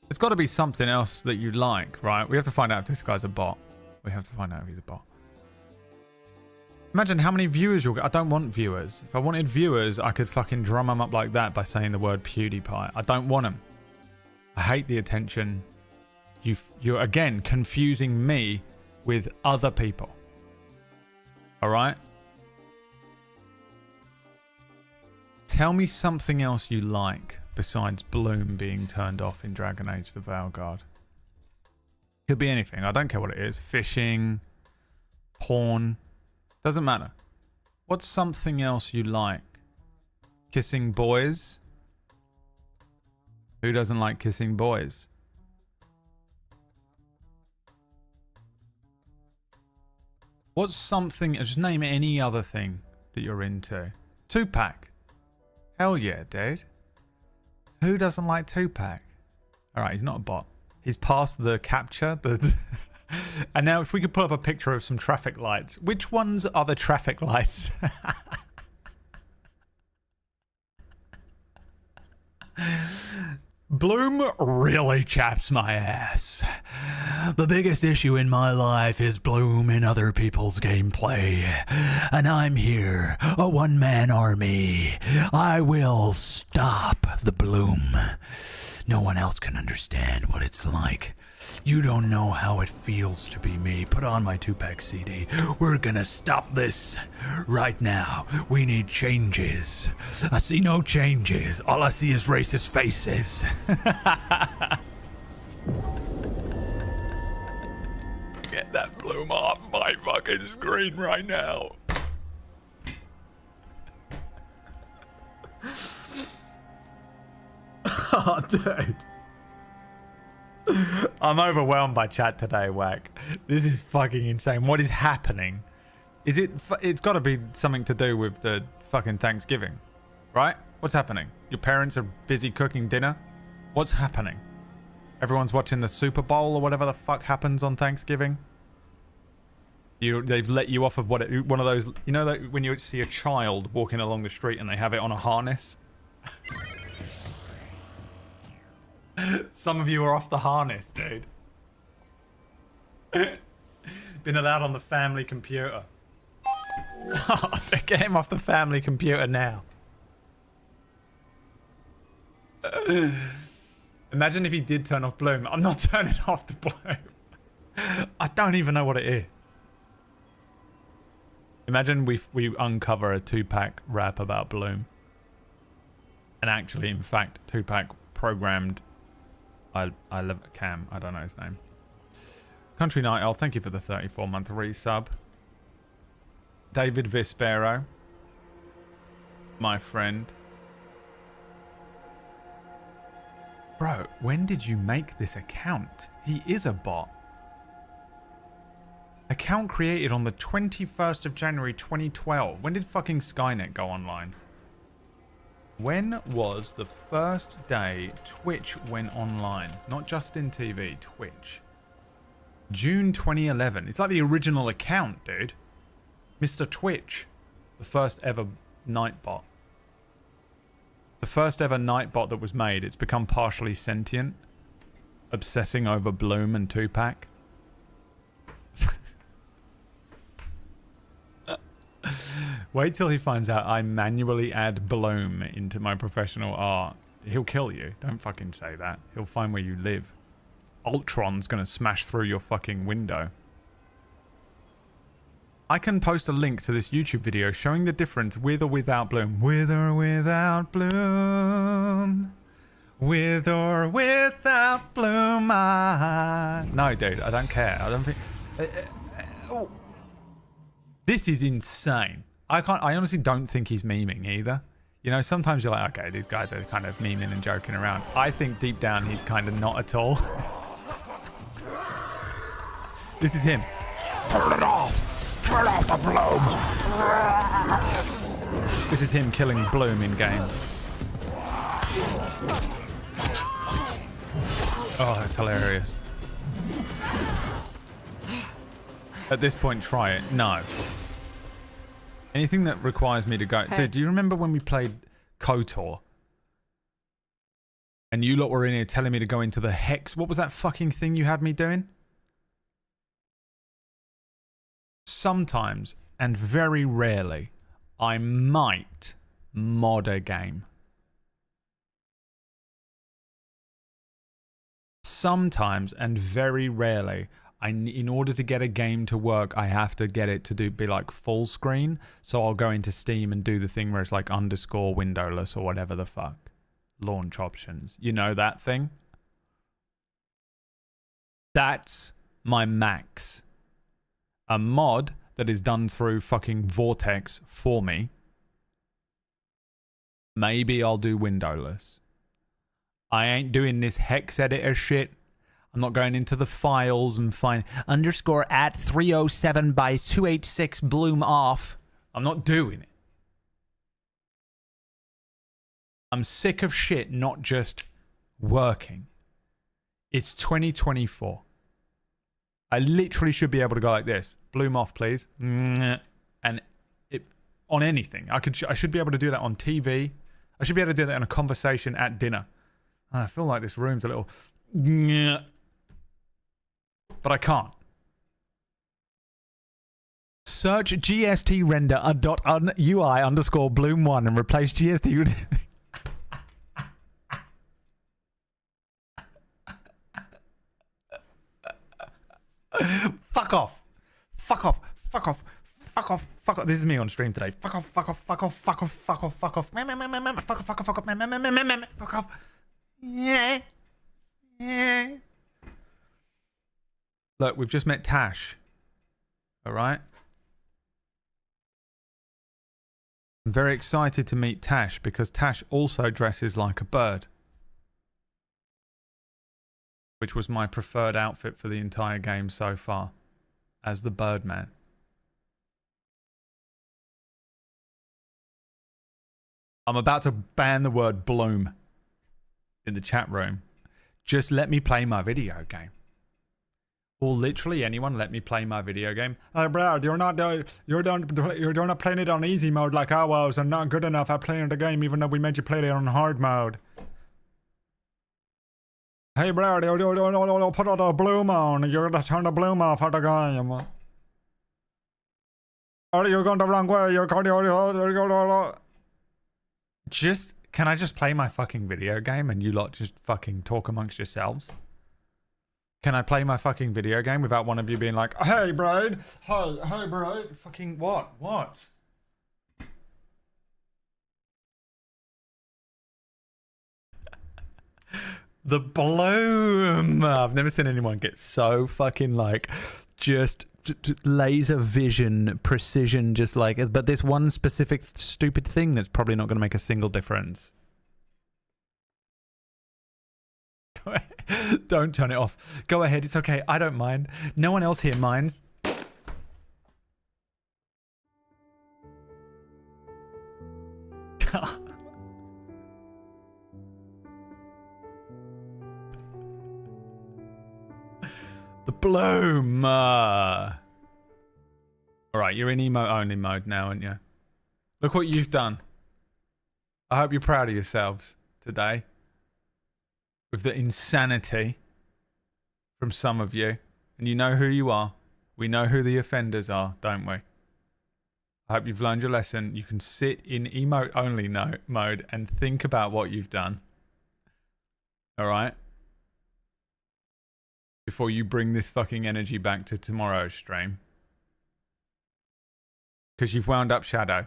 It's got to be something else that you like, right? We have to find out if this guy's a bot. We have to find out if he's a bot. Imagine how many viewers you'll get. I don't want viewers. If I wanted viewers, I could fucking drum them up like that by saying the word PewDiePie. I don't want them. I hate the attention. You're again confusing me with other people. Alright? Tell me something else you like besides Bloom being turned off in Dragon Age the Veilguard. Could be anything. I don't care what it is. Fishing, porn. Doesn't matter. What's something else you like? Kissing boys? Who doesn't like kissing boys? What's something... Just name any other thing that you're into. Tupac. Hell yeah, dude. Who doesn't like Tupac? Alright, he's not a bot. He's past the capture. And now if we could pull up a picture of some traffic lights. Which ones are the traffic lights? Bloom really chaps my ass. The biggest issue in my life is Bloom in other people's gameplay. And I'm here, a one-man army. I will stop the Bloom. No one else can understand what it's like. You don't know how it feels to be me. Put on my Tupac CD. We're gonna stop this right now. We need changes. I see no changes. All I see is racist faces. Get that Bloom off my fucking screen right now. Oh, dude. I'm overwhelmed by chat today, Whack. This is fucking insane. What is happening? Is it... It's got to be something to do with the fucking Thanksgiving, right? What's happening? Your parents are busy cooking dinner? What's happening? Everyone's watching the Super Bowl or whatever the fuck happens on Thanksgiving? They've let you off of one of those... You know that when you see a child walking along the street and they have it on a harness? Some of you are off the harness, dude. Been allowed on the family computer. Oh, get him off the family computer now. Imagine if he did turn off Bloom. I'm not turning off the Bloom. I don't even know what it is. Imagine we uncover a Tupac rap about Bloom. And actually, in fact, Tupac programmed... I love Cam. I don't know his name. Country Night Owl, thank you for the 34-month resub. David Vispero, my friend. Bro, when did you make this account? He is a bot. Account created on the 21st of January 2012. When did fucking Skynet go online? When was the first day Twitch went online? Not Justin TV, Twitch. June 2011. It's like the original account, dude. Mr. Twitch. The first ever Nightbot. The first ever Nightbot that was made. It's become partially sentient. Obsessing over Bloom and Tupac. Wait till he finds out I manually add Bloom into my professional art. He'll kill you. Don't fucking say that. He'll find where you live. Ultron's gonna smash through your fucking window. I can post a link to this YouTube video showing the difference with or without Bloom. With or without Bloom. With or without Bloom. No, dude, I don't care. I don't think... oh. This is insane. I honestly don't think he's memeing either. You know, sometimes you're like, okay, these guys are kind of memeing and joking around. I think deep down he's kind of not at all. This is him. Turn it off! Turn off the Bloom! This is him killing Bloom in game. Oh, that's hilarious. At this point, try it. No. Anything that requires me to go... Dude, do you remember when we played KOTOR? And you lot were in here telling me to go into the Hex... What was that fucking thing you had me doing? Sometimes, and very rarely, I might mod a game. Sometimes, and very rarely... in order to get a game to work, I have to get it to be like full screen. So I'll go into Steam and do the thing where it's like underscore windowless or whatever the fuck. Launch options. You know that thing? That's my max. A mod that is done through fucking Vortex for me. Maybe I'll do windowless. I ain't doing this hex editor shit. I'm not going into the files and find underscore at 307 by 286 Bloom off. I'm not doing it. I'm sick of shit not just working. It's 2024. I literally should be able to go like this. Bloom off, please. And it, on anything. I should be able to do that on TV. I should be able to do that in a conversation at dinner. I feel like this room's a little... But I can't. Search GST render a .UI underscore Bloom 1 and replace GST with... Fuck off. Fuck off. Fuck off. Fuck off. Fuck off. This is me on stream today. Fuck off. Fuck off. Fuck off. Fuck off. Fuck off. Fuck off. Fuck off. Fuck off. Fuck off. Fuck off. Yeah. Yeah. Look, we've just met Tash. Alright? I'm very excited to meet Tash because Tash also dresses like a bird. Which was my preferred outfit for the entire game so far. As the Birdman. I'm about to ban the word Bloom in the chat room. Just let me play my video game. Or literally anyone let me play my video game. Hey, Brad, you're not playing it on easy mode like I was, and not good enough at playing the game, even though we made you play it on hard mode. Hey, Brad, you put the Bloom on. You're gonna turn the Bloom off of the game. Or you're going the wrong way. Just, can I just play my fucking video game and you lot just fucking talk amongst yourselves? Can I play my fucking video game without one of you being like, hey, Brad, hey, Brad, fucking what? The Bloom. I've never seen anyone get so fucking like just laser vision precision, just like, but this one specific stupid thing that's probably not going to make a single difference. Don't turn it off. Go ahead. It's okay. I don't mind. No one else here minds. The Bloom. All right, you're in emo only mode now, aren't you? Look what you've done. I hope you're proud of yourselves today. With the insanity from some of you. And you know who you are. We know who the offenders are, don't we? I hope you've learned your lesson. You can sit in emote only mode and think about what you've done. Alright? Before you bring this fucking energy back to tomorrow's stream. Because you've wound up Shadow.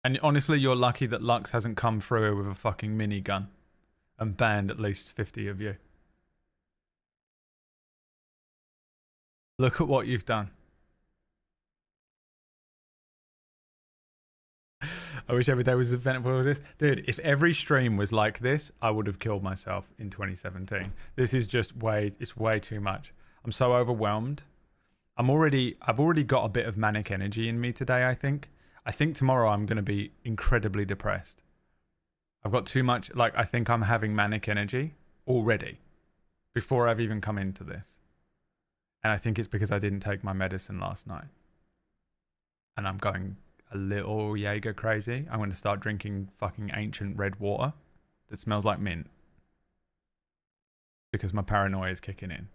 And honestly, you're lucky that Lux hasn't come through with a fucking minigun and banned at least 50 of you. Look at what you've done. I wish every day was an event. What was this? Dude, if every stream was like this, I would have killed myself in 2017. This is just it's way too much. I'm so overwhelmed. I've already got a bit of manic energy in me today, I think. I think tomorrow I'm going to be incredibly depressed. I've got too much, I think I'm having manic energy already before I've even come into this. And I think it's because I didn't take my medicine last night. And I'm going a little Jaeger crazy. I'm going to start drinking fucking ancient red water that smells like mint. Because my paranoia is kicking in.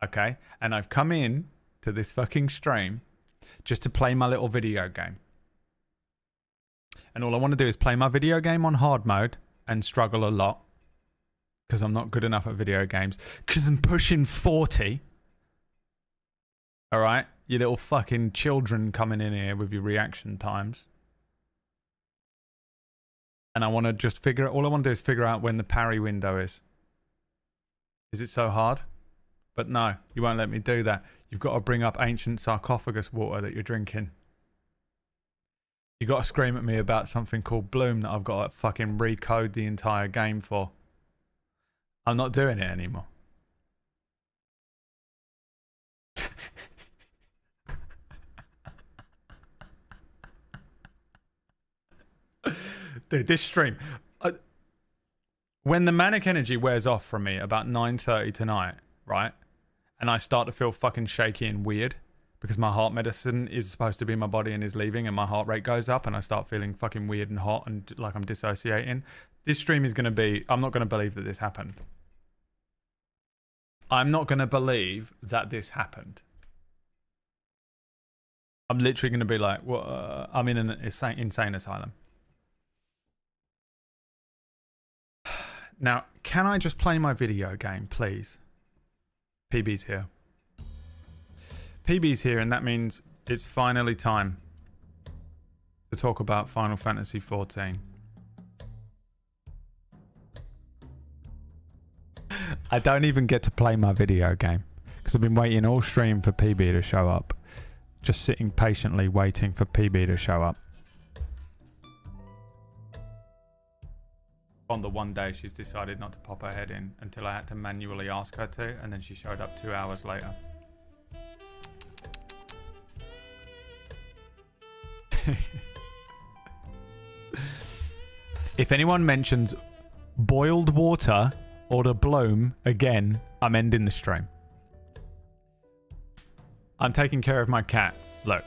Okay? And I've come in to this fucking stream just to play my little video game. And all I want to do is play my video game on hard mode and struggle a lot. Because I'm not good enough at video games. Because I'm pushing 40. Alright? You little fucking children coming in here with your reaction times. And I want to just all I want to do is figure out when the parry window is. Is it so hard? But no, you won't let me do that. You've got to bring up ancient sarcophagus water that you're drinking. You got to scream at me about something called Bloom that I've got to fucking recode the entire game for. I'm not doing it anymore. Dude, this stream, when the manic energy wears off from me about 9:30 tonight, right? And I start to feel fucking shaky and weird because my heart medicine is supposed to be in my body and is leaving and my heart rate goes up and I start feeling fucking weird and hot and like I'm dissociating. This stream is going to be, I'm not going to believe that this happened. I'm not going to believe that this happened. I'm literally going to be like, well, I'm in an insane asylum. Now, can I just play my video game, please? PB's here. PB's here, and that means it's finally time to talk about Final Fantasy XIV. I don't even get to play my video game because I've been waiting all stream for PB to show up. Just sitting patiently waiting for PB to show up. On the one day she's decided not to pop her head in until I had to manually ask her to, and then she showed up 2 hours later. If anyone mentions boiled water or the Bloom again, I'm ending the stream. I'm taking care of my cat. Look.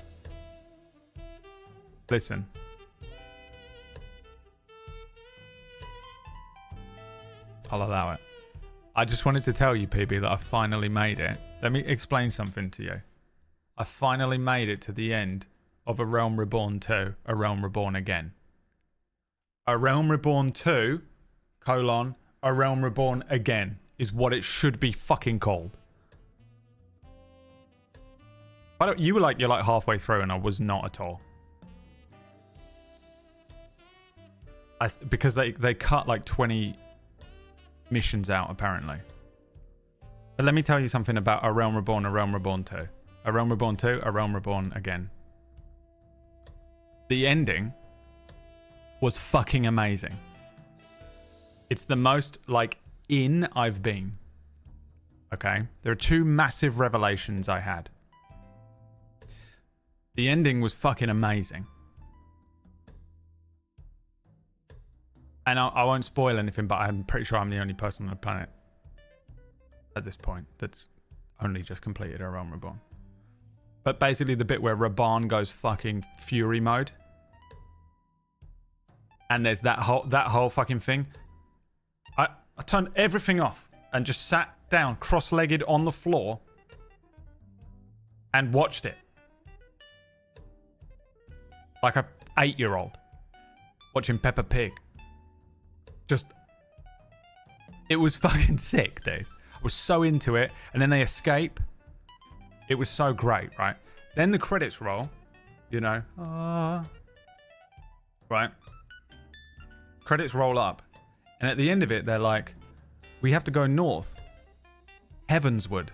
Listen. I'll allow it. I just wanted to tell you, PB, that I finally made it. Let me explain something to you. I finally made it to the end of A Realm Reborn 2, A Realm Reborn Again. A Realm Reborn 2, A Realm Reborn Again is what it should be fucking called. You're like halfway through and I was not at all. Because they cut like 20 missions out apparently. But let me tell you something about A Realm Reborn, A Realm Reborn 2. A Realm Reborn 2, A Realm Reborn Again. The ending was fucking amazing. It's the most in I've been. Okay? There are two massive revelations I had. The ending was fucking amazing. And I won't spoil anything, but I'm pretty sure I'm the only person on the planet at this point that's only just completed A Realm Reborn. But basically the bit where Raban goes fucking fury mode. And there's that whole fucking thing. I turned everything off and just sat down cross-legged on the floor and watched it. Like a 8-year-old watching Peppa Pig. It was fucking sick, dude. I was so into it. And then they escape. It was so great, right? Then the credits roll, you know. Right? Credits roll up. And at the end of it, they're like, we have to go north. Heavensward.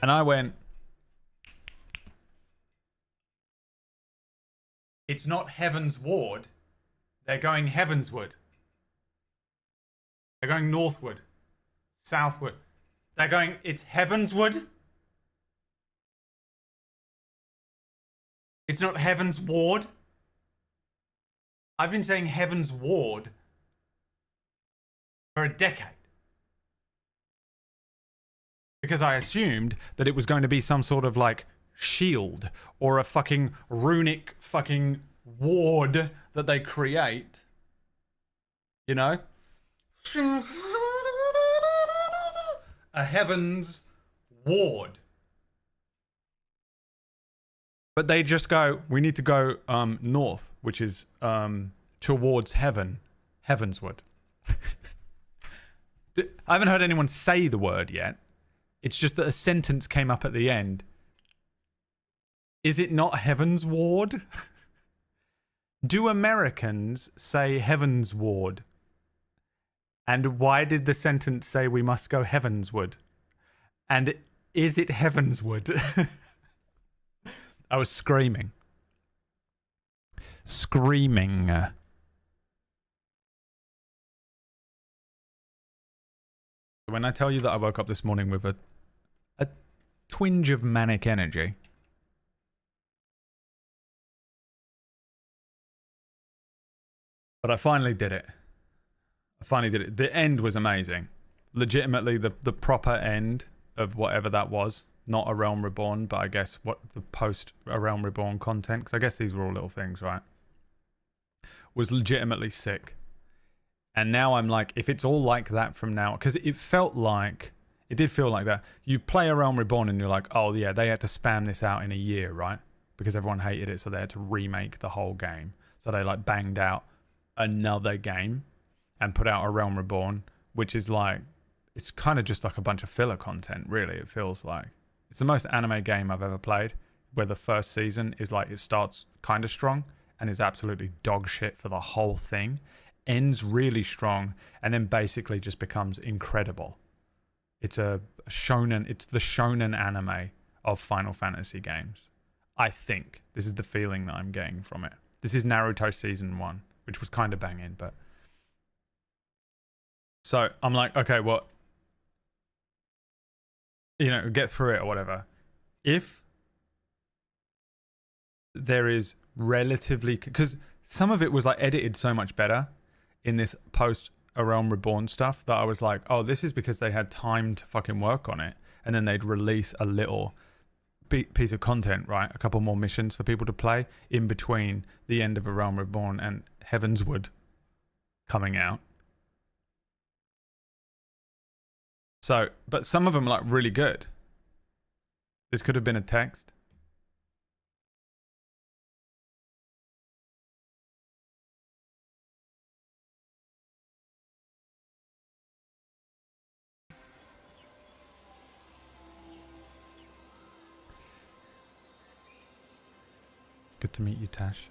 And I went, it's not Heaven's Ward. They're going Heavensward. They're going northward. Southward. They're going, it's Heavensward. It's not Heaven's Ward. I've been saying Heaven's Ward for a decade. Because I assumed that it was going to be some sort of like shield or a fucking runic fucking ward that they create. You know? A Heaven's Ward. But they just go, we need to go north, which is towards heaven. Heavensward. I haven't heard anyone say the word yet. It's just that a sentence came up at the end. Is it not Heaven's Ward? Do Americans say Heaven's Ward? And why did the sentence say we must go Heavensward? And is it Heavensward? I was screaming. Screaming. When I tell you that I woke up this morning with a twinge of manic energy. But I finally did it. The end was amazing. Legitimately, the proper end of whatever that was. Not A Realm Reborn, but I guess what the post A Realm Reborn content, because I guess these were all little things, right? Was legitimately sick. And now I'm like, if it's all like that from now, because it did feel like that. You play A Realm Reborn and you're like, oh yeah, they had to spam this out in a year, right? Because everyone hated it, so they had to remake the whole game. So they like banged out another game and put out A Realm Reborn, which is like, it's kind of just like a bunch of filler content, really, it feels like. It's the most anime game I've ever played, where the first season is like, it starts kind of strong and is absolutely dog shit for the whole thing, ends really strong, and then basically just becomes incredible. It's a shonen, it's the shonen anime of Final Fantasy games. I think. This is the feeling that I'm getting from it. This is Naruto Season 1, which was kind of banging, but... So, I'm like, okay, well... You know, get through it or whatever. If there is relatively... Because some of it was like edited so much better in this post A Realm Reborn stuff that I was like, oh, this is because they had time to fucking work on it. And then they'd release a little piece of content, right? A couple more missions for people to play in between the end of A Realm Reborn and Heavensward coming out. So, but some of them are like really good. This could have been a text. Good to meet you, Tash.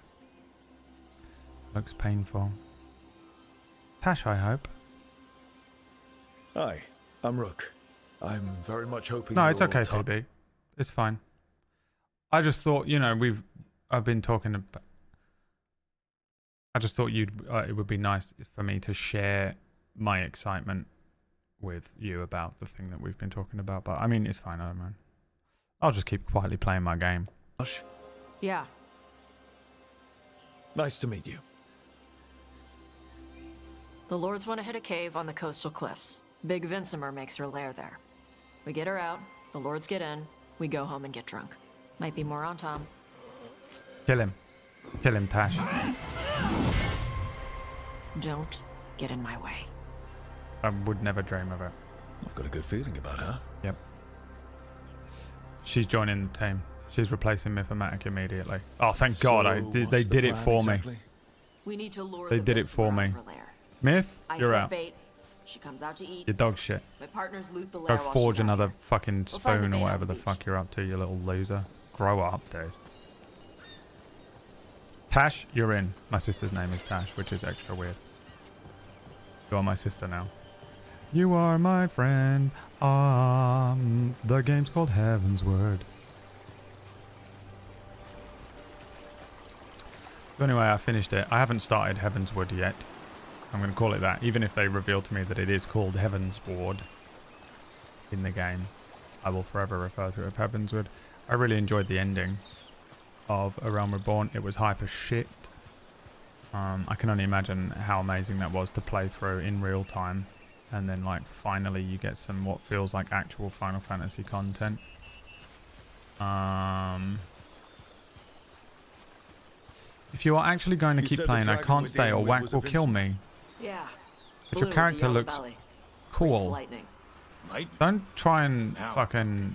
Looks painful. Tash, I hope. Hi, I'm Rook. I'm very much hoping. No, it's okay, PB. It's fine. I just thought, you know, I've been talking about. I just thought it would be nice for me to share my excitement with you about the thing that we've been talking about. But I mean, it's fine, I don't mind. I'll just keep quietly playing my game. Yeah. Nice to meet you. The Lords want to hit a cave on the coastal cliffs. Big Vincimer makes her lair there. We get her out, the Lords get in, we go home and get drunk. Might be more on Tom. Kill him. Kill him, Tash. Don't get in my way. I would never dream of it. I've got a good feeling about her. Yep. She's joining the team. She's replacing Mythomatic immediately. Oh, thank God! They did it for me. We need to lure they did it for me. Myth, you're out. Bait, She comes out to eat. Your dog shit. My partners loot the Go lair while forge she's out another here. fucking We'll find the spoon or bait on whatever the the fuck you're up to, you little loser. Grow up, dude. Tash, you're in. My sister's name is Tash, which is extra weird. You are my sister now. You are my friend. The game's called Heaven's Word. So anyway, I finished it. I haven't started Heaven's Word yet. I'm going to call it that. Even if they reveal to me that it is called Heaven's Ward in the game, I will forever refer to it as Heaven's Word. I really enjoyed the ending of A Realm Reborn. It was hype as shit. I can only imagine how amazing that was to play through in real time. And then, like, finally you get some what feels like actual Final Fantasy content. If you are actually going to keep playing, I can't stay or Whack will kill me. Yeah. But your character looks cool. Don't try and fucking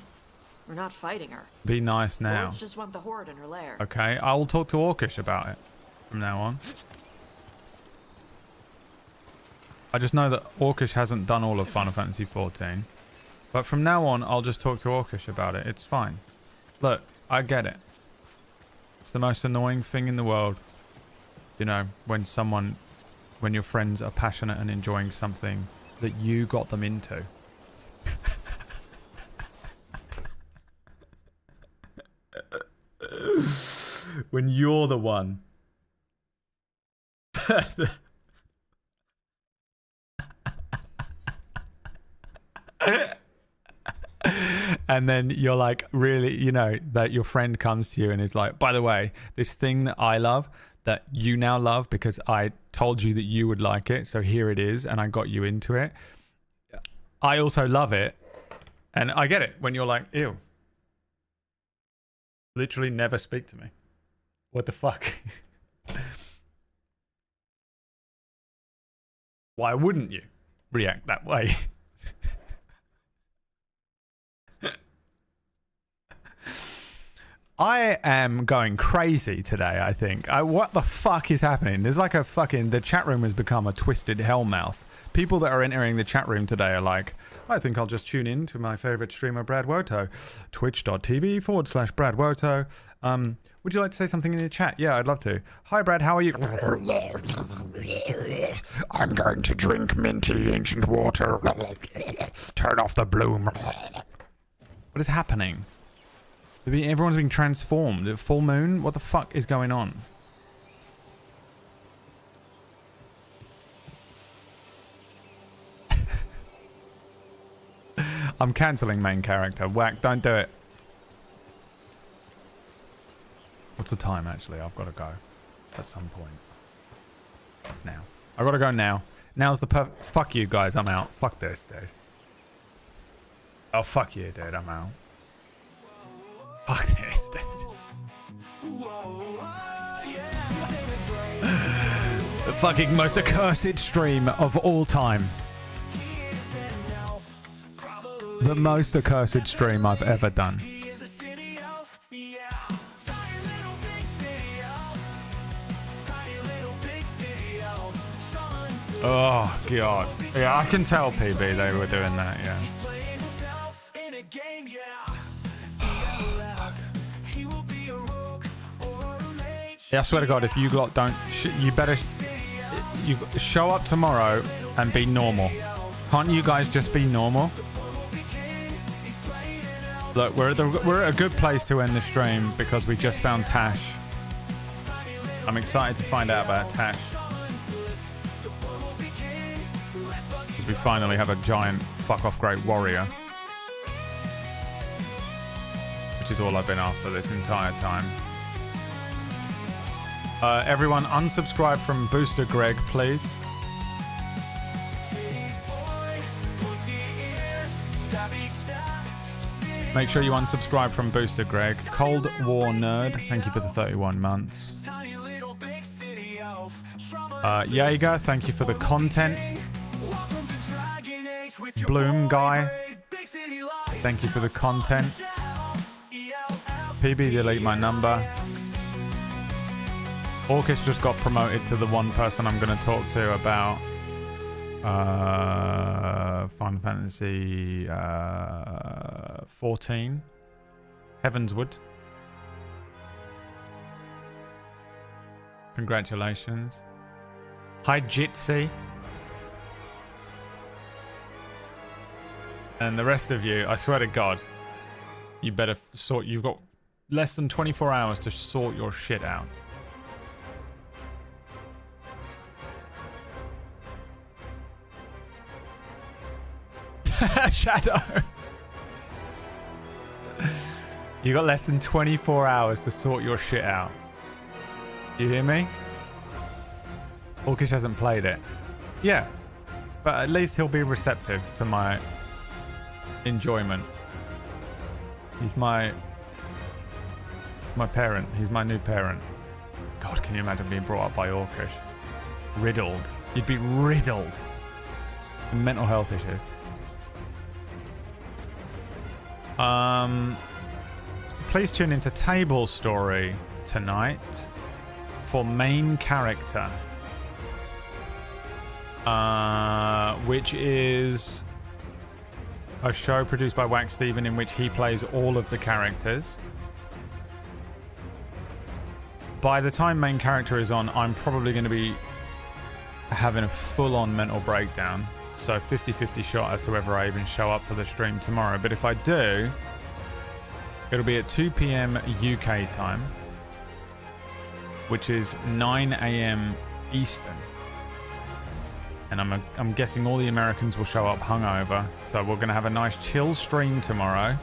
We're not fighting her. be nice now. Lords just want the horde in her lair. Okay, I will talk to Orcish about it from now on. I just know that Orcish hasn't done all of Final Fantasy XIV. But from now on, I'll just talk to Orcish about it. It's fine. Look, I get it. It's the most annoying thing in the world. You know, when your friends are passionate and enjoying something that you got them into. When you're the one. And then you're like, really, you know, that your friend comes to you and is like, by the way, this thing that I love, that you now love because I told you that you would like it, so here it is, and I got you into it. I also love it, and I get it when you're like, ew. Literally never speak to me. What the fuck? Why wouldn't you react that way? I am going crazy today, I think. What the fuck is happening? There's like a fucking... The chat room has become a twisted hellmouth. People that are entering the chat room today are like, I think I'll just tune in to my favourite streamer, Brad Woto. Twitch.tv/Brad Woto. Would you like to say something in the chat? Yeah, I'd love to. Hi, Brad. How are you? I'm going to drink minty ancient water. Turn off the bloom. What is happening? Everyone's being transformed. Full moon? What the fuck is going on? I'm cancelling main character. Whack, don't do it. What's the time, actually? I've got to go at some point. Now. I've got to go now. Now's the fuck you guys, I'm out. Fuck this, dude. Oh, fuck you, dude, I'm out. Fuck this, dude. The fucking most accursed stream of all time. The most accursed stream I've ever done. Oh, God. Yeah, I can tell, PB, they were doing that, yeah. Yeah, I swear to God, if you lot don't... you better... you show up tomorrow and be normal. Can't you guys just be normal? Look, we're at a good place to end the stream because we just found Tash. I'm excited to find out about Tash. We finally have a giant fuck-off great warrior. Which is all I've been after this entire time. Everyone unsubscribe from Booster Greg, please. Make sure you unsubscribe from Booster Greg. Cold War Nerd, thank you for the 31 months. Jaeger, thank you for the content. Bloom Guy, thank you for the content. PB, delete my number. Orcish just got promoted to the one person I'm going to talk to about Final Fantasy 14. Heavenswood. Congratulations. Hi, Jitsi. And the rest of you, I swear to God, you better sort. You've got less than 24 hours to sort your shit out. Shadow. You got less than 24 hours to sort your shit out. You hear me? Orkish hasn't played it. Yeah. But at least he'll be receptive to my enjoyment. He's my parent. He's my new parent. God, can you imagine being brought up by Orkish? Riddled. You'd be riddled. Mental health issues. Please tune into Table Story tonight for main character, which is a show produced by Wax Steven in which he plays all of the characters. By the time main character is on, I'm probably going to be having a full-on mental breakdown. So 50-50 shot as to whether I even show up for the stream tomorrow. But if I do, it'll be at 2 p.m. UK time, which is 9 a.m. Eastern. And I'm guessing all the Americans will show up hungover. So we're going to have a nice chill stream tomorrow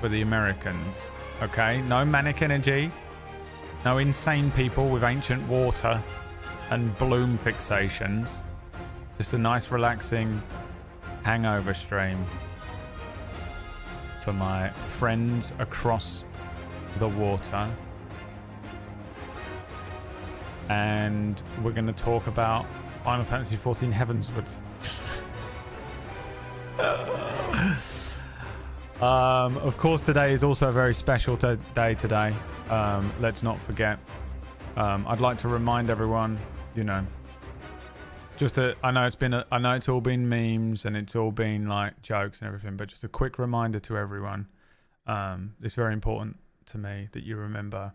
for the Americans. Okay? No manic energy. No insane people with ancient water and bloom fixations. Just a nice relaxing hangover stream for my friends across the water. And we're going to talk about Final Fantasy 14 Heavenswood. Of course, today is also a very special day today. Let's not forget. I'd like to remind everyone, you know, I know it's all been memes and it's all been like jokes and everything, but just a quick reminder to everyone. It's very important to me that you remember